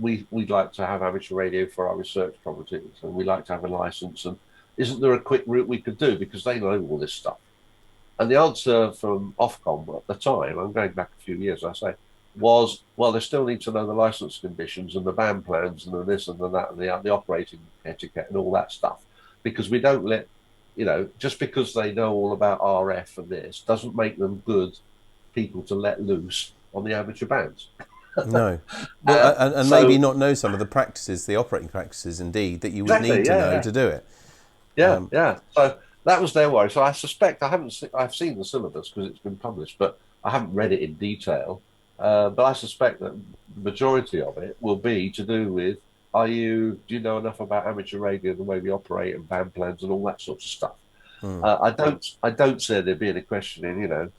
We'd like to have amateur radio for our research projects, and we'd like to have a license. And isn't there a quick route we could do? Because they know all this stuff. And the answer from Ofcom at the time, I'm going back a few years, I say, was, well, they still need to know the license conditions and the band plans and the this and the that and the operating etiquette and all that stuff. Because we don't let, just because they know all about RF and this doesn't make them good people to let loose on the amateur bands. No. Well, and so, maybe not know some of the practices, the operating practices, indeed, that you would need to know to do it. Yeah. So that was their worry. So I suspect I've seen the syllabus because it's been published, but I haven't read it in detail. But I suspect that the majority of it will be to do with, do you know enough about amateur radio, the way we operate and band plans and all that sort of stuff? I don't say there being a question in,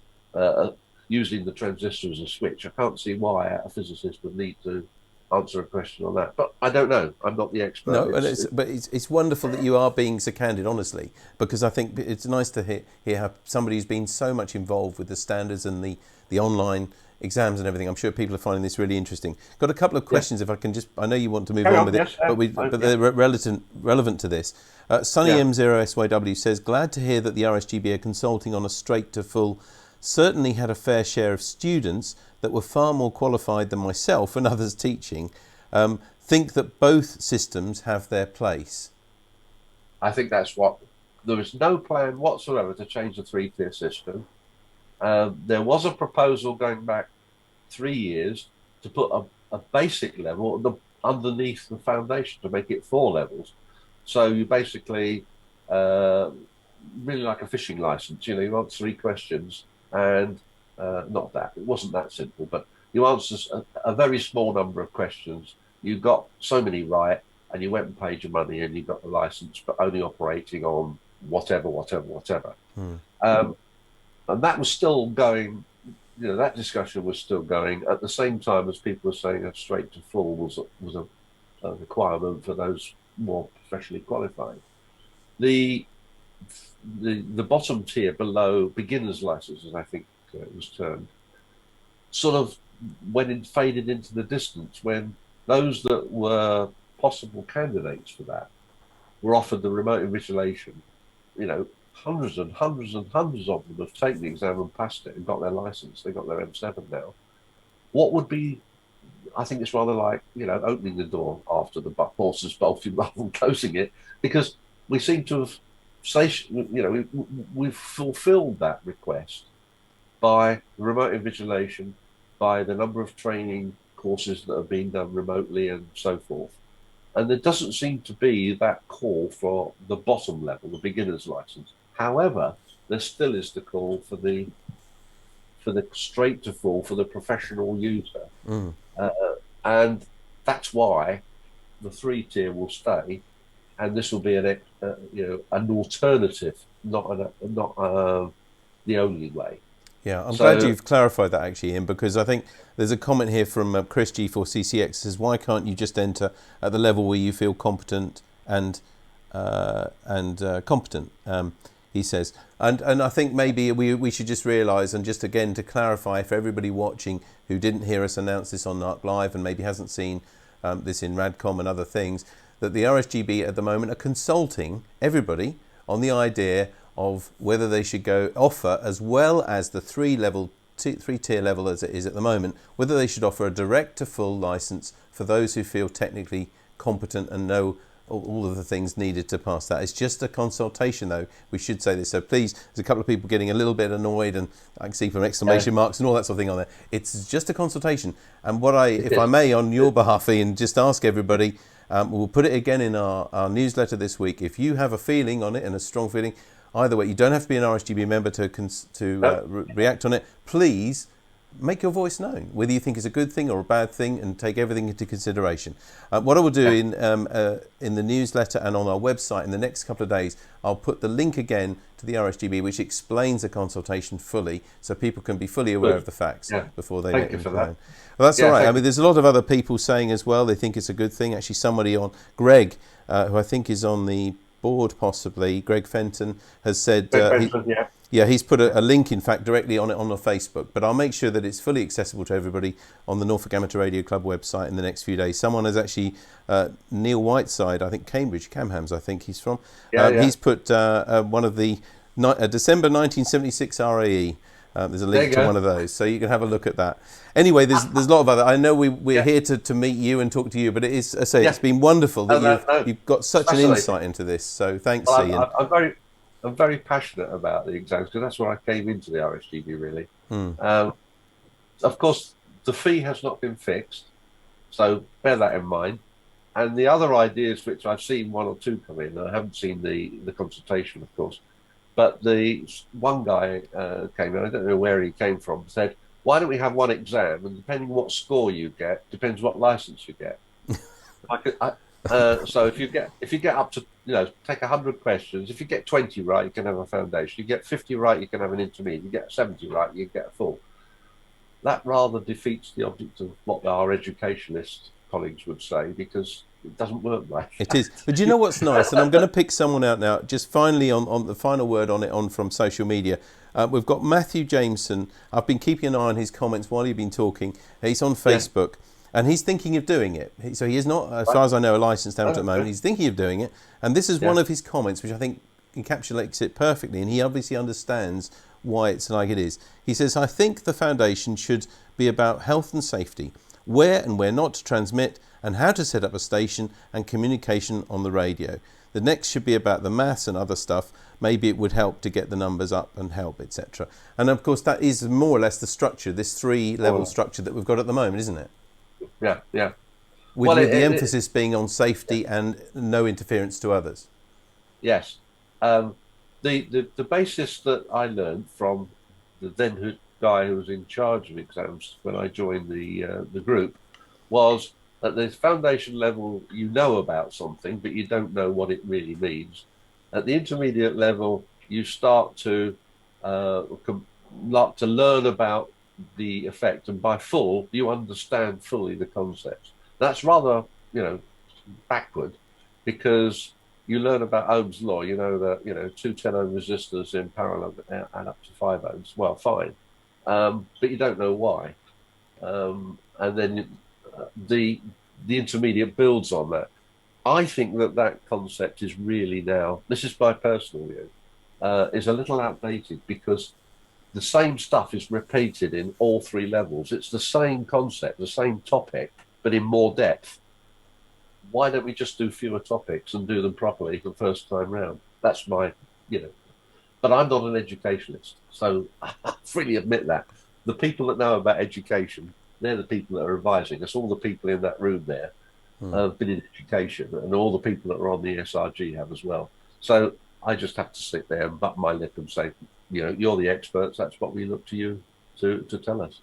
using the transistor as a switch. I can't see why a physicist would need to answer a question on that. But I don't know. I'm not the expert. No, but it's wonderful that you are being so candid, honestly, because I think it's nice to hear how somebody who's been so much involved with the standards and the online exams and everything. I'm sure people are finding this really interesting. Got a couple of questions, if I can just... I know you want to move on with it, but they're relevant to this. Sunny M0SYW says, glad to hear that the RSGB are consulting on a straight to full. Certainly had a fair share of students that were far more qualified than myself and others teaching. Think that both systems have their place. I think that's what... There is no plan whatsoever to change the three-tier system. There was a proposal going back 3 years to put a basic level underneath the foundation to make it 4 levels. So you basically, really like a fishing license, you answer 3 questions and not that, it wasn't that simple, but you answer a very small number of questions. You got so many right and you went and paid your money and you got the license, but only operating on whatever. And that was still going, that discussion was still going at the same time as people were saying a straight to full was a requirement for those more professionally qualified. The bottom tier below beginner's licenses, I think it was termed, sort of faded into the distance when those that were possible candidates for that were offered the remote invigilation. Hundreds and hundreds and hundreds of them have taken the exam and passed it and got their license. They got their M7 now. What would be, I think it's rather like, opening the door after the horse has bolted rather than closing it, because we seem to have, we've fulfilled that request by remote invigilation, by the number of training courses that have been done remotely and so forth. And there doesn't seem to be that call for the bottom level, the beginner's license. However, there still is the call for the straight to full, for the professional user. And that's why the 3-tier will stay, and this will be an alternative, not the only way. Yeah, I'm glad you've clarified that, actually, Ian, because I think there's a comment here from Chris G4CCX says, why can't you just enter at the level where you feel competent and competent, he says. And I think maybe we should just realise, and just again to clarify for everybody watching who didn't hear us announce this on NARC Live and maybe hasn't seen this in Radcom and other things, that the RSGB at the moment are consulting everybody on the idea of whether they should offer, as well as the 3-tier level as it is at the moment, whether they should offer a direct to full license for those who feel technically competent and know all of the things needed to pass that. It's just a consultation, though. We should say this. So please, there's a couple of people getting a little bit annoyed, and I can see from exclamation marks and all that sort of thing on there. It's just a consultation. And what if I may, on your behalf, Ian, just ask everybody, we'll put it again in our newsletter this week. If you have a feeling on it, and a strong feeling, either way, you don't have to be an RSGB member to react on it. Please make your voice known, whether you think it's a good thing or a bad thing, and take everything into consideration. What I will do in the newsletter and on our website in the next couple of days, I'll put the link again to the RSGB, which explains the consultation fully, so people can be fully aware of the facts before they let them go. Well, that's all right. I mean, there's a lot of other people saying as well they think it's a good thing. Actually, somebody on Greg, who I think is on the board possibly. Greg Fenton has said... yeah. He's put a link, in fact, directly on it on the Facebook. But I'll make sure that it's fully accessible to everybody on the Norfolk Amateur Radio Club website in the next few days. Someone has actually, Neil Whiteside, I think Cambridge, Camhams, I think he's from. He's put one of the December 1976 RAE. There's a link to one of those, so you can have a look at that. Anyway, there's a lot of other. I know we're here to meet you and talk to you, but it is, I say, it's been wonderful that you've got such an insight into this. So thanks, Ian. I'm very passionate about the exams because that's where I came into the RSGB, really. Of course, the fee has not been fixed, so bear that in mind. And the other ideas, which I've seen one or two come in, I haven't seen the consultation, of course, but the one guy came in, I don't know where he came from, said, why don't we have one exam, and depending on what score you get, depends what license you get. So if you get up to, take 100 questions, if you get 20 right, you can have a foundation. You get 50 right, you can have an intermediate. You get 70 right, you get a full. That rather defeats the object of what our educationalist colleagues would say, because it doesn't work like that. It is. But do you know what's nice? And I'm going to pick someone out now, just finally on the final word on from social media. We've got Matthew Jameson. I've been keeping an eye on his comments while you've been talking. He's on Facebook. Yeah. And he's thinking of doing it. So he is not, as far as I know, a licensed amateur at the moment. He's thinking of doing it. And this is one of his comments, which I think encapsulates it perfectly. And he obviously understands why it's like it is. He says, I think the foundation should be about health and safety, where and where not to transmit, and how to set up a station and communication on the radio. The next should be about the maths and other stuff. Maybe it would help to get the numbers up and help, etc. And of course, that is more or less the structure, this 3-level structure that we've got at the moment, isn't it? Yeah. With the emphasis being on safety and no interference to others. Yes. The basis that I learned from the guy who was in charge of exams when I joined the group was at the foundation level, you know about something, but you don't know what it really means. At the intermediate level, you start to learn about the effect, and by full you understand fully the concepts. That's rather backward, because you learn about Ohm's law. You know that 2 10-ohm resistors in parallel and up to 5 ohms. Well, fine, but you don't know why. And then the intermediate builds on that. I think that concept is really now, this is my personal view, is a little outdated, because the same stuff is repeated in all 3 levels. It's the same concept, the same topic, but in more depth. Why don't we just do fewer topics and do them properly the first time round? That's my, but I'm not an educationalist, so I freely admit that. The people that know about education, they're the people that are advising us. All the people in that room there have been in education, and all the people that are on the SRG have as well. So I just have to sit there and butt my lip and say, you're the experts. That's what we look to you to tell us.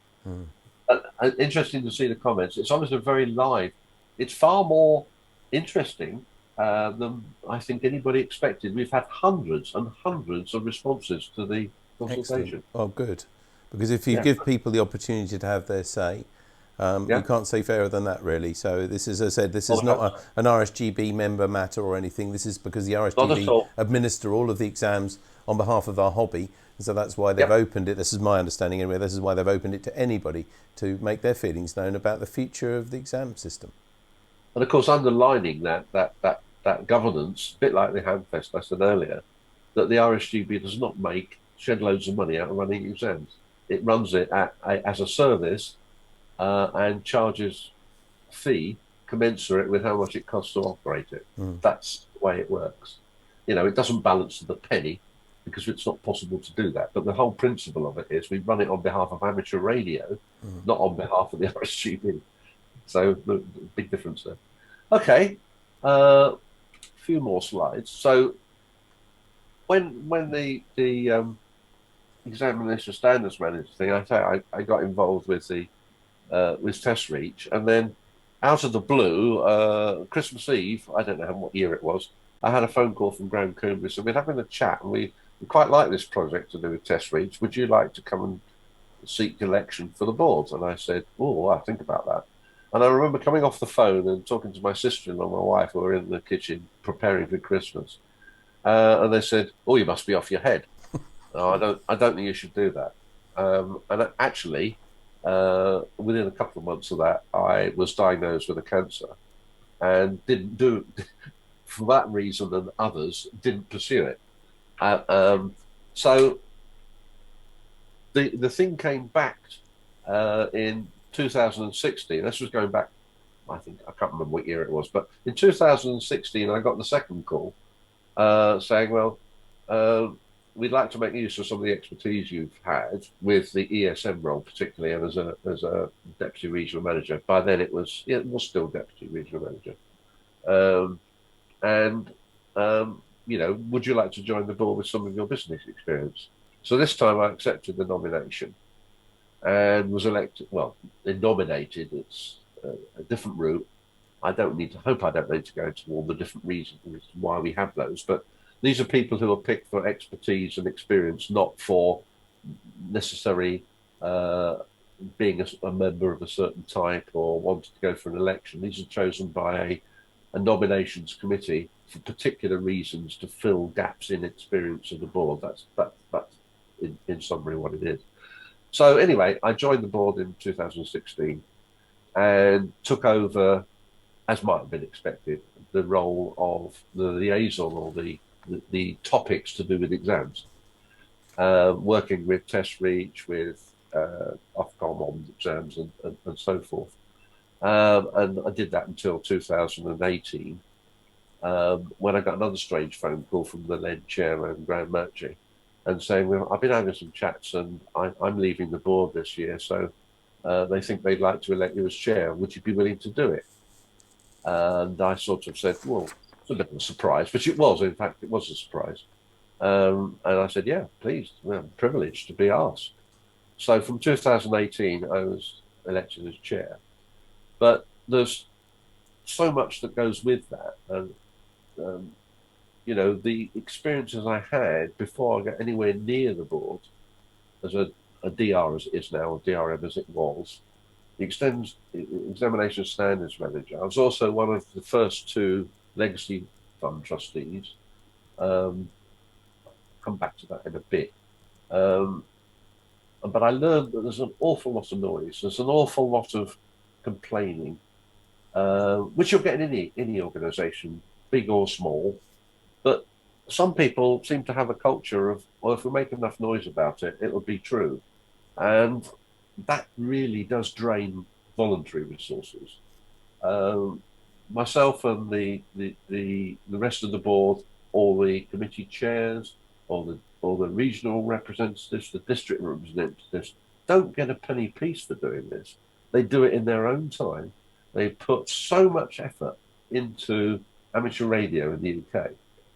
Interesting to see the comments. It's obviously very live. It's far more interesting than I think anybody expected. We've had hundreds and hundreds of responses to the consultation. Excellent. Oh, good. Because if you give people the opportunity to have their say, you can't say fairer than that, really. So this is, as I said, this is not an RSGB member matter or anything. This is because the RSGB administer all of the exams on behalf of our hobby. And so that's why they've opened it. This is my understanding anyway. This is why they've opened it to anybody to make their feelings known about the future of the exam system. And of course, underlining that governance, a bit like the Handfest I said earlier, that the RSGB does not shed loads of money out of running exams. It runs it as a service and charges a fee commensurate with how much it costs to operate it. That's the way it works. It doesn't balance to the penny, because it's not possible to do that. But the whole principle of it is we run it on behalf of amateur radio, not on behalf of the RSGB. So the big difference there. Okay, a few more slides. So when the examination standards manager thing, I got involved with with Test Reach, and then out of the blue, Christmas Eve, I don't know what year it was, I had a phone call from Graham Coombs, and we're having a chat, and we quite like this project to do with Test Reach. Would you like to come and seek election for the board? And I said, oh, I'll think about that. And I remember coming off the phone and talking to my sister-in-law and my wife, who were in the kitchen preparing for Christmas. And they said, "Oh, you must be off your head." No, I don't think you should do that. And actually, within a couple of months of that, I was diagnosed with a cancer, and didn't do for that reason and others didn't pursue it. So the thing came back in 2016. This was going back, I think, I can't remember what year it was, but in 2016 I got the second call saying, well, we'd like to make use of some of the expertise you've had with the ESM role, particularly, and as a deputy regional manager. By then it was still deputy regional manager. You know, would you like to join the board with some of your business experience? So this time I accepted the nomination and was elected. Well, nominated. It's a different route. I don't need to go into all the different reasons why we have those, but these are people who are picked for expertise and experience, not for necessary being a member of a certain type or wanting to go for an election. These are chosen by a nominations committee for particular reasons to fill gaps in experience of the board. That's in summary what it is. So anyway, I joined the board in 2016 and took over, as might have been expected, the role of the liaison or the topics to do with exams, working with Test Reach, with Ofcom on exams and so forth. And I did that until 2018, when I got another strange phone call from the then chairman, Graham Murchie, and saying, well, I've been having some chats and I'm leaving the board this year, so they think they'd like to elect you as chair. Would you be willing to do it? And I sort of said, well, it's a bit of a surprise, but it was a surprise. And I said, yeah, please, I'm privileged to be asked. So from 2018, I was elected as chair. But there's so much that goes with that. And, you know, the experiences I had before I got anywhere near the board, as a DR as it is now, or DRM as it was, the examination standards manager. I was also one of the first two legacy fund trustees. Come back to that in a bit. But I learned that there's an awful lot of noise. There's an awful lot of complaining, which you'll get in any organisation, big or small. But some people seem to have a culture of, well, if we make enough noise about it, it'll be true. And that really does drain voluntary resources. Myself and the rest of the board, all the committee chairs, all the regional representatives, the district representatives, don't get a penny piece for doing this. They do it in their own time. They put so much effort into amateur radio in the UK.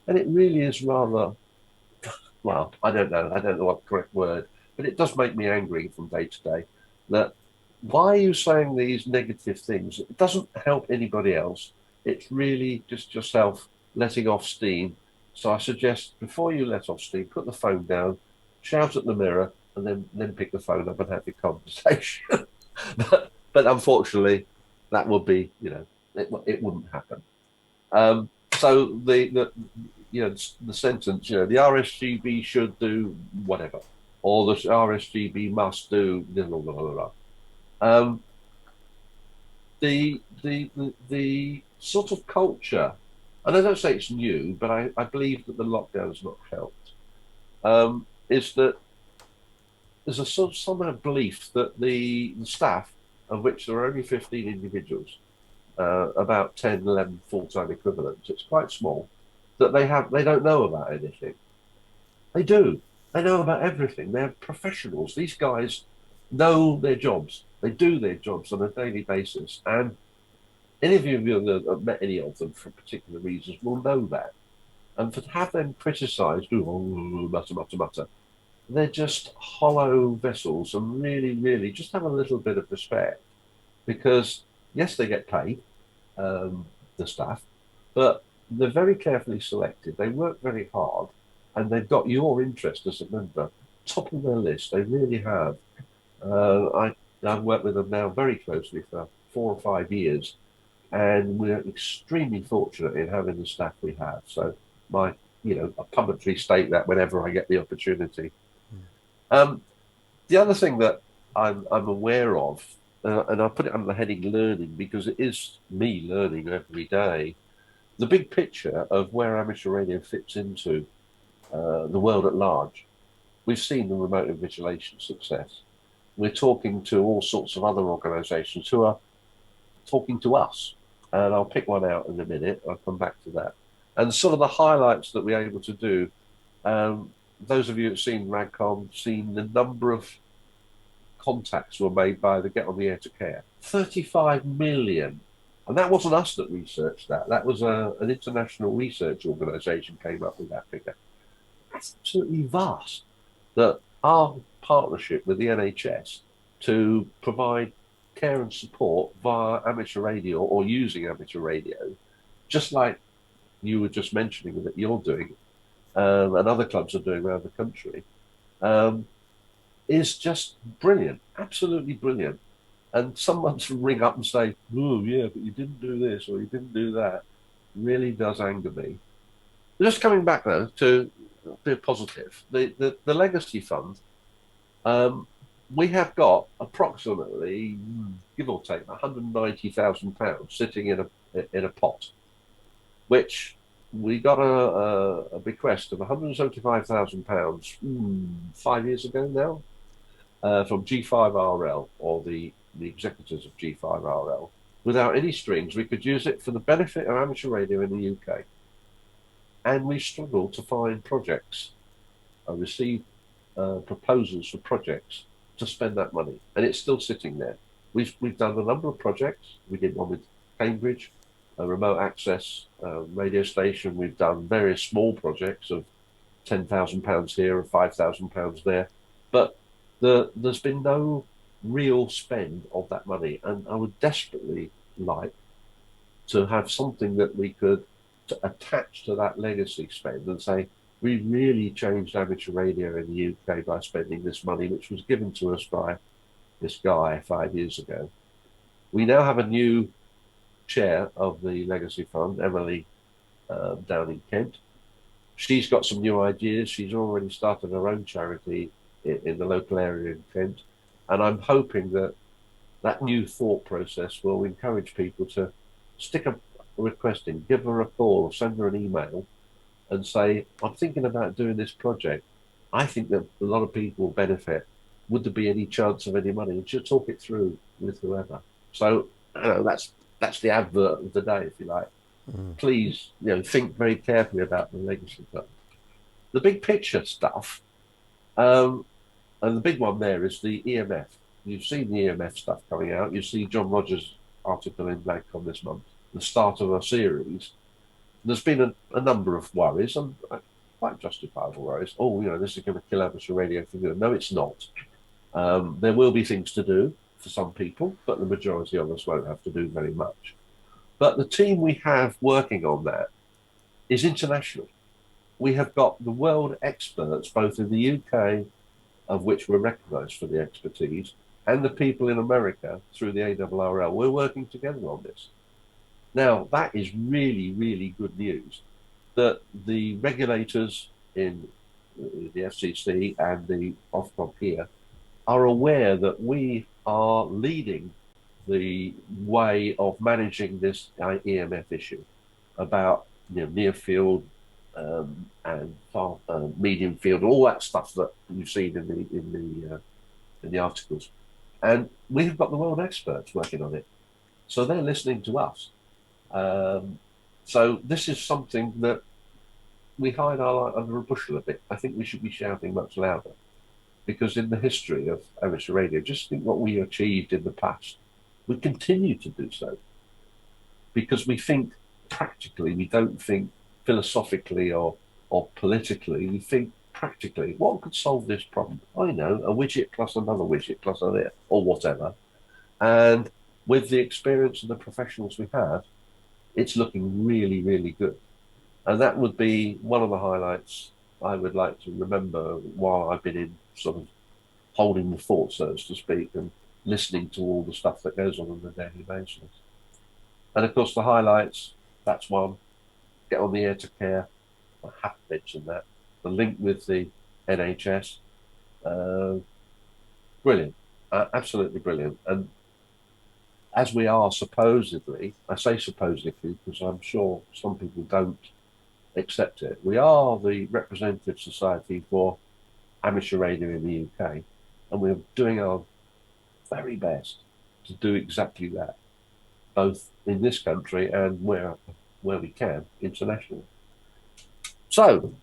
And it really is rather, well, I don't know what the correct word, but it does make me angry from day to day that why are you saying these negative things? It doesn't help anybody else. It's really just yourself letting off steam. So I suggest before you let off steam, put the phone down, shout at the mirror, and then pick the phone up and have your conversation. but unfortunately, that would be, you know, it wouldn't happen. So the sentence, you know, the RSGB should do whatever, or the RSGB must do blah, blah, blah, blah. The sort of culture, and I don't say it's new, but I believe that the lockdown has not helped, is that there's a sort of somehow belief that the staff, of which there are only 15 individuals, about 10, 11 full-time equivalents, it's quite small, that they don't know about anything. They do. They know about everything. They're professionals. These guys know their jobs. They do their jobs on a daily basis. And any of you who have met any of them for particular reasons will know that. And to have them criticised, mutter, they're just hollow vessels, and really, really just have a little bit of respect. Because, yes, they get paid, the staff, but they're very carefully selected. They work very hard, and they've got your interest as a member top of their list. They really have. I've worked with them now very closely for 4 or 5 years, and we're extremely fortunate in having the staff we have. So my publicly state that whenever I get the opportunity. The other thing that I'm aware of, and I put it under the heading learning because it is me learning every day, the big picture of where amateur radio fits into the world at large. We've seen the remote invigilation success. We're talking to all sorts of other organisations who are talking to us. And I'll pick one out in a minute. I'll come back to that. And sort of the highlights that we're able to do. Those of you who've seen RADCOM, seen the number of contacts were made by the Get on the Air to Care. 35 million. And that wasn't us that researched that. That was an international research organisation came up with that figure. That's absolutely vast. That our partnership with the NHS to provide care and support via amateur radio or using amateur radio, just like you were just mentioning that you're doing, and other clubs are doing around the country, is just brilliant, absolutely brilliant. And someone to ring up and say, "Oh yeah, but you didn't do this or you didn't do that," really does anger me. Just coming back though to be positive, the legacy fund. We have got approximately, give or take, £190,000 sitting in a pot, which we got a bequest of £175,000 5 years ago now from G4EVK or the executors of G4EVK. Without any strings, we could use it for the benefit of amateur radio in the UK. And we struggled to find projects. I received proposals for projects to spend that money, and it's still sitting there. We've done a number of projects. We did one with Cambridge, a remote access radio station. We've done various small projects of £10,000 here or £5,000 there, but there's been no real spend of that money. And I would desperately like to have something that we could attach to that legacy spend and say, we really changed amateur radio in the UK by spending this money, which was given to us by this guy 5 years ago. We now have a new chair of the Legacy Fund, Emily, down in Kent. She's got some new ideas. She's already started her own charity in the local area in Kent. And I'm hoping that that new thought process will encourage people to stick a request in, give her a call, or send her an email and say, I'm thinking about doing this project. I think that a lot of people will benefit. Would there be any chance of any money? And she'll talk it through with whoever. So that's the advert of the day, if you like. Please, think very carefully about the legacy fund. The big picture stuff, and the big one there is the EMF. You've seen the EMF stuff coming out. You see John Rogers' article in BATC this month, the start of a series. There's been a number of worries, and quite justifiable worries. Oh, this is going to kill amateur radio for good. No, it's not. There will be things to do for some people, but the majority of us won't have to do very much. But the team we have working on that is international. We have got the world experts, both in the UK, of which we're recognised for the expertise, and the people in America through the ARRL. We're working together on this. Now, that is really, really good news, that the regulators in the FCC and the Ofcom here are aware that we are leading the way of managing this EMF issue about near field and far, medium field, all that stuff that you've seen in the articles. And we've got the world experts working on it, so they're listening to us. So this is something that we hide our light under a bushel a bit. I think we should be shouting much louder, because in the history of amateur radio, just think what we achieved in the past. We continue to do so because we think practically. We don't think philosophically or politically. We think practically. What could solve this problem? I know, a widget plus another widget plus another, or whatever. And with the experience and the professionals we have, it's looking really, really good. And that would be one of the highlights I would like to remember while I've been in sort of holding the fort, so to speak, and listening to all the stuff that goes on a daily basis. And of course, the highlights, that's one. Get on the Air to Care. I have to mention that. The link with the NHS, brilliant, absolutely brilliant. And as we are supposedly, I say supposedly because I'm sure some people don't accept it, we are the representative society for amateur radio in the UK, and we're doing our very best to do exactly that, both in this country and where we can internationally. So,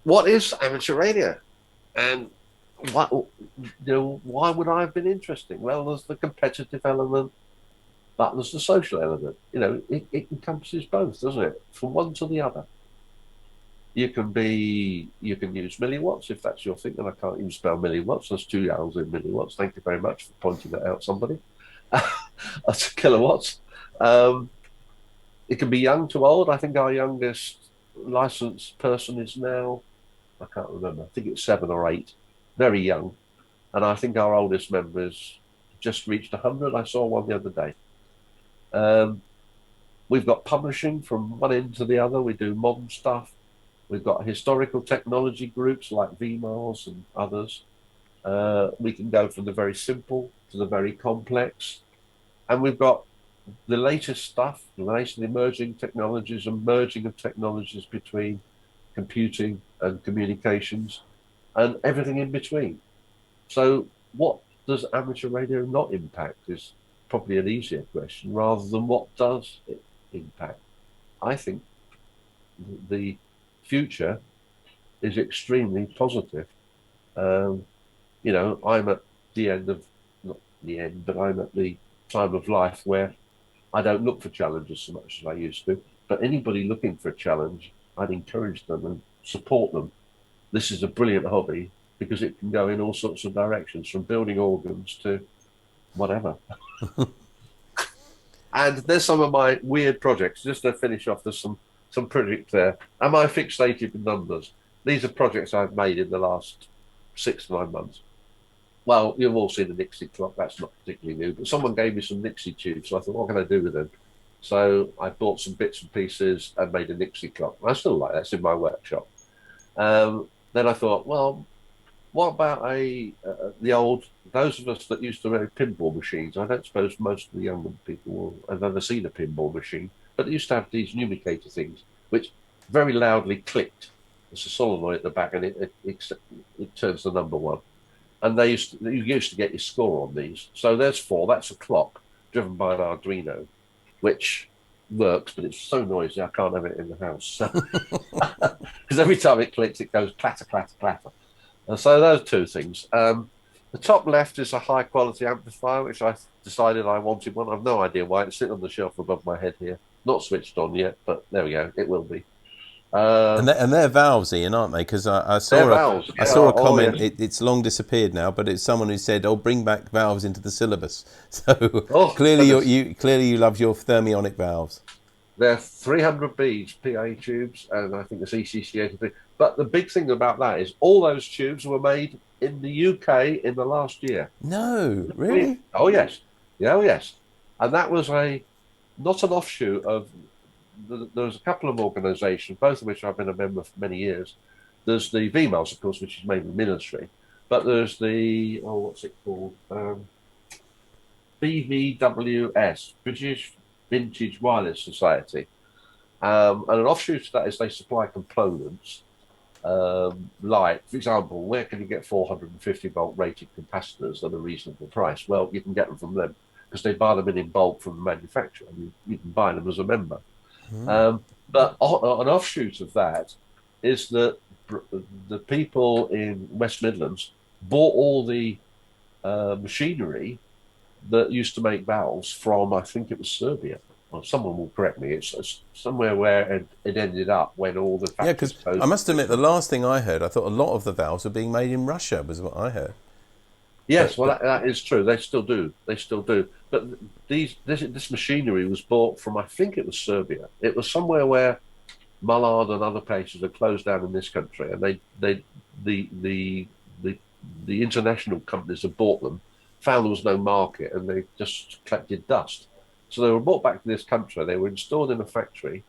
what is amateur radio, and what, why would I have been interesting? Well, there's the competitive element, but there's the social element. It encompasses both, doesn't it? From one to the other. You can use milliwatts if that's your thing, and I can't even spell milliwatts. There's 2 L's in milliwatts. Thank you very much for pointing that out, somebody. That's kilowatts. It can be young to old. I think our youngest licensed person is now, I can't remember, I think it's 7 or 8, very young. And I think our oldest member has just reached 100. I saw one the other day. We've got publishing from one end to the other. We do modern stuff. We've got historical technology groups like VMARS and others. We can go from the very simple to the very complex. And we've got the latest stuff, the latest emerging technologies and merging of technologies between computing and communications and everything in between. So what does amateur radio not impact is probably an easier question rather than what does it impact. I think the future is extremely positive. I'm at the end of, not the end, but I'm at the time of life where I don't look for challenges so much as I used to. But anybody looking for a challenge, I'd encourage them and support them. This is a brilliant hobby because it can go in all sorts of directions, from building organs to whatever. And there's some of my weird projects. Just to finish off, there's some projects there. Am I fixated with numbers? These are projects I've made in the last 6 to 9 months. Well, you've all seen the Nixie clock. That's not particularly new, but someone gave me some Nixie tubes. So I thought, what can I do with them? So I bought some bits and pieces and made a Nixie clock. I still like that. It's in my workshop. Then I thought, well, what about those of us that used to have pinball machines? I don't suppose most of the younger people will have ever seen a pinball machine, but they used to have these communicator things, which very loudly clicked. There's a solenoid at the back, and it turns the number 1. And you used to get your score on these. So there's 4. That's a clock driven by an Arduino, which works, but it's so noisy I can't have it in the house. Because every time it clicks, it goes clatter, clatter, clatter. And so those 2 things. The top left is a high-quality amplifier, which I decided I wanted one. I've no idea why. It's sitting on the shelf above my head here. Not switched on yet, but there we go. It will be. And they're valves, Ian, aren't they? Because I saw a comment. Yes. It's long disappeared now, but it's someone who said, "Oh, bring back valves into the syllabus." So clearly, you love your thermionic valves. They're 300Bs PA tubes, and I think it's ECC 83. But the big thing about that is all those tubes were made in the UK in the last year. No, really? Oh yes, yes. And that was not an offshoot of. There's a couple of organisations, both of which I've been a member for many years. There's the VMARS, of course, which is made in the military, but there's the what's it called? BVWS, British Vintage Wireless Society, and an offshoot of that is they supply components. Like, for example, where can you get 450 volt rated capacitors at a reasonable price? Well, you can get them from them because they buy them in bulk from the manufacturer. You can buy them as a member. But an offshoot of that is that the people in West Midlands bought all the machinery that used to make valves from, I think it was Serbia. Well, someone will correct me. It's somewhere where it ended up when all the factories. Yeah, because I must admit, the last thing I heard, I thought a lot of the valves were being made in Russia, was what I heard. Yes, that is true. They still do. But this machinery was bought from, I think it was Serbia. It was somewhere where Mullard and other places had closed down in this country, and the international companies had bought them, found there was no market, and they just collected dust. So they were brought back to this country. They were installed in a factory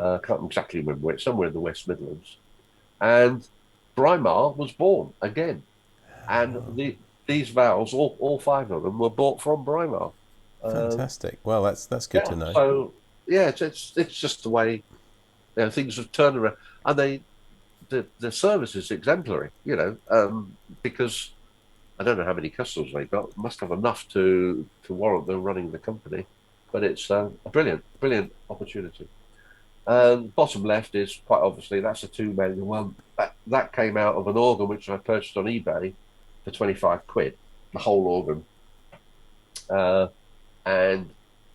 I can't exactly remember where, somewhere in the West Midlands. And Braemar was born again. And these valves, all 5 of them, were bought from Braemar. Fantastic. Well, that's good to know. So, yeah, it's just the way things have turned around. And the service is exemplary, because I don't know how many customers they've got. Must have enough to warrant them running the company. But it's a brilliant opportunity. Bottom left is quite obviously that's a 2-manual one. That came out of an organ which I purchased on eBay for 25 quid, the whole organ. And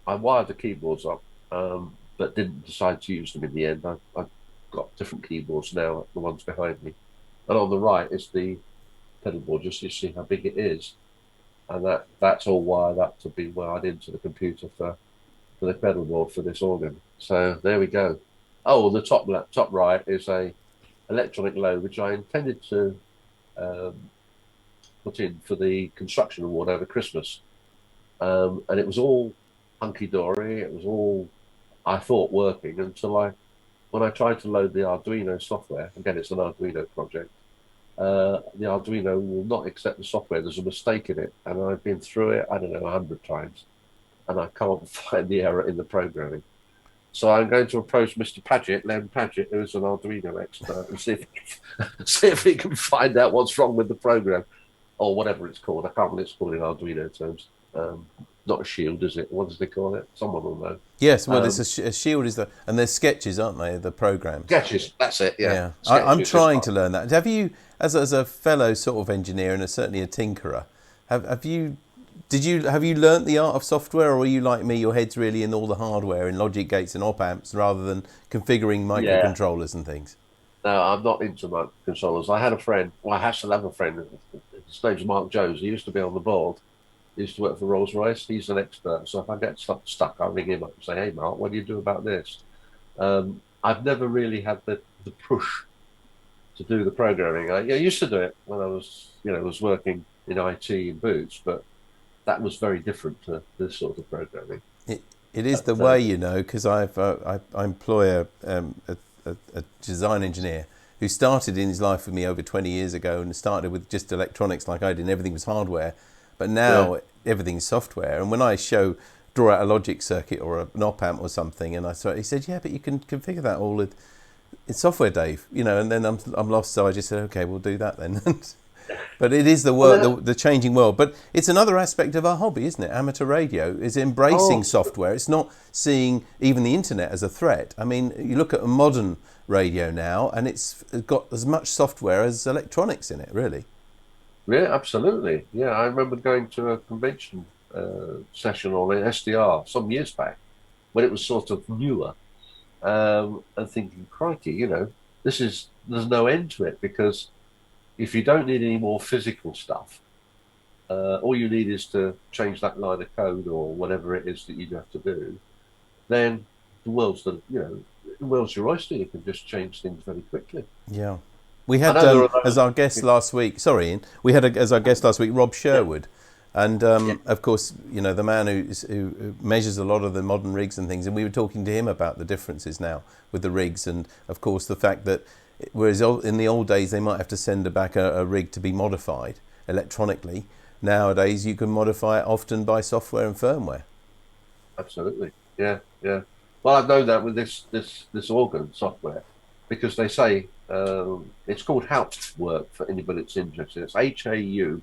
I wired the keyboards up, but didn't decide to use them in the end. I've got different keyboards now, the ones behind me. And on the right is the pedal board, just to see how big it is. And that's all wired up to be wired into the computer for the pedal board for this organ. So there we go. Oh, the top right is a electronic load, which I intended to put in for the construction award over Christmas. And it was all hunky-dory. It was all, I thought, working until when I tried to load the Arduino software. Again, it's an Arduino project. The Arduino will not accept the software. There's a mistake in it. And I've been through it, I don't know, 100 times. And I can't find the error in the programming. So I'm going to approach Mr. Paget, Len Paget, who's an Arduino expert, and see if he can find out what's wrong with the program, or whatever it's called. I can't remember what it's called in Arduino terms. Not a shield, is it? What does they call it? Someone will know. Yes, well, it's a shield and there's sketches, aren't they? The programs. Sketches, that's it. Yeah. I'm trying to learn that. Have you, as a fellow sort of engineer and certainly a tinkerer, have you learnt the art of software, or are you like me? Your head's really in all the hardware, in logic gates and op amps, rather than configuring microcontrollers and things. No, I'm not into microcontrollers. I had a friend. Well, I still have a friend. His name's Mark Jones. He used to be on the board. He used to work for Rolls-Royce. He's an expert. So if I get stuck, I ring him up and say, "Hey, Mark, what do you do about this?" I've never really had the push to do the programming. I used to do it when I was working in IT in Boots, but that was very different to this sort of programming. It is the way, because I employ a design engineer who started in his life with me over 20 years ago and started with just electronics like I did, and everything was hardware. But now everything's software. And when I draw out a logic circuit or an op amp or something, and he said, "Yeah, but you can configure that all in software, Dave." And then I'm lost. So I just said, "Okay, we'll do that then." But it is the world, the changing world. But it's another aspect of our hobby, isn't it? Amateur radio is embracing software. It's not seeing even the internet as a threat. I mean, you look at a modern radio now, and it's got as much software as electronics in it, really. Yeah, absolutely. Yeah, I remember going to a convention session on an SDR some years back when it was sort of newer, and thinking, crikey, there's no end to it, because if you don't need any more physical stuff, all you need is to change that line of code or whatever it is that you have to do, then the world's your oyster. You can just change things very quickly. Yeah. We had as our guest last week, Ian, as our guest last week, Rob Sherwood. And of course, the man who measures a lot of the modern rigs and things. And we were talking to him about the differences now with the rigs. And of course, the fact that whereas in the old days, they might have to send back a rig to be modified electronically. Nowadays, you can modify it often by software and firmware. Absolutely. Yeah. Yeah. Well, I've known that with this organ software, because they say, it's called Hauptwerk for anybody that's interested. It's HAUPTWERK,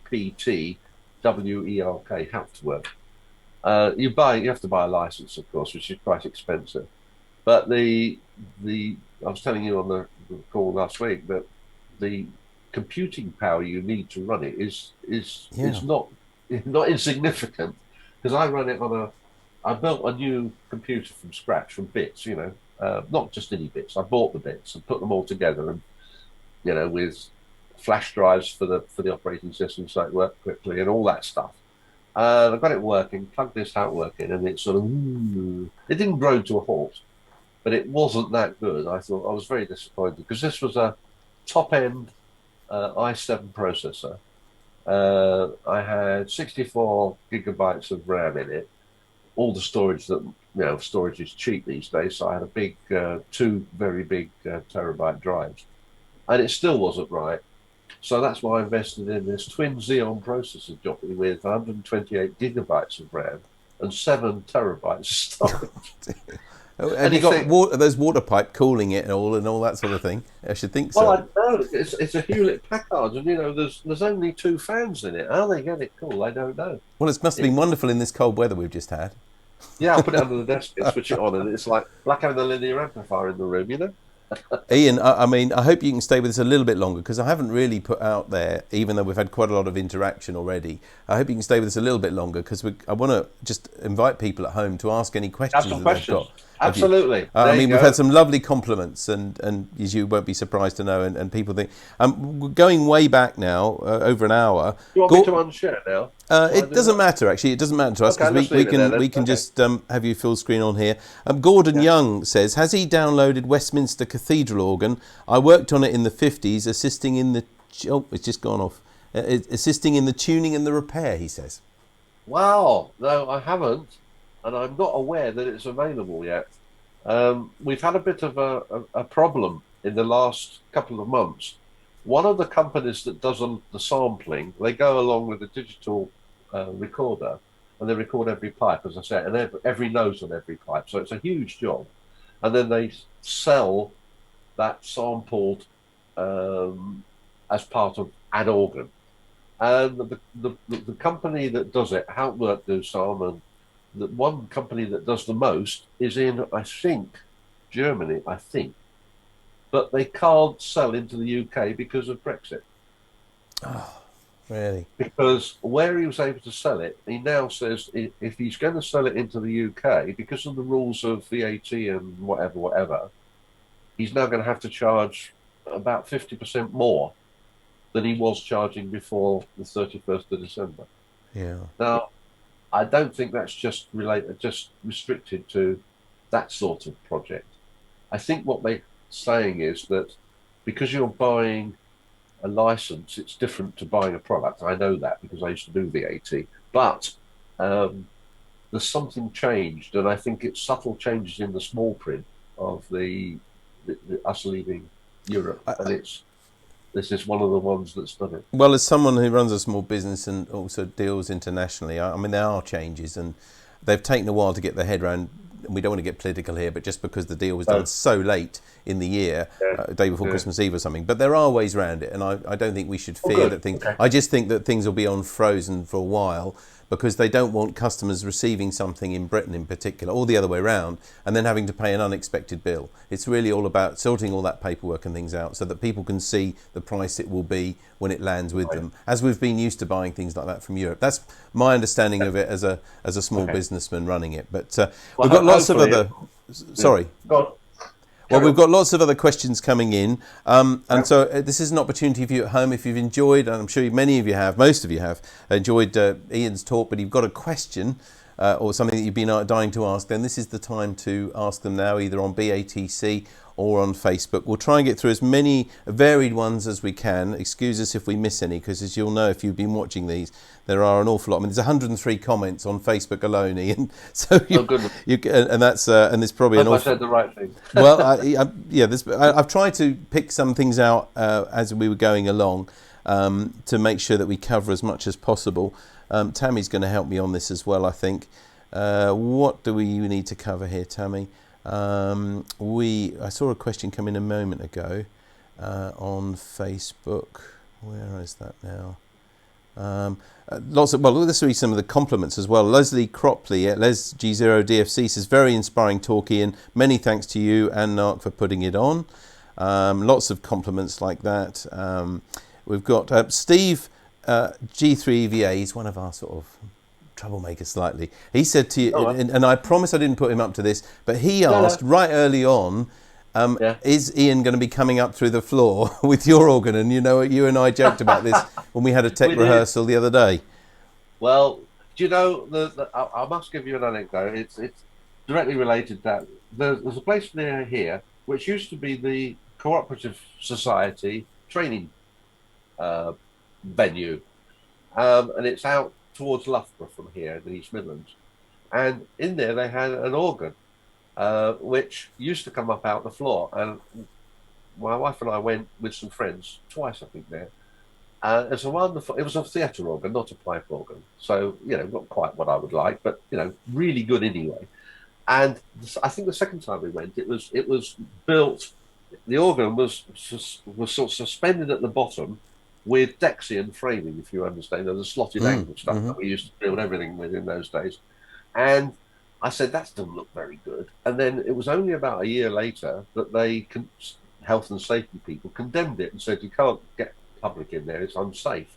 Hauptwerk. You have to buy a license, of course, which is quite expensive. But I was telling you on the call last week that the computing power you need to run it is not insignificant, because I run it I built a new computer from scratch, from bits, not just any bits. I bought the bits and put them all together, and with flash drives for the operating system so it worked quickly and all that stuff. I got it working, plugged this out working, and it sort of it didn't grow to a halt, but it wasn't that good. I thought I was very disappointed, because this was a top-end i7 processor. I had 64 gigabytes of RAM in it, all the storage that storage is cheap these days. So I had a big, two very big terabyte drives, and it still wasn't right. So that's why I invested in this twin Xeon processor jockey with 128 gigabytes of RAM and 7 terabytes of storage. And you got those water pipe cooling it and all that sort of thing. I should think so. Well, I know it's a Hewlett Packard, and there's only 2 fans in it. How they get it cool, I don't know. Well, it must have been wonderful in this cold weather we've just had. Yeah, I'll put it under the desk and switch it on, and it's like having a linear amplifier in the room, Ian, I hope you can stay with us a little bit longer, because I haven't really put out there, even though we've had quite a lot of interaction already. I hope you can stay with us a little bit longer, because I want to just invite people at home to ask any questions that they've got. Absolutely. We've had some lovely compliments, and as you won't be surprised to know, and people think we're going way back now, over an hour. You want me to unshare now? It doesn't matter, actually. It doesn't matter to us, because we can just have you full screen on here. Gordon Young says, has he downloaded Westminster Cathedral organ? I worked on it in the 50s, assisting in the... Oh, it's just gone off. Assisting in the tuning and the repair, he says. Wow. No, I haven't. And I'm not aware that it's available yet. We've had a bit of a problem in the last couple of months. One of the companies that does the sampling, they go along with a digital recorder, and they record every pipe, as I said, and every note on every pipe. So it's a huge job. And then they sell that sampled as part of an organ. And the company that does it, Houtwerk do some, and the one company that does the most is in, I think, Germany, but they can't sell into the UK because of Brexit. Oh, really? Because where he was able to sell it, he now says if he's going to sell it into the UK, because of the rules of VAT and whatever, he's now going to have to charge about 50% more than he was charging before the 31st of December. Yeah. Now, I don't think that's just restricted to that sort of project. I think what they're saying is that because you're buying a license, it's different to buying a product. I know that because I used to do VAT. But there's something changed, and I think it's subtle changes in the small print of the us leaving Europe, and this is one of the ones that's done it. Well, as someone who runs a small business and also deals internationally, I mean, there are changes, and they've taken a while to get their head around. We don't want to get political here, but just because the deal was done so late in the year, day before Christmas Eve or something. But there are ways around it, and I don't think we should fear that things... I just think that things will be on frozen for a while, because they don't want customers receiving something in Britain in particular, or the other way around, and then having to pay an unexpected bill. It's really all about sorting all that paperwork and things out so that people can see the price it will be when it lands with them, as we've been used to buying things like that from Europe. That's my understanding of it as a small businessman running it. But we've got lots of other... Sorry. Well, we've got lots of other questions coming in, and so this is an opportunity for you at home. If you've enjoyed, and I'm sure many of you have, most of you have, enjoyed Ian's talk, but you've got a question or something that you've been dying to ask, then this is the time to ask them now, either on BATC or on Facebook. We'll try and get through as many varied ones as we can. Excuse us if we miss any, because as you'll know, if you've been watching these, there are an awful lot. I mean, there's 103 comments on Facebook alone, Ian. So and that's and there's probably an awful... I said the right thing. Well, I've tried to pick some things out as we were going along to make sure that we cover as much as possible. Tammy's going to help me on this as well, I think. What do we need to cover here, Tammy? I saw a question come in a moment ago on Facebook. Where is that now? Let's read some of the compliments as well. Leslie Cropley at Les G0DFC says, very inspiring talk, Ian. Many thanks to you and NARC for putting it on. Lots of compliments like that. We've got Steve G4EVK. He's one of our sort of troublemaker slightly. He said to you, and I promise I didn't put him up to this, but he asked right early on, is Ian going to be coming up through the floor with your organ? And you and I joked about this when we had a tech rehearsal the other day. Well, do you know, I must give you an anecdote. It's directly related to that. There's a place near here which used to be the Cooperative Society training venue, and it's out towards Loughborough from here in the East Midlands. And in there they had an organ, which used to come up out the floor. And my wife and I went with some friends twice, I think, there. It's a wonderful. It was a theatre organ, not a pipe organ. So not quite what I would like, but really good anyway. And I think the second time we went, it was built. The organ was sort of suspended at the bottom with Dexian framing, if you understand. There was a slotted angle stuff that we used to build everything with in those days. And I said, that doesn't look very good. And then it was only about a year later that health and safety people condemned it and said, you can't get public in there, it's unsafe.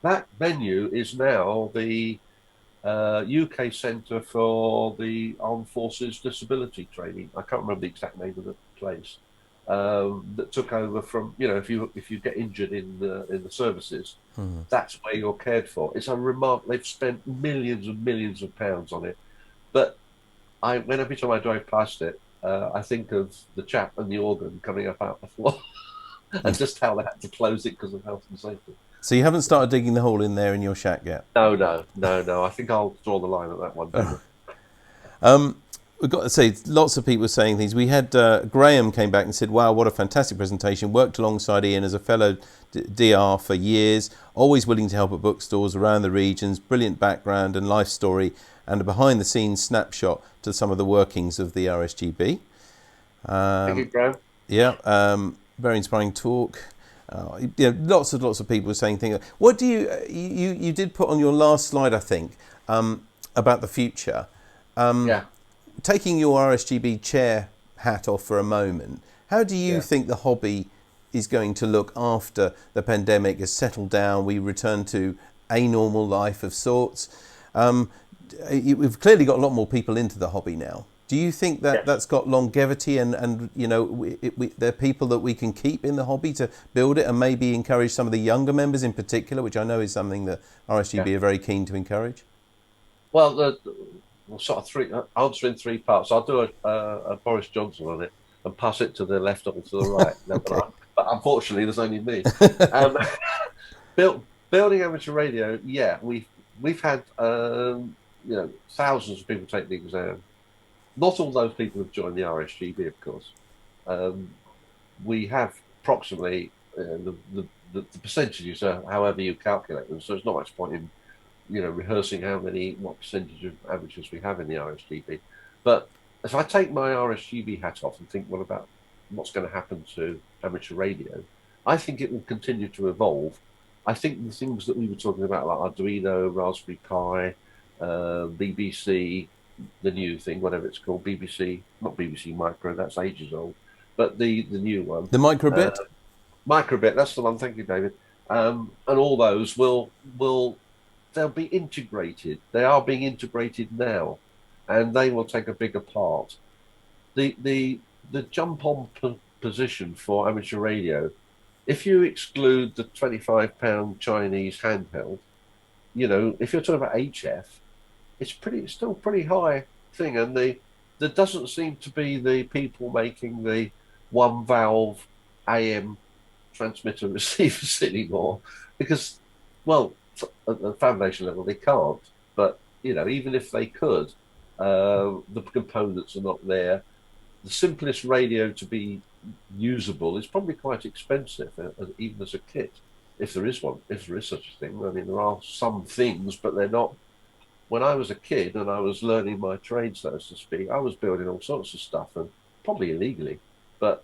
That venue is now the UK Centre for the Armed Forces Disability Training. I can't remember the exact name of the place. That took over from, if you get injured in the services, that's where you're cared for. It's a remark. They've spent millions and millions of pounds on it. But every time I drive past it, I think of the chap and the organ coming up out the floor and just how they had to close it because of health and safety. So you haven't started digging the hole in there in your shack yet? No. I think I'll draw the line at that one. We've got to say, lots of people saying things. We had Graham came back and said, wow, what a fantastic presentation. Worked alongside Ian as a fellow DR for years, always willing to help at bookstores around the regions, brilliant background and life story, and a behind-the-scenes snapshot to some of the workings of the RSGB. Thank you, Graham. Yeah, very inspiring talk. Lots of people were saying things. What do you did put on your last slide, I think, about the future. Yeah. Taking your RSGB chair hat off for a moment, how do you think the hobby is going to look after the pandemic has settled down, we return to a normal life of sorts? We've clearly got a lot more people into the hobby now. Do you think that that's got longevity and there are people that we can keep in the hobby to build it and maybe encourage some of the younger members in particular, which I know is something that RSGB are very keen to encourage? Well, we'll sort of answer in three parts. I'll do a Boris Johnson on it and pass it to the left or to the right. Okay. But unfortunately, there's only me. Building amateur radio, we've had thousands of people take the exam. Not all those people have joined the RSGB, of course. We have approximately the percentages are however you calculate them. So there's not much point in rehearsing what percentage of amateurs we have in the RSGB. But if I take my RSGB hat off and think, what about what's going to happen to amateur radio? I think it will continue to evolve. I think the things that we were talking about, like Arduino, Raspberry Pi, BBC, the new thing, whatever it's called, not BBC Micro, that's ages old, but the new one. The Microbit? Microbit, that's the one, thank you, David. And all those they'll be integrated. They are being integrated now, and they will take a bigger part. The jump-on position for amateur radio, if you exclude the £25 Chinese handheld, if you're talking about HF, it's still pretty high thing, and there doesn't seem to be the people making the one valve AM transmitter receivers anymore, because, well, at the foundation level they can't, but even if they could, the components are not there. The simplest radio to be usable is probably quite expensive, even as a kit, if there is such a thing. I mean, there are some things, but they're not. When I was a kid and I was learning my trade, so to speak, I was building all sorts of stuff, and probably illegally, but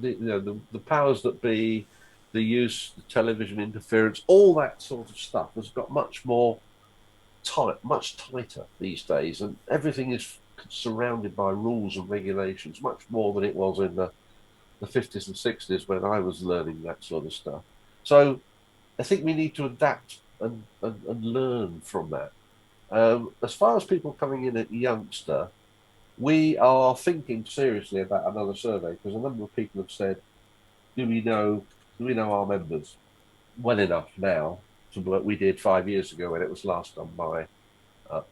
the powers that be, the use, the television interference, all that sort of stuff has got much tighter these days, and everything is surrounded by rules and regulations, much more than it was in the 50s and 60s when I was learning that sort of stuff. So I think we need to adapt and learn from that. As far as people coming in at youngster, we are thinking seriously about another survey, because a number of people have said, do we know our members well enough now to what we did 5 years ago when it was last done by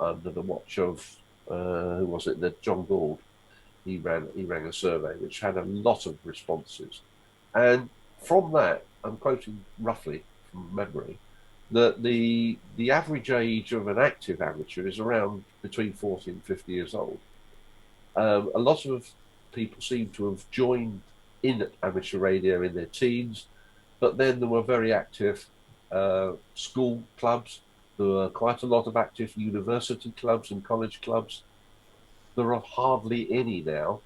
under the watch of who was it? John Gould. He ran a survey which had a lot of responses, and from that, I'm quoting roughly from memory, that the average age of an active amateur is around between 40 and 50 years old. A lot of people seem to have joined in amateur radio in their teens, but then there were very active school clubs. There were quite a lot of active university clubs and college clubs. There are hardly any now,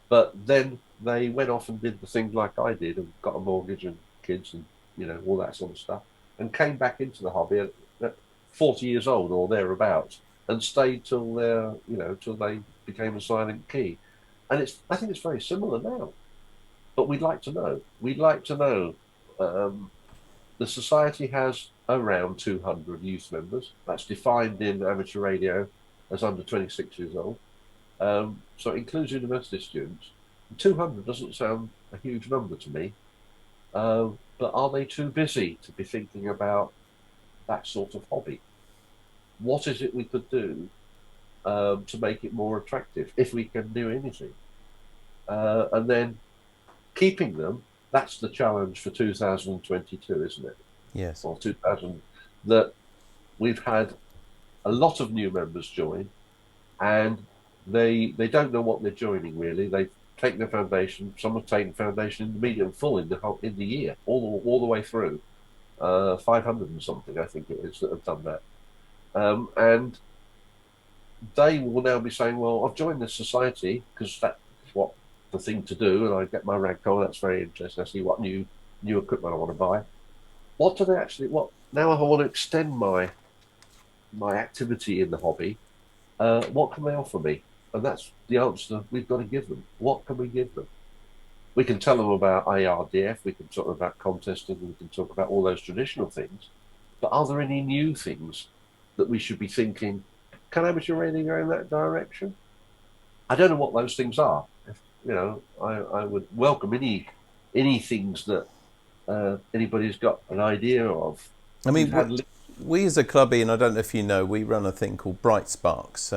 but then they went off and did the things like I did and got a mortgage and kids and, you know, all that sort of stuff, and came back into the hobby at 40 years old or thereabouts, and stayed till they're, you know, till they became a silent key. And I think it's very similar now. But we'd like to know. The society has around 200 youth members. That's defined in amateur radio as under 26 years old. So it includes university students. 200 doesn't sound a huge number to me. But are they too busy to be thinking about that sort of hobby? What is it we could do to make it more attractive, if we can do anything? And then keeping them, that's the challenge for 2022, isn't it? Yes. Or 2000, that we've had a lot of new members join, and they don't know what they're joining really. They've taken the foundation. Some have taken foundation in the medium full in the year, all the way through. 500 and something, I think it is, that have done that. And they will now be saying, well, I've joined this society because that's what the thing to do, and I get my rank on. That's very interesting. I see what new equipment I want to buy. What do they actually? What now? If I want to extend my activity in the hobby, what can they offer me? And that's the answer we've got to give them. What can we give them? We can tell them about ARDF. We can talk about contesting. We can talk about all those traditional things. But are there any new things that we should be thinking? Can amateur radio go in that direction? I don't know what those things are. You know, I would welcome any things that anybody's got an idea of. I mean, we as a clubby, and I don't know if you know, we run a thing called Bright Sparks,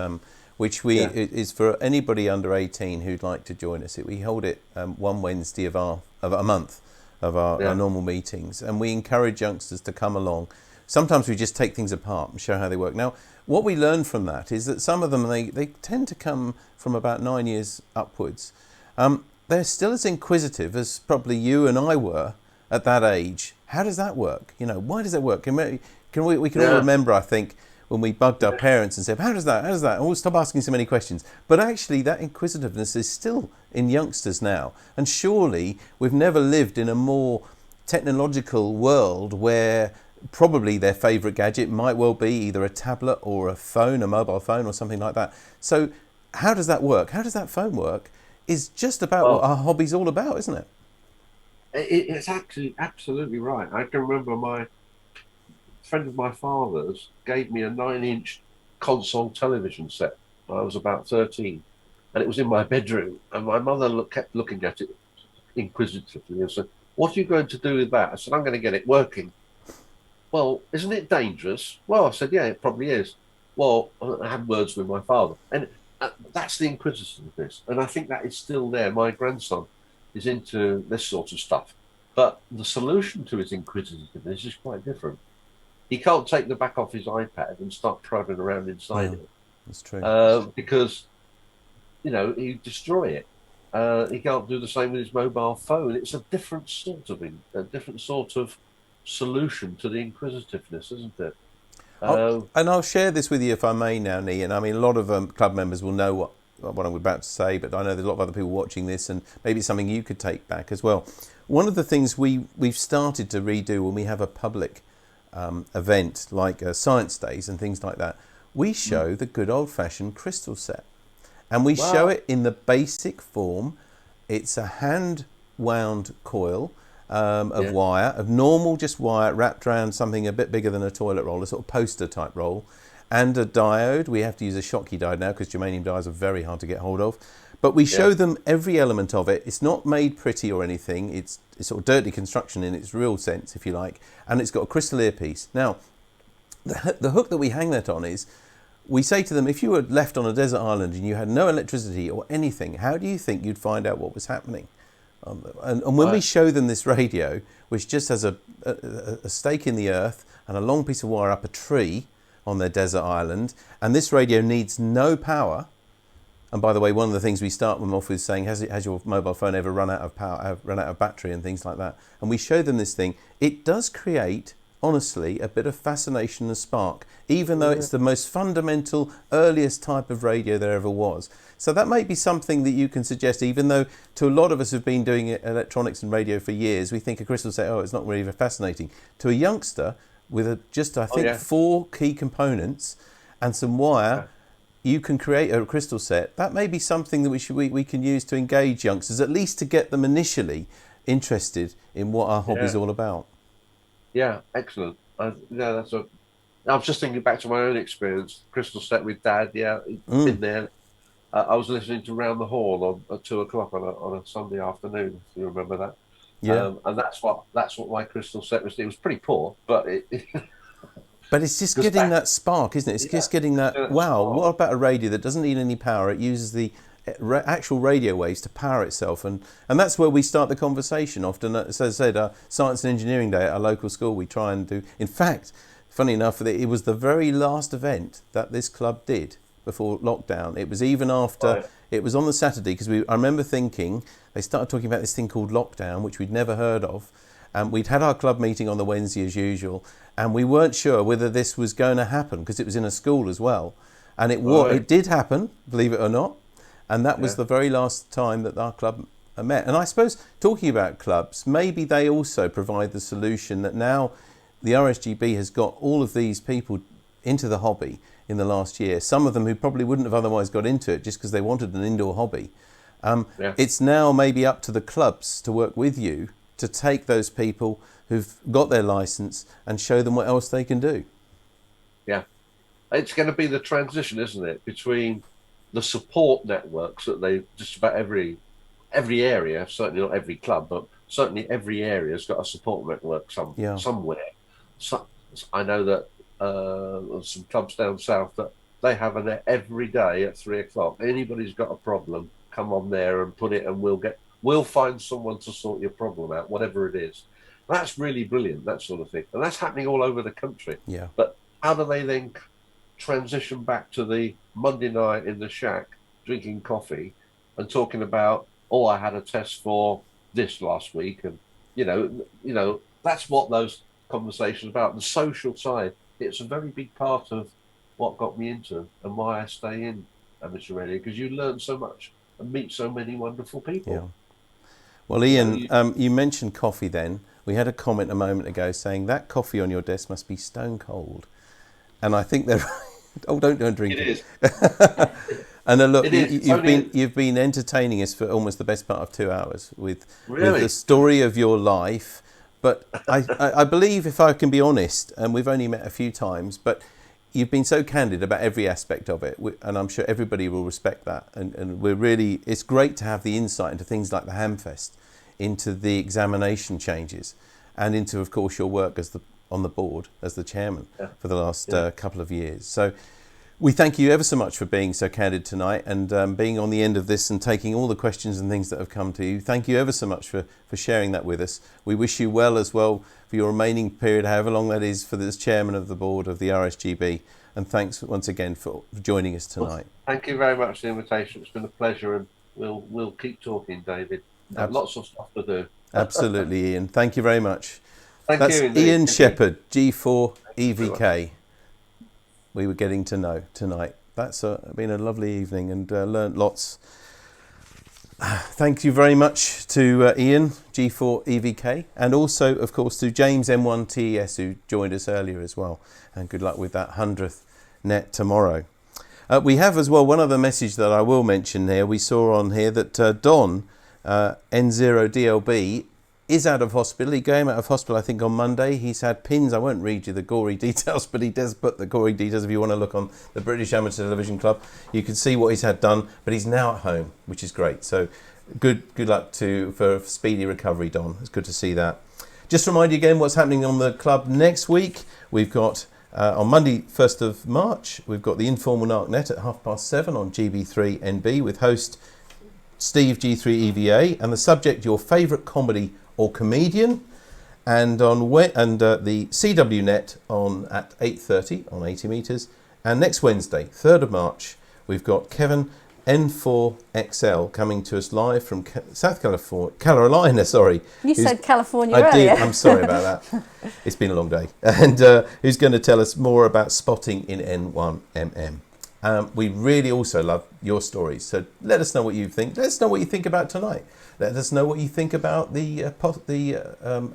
which is for anybody under 18 who'd like to join us. We hold it one Wednesday of a month of our normal meetings, and we encourage youngsters to come along. Sometimes we just take things apart and show how they work. Now, what we learn from that is that some of them, they tend to come from about 9 years upwards. They're still as inquisitive as probably you and I were at that age. How does that work? You know, why does that work? We can all remember, I think, when we bugged our parents and said, how does that? And we'll stop asking so many questions. But actually, that inquisitiveness is still in youngsters now. And surely we've never lived in a more technological world where probably their favourite gadget might well be either a tablet or a phone, a mobile phone or something like that. So how does that work? How does that phone work? Is just about what our hobby's all about, isn't it? It's actually absolutely right. I can remember my friend of my father's gave me a 9-inch console television set when I was about 13, and it was in my bedroom, and my mother kept looking at it inquisitively and said, what are you going to do with that? I said, I'm going to get it working. Well, isn't it dangerous? Well, I said, yeah, it probably is. Well, I had words with my father, and that's the inquisitiveness, and I think that is still there. My grandson is into this sort of stuff, but the solution to his inquisitiveness is quite different. He can't take the back off his iPad and start prodding around inside it. That's true. Because, you know, he'd destroy it. He can't do the same with his mobile phone. It's a different sort of solution to the inquisitiveness, isn't it? And I'll share this with you if I may now, Nee. And I mean, a lot of club members will know what I'm about to say, but I know there's a lot of other people watching this, and maybe it's something you could take back as well. One of the things we've started to redo when we have a public event like Science Days and things like that, we show the good old-fashioned crystal set, and we show it in the basic form. It's a hand-wound coil of wire, of normal just wire wrapped around something a bit bigger than a toilet roll, a sort of poster type roll, and a diode. We have to use a Schottky diode now because germanium diodes are very hard to get hold of. But we show them every element of it. It's not made pretty or anything. It's sort of dirty construction in its real sense, if you like. And it's got a crystal earpiece. Now, the hook that we hang that on is, we say to them, if you were left on a desert island and you had no electricity or anything, how do you think you'd find out what was happening? And when we show them this radio, which just has a stake in the earth and a long piece of wire up a tree on their desert island, and this radio needs no power. And by the way, one of the things we start them off with saying, has your mobile phone ever run out of power, run out of battery and things like that? And we show them this thing. It does create, honestly, a bit of fascination and spark, even though it's the most fundamental, earliest type of radio there ever was. So that may be something that you can suggest, even though to a lot of us who've been doing electronics and radio for years, we think a crystal set, it's not really fascinating. To a youngster with just 4 key components and some wire, you can create a crystal set. That may be something that we can use to engage youngsters, at least to get them initially interested in what our hobby is all about. Yeah, excellent. I was just thinking back to my own experience. Crystal set with Dad. Yeah, been there. I was listening to Round the Horn at 2:00 on a Sunday afternoon. If you remember that. Yeah. And that's what my crystal set was. It was pretty poor, but But it's just getting that spark, isn't it? It's just getting that, wow, what about a radio that doesn't need any power? It uses the actual radio waves to power itself. And that's where we start the conversation often. As I said, Science and Engineering Day at our local school, we try and do. In fact, funny enough, it was the very last event that this club did before lockdown. It was even after, it was on the Saturday, because I remember thinking, they started talking about this thing called lockdown, which we'd never heard of. And we'd had our club meeting on the Wednesday as usual, and we weren't sure whether this was going to happen because it was in a school as well. And it did happen, believe it or not. And that was the very last time that our club met. And I suppose, talking about clubs, maybe they also provide the solution that now the RSGB has got all of these people into the hobby in the last year. Some of them who probably wouldn't have otherwise got into it just because they wanted an indoor hobby. It's now maybe up to the clubs to work with you to take those people who've got their license and show them what else they can do. Yeah. It's going to be the transition, isn't it, between the support networks that they just about every area, certainly not every club, but certainly every area has got a support network somewhere. So, I know that some clubs down south that they have an every day at 3:00. Anybody's got a problem, come on there and put it, and we'll find someone to sort your problem out, whatever it is. That's really brilliant, that sort of thing. And that's happening all over the country. Yeah. But how do they then transition back to the Monday night in the shack, drinking coffee and talking about, I had a test for this last week. And, you know, that's what those conversations about. The social side, it's a very big part of what got me into and why I stay in amateur radio, because you learn so much and meet so many wonderful people. Yeah. Well, Ian, you mentioned coffee then. We had a comment a moment ago saying that coffee on your desk must be stone cold. And I think they're right. Don't drink it. It is. And look, you've been entertaining us for almost the best part of 2 hours with the story of your life. But I believe, if I can be honest, and we've only met a few times, but you've been so candid about every aspect of it, and I'm sure everybody will respect that. And it's great to have the insight into things like the Hamfest, into the examination changes, and into, of course, your work on the board as the chairman for the last couple of years. So we thank you ever so much for being so candid tonight and being on the end of this and taking all the questions and things that have come to you. Thank you ever so much for sharing that with us. We wish you well as well for your remaining period, however long that is, for this chairman of the board of the RSGB. And thanks once again for joining us tonight. Thank you very much for the invitation. It's been a pleasure, and we'll keep talking, David. Lots of stuff to do. Absolutely, Ian. Thank you very much. That's Ian Shepherd, G4EVK. We were getting to know tonight. That's been a lovely evening and learnt lots. Thank you very much to Ian, G4EVK, and also, of course, to James M1TES, who joined us earlier as well. And good luck with that 100th net tomorrow. We have as well one other message that I will mention here. We saw on here that Don, N0DLB, is out of hospital. He came out of hospital, I think, on Monday. He's had pins. I won't read you the gory details, but he does put the gory details. If you want to look on the British Amateur Television Club, you can see what he's had done. But he's now at home, which is great. So good luck for speedy recovery, Don. It's good to see that. Just to remind you again what's happening on the club next week. We've got on Monday, 1st of March, we've got the informal NARC net at 7:30 on Gb3 NB with host Steve G4EVK, and the subject your favourite comedy or comedian. And on the CW net at 8:30 on 80 metres. And next Wednesday, 3rd of March, we've got Kevin N4XL coming to us live from Carolina. Sorry, you said California I earlier. did. I'm sorry about that. It's been a long day. And who's going to tell us more about spotting in N1mm. We really also love your stories. So let us know what you think. Let us know what you think about tonight. Let us know what you think about the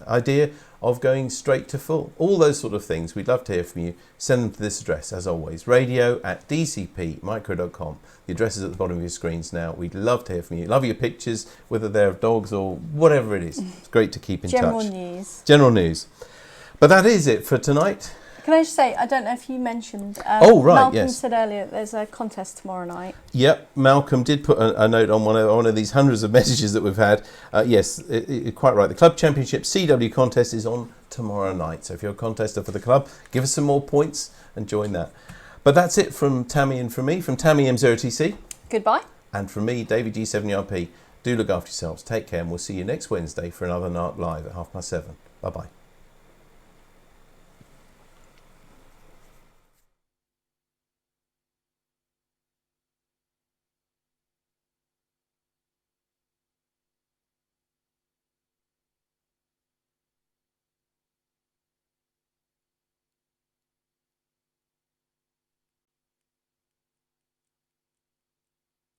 idea of going straight to full. All those sort of things. We'd love to hear from you. Send them to this address, as always, radio@dcpmicro.com. The address is at the bottom of your screens now. We'd love to hear from you. Love your pictures, whether they're of dogs or whatever it is. It's great to keep in General touch. news. General news. But that is it for tonight. Can I just say, I don't know if you mentioned, Malcolm yes. said earlier there's a contest tomorrow night. Yep, Malcolm did put a note on one of these hundreds of messages that we've had. Yes, quite right. The Club Championship CW contest is on tomorrow night. So if you're a contester for the club, give us some more points and join that. But that's it from Tammy and from me, from Tammy M0TC. Goodbye. And from me, David G7RP. Do look after yourselves. Take care, and we'll see you next Wednesday for another NARC Live at 7:30. Bye-bye.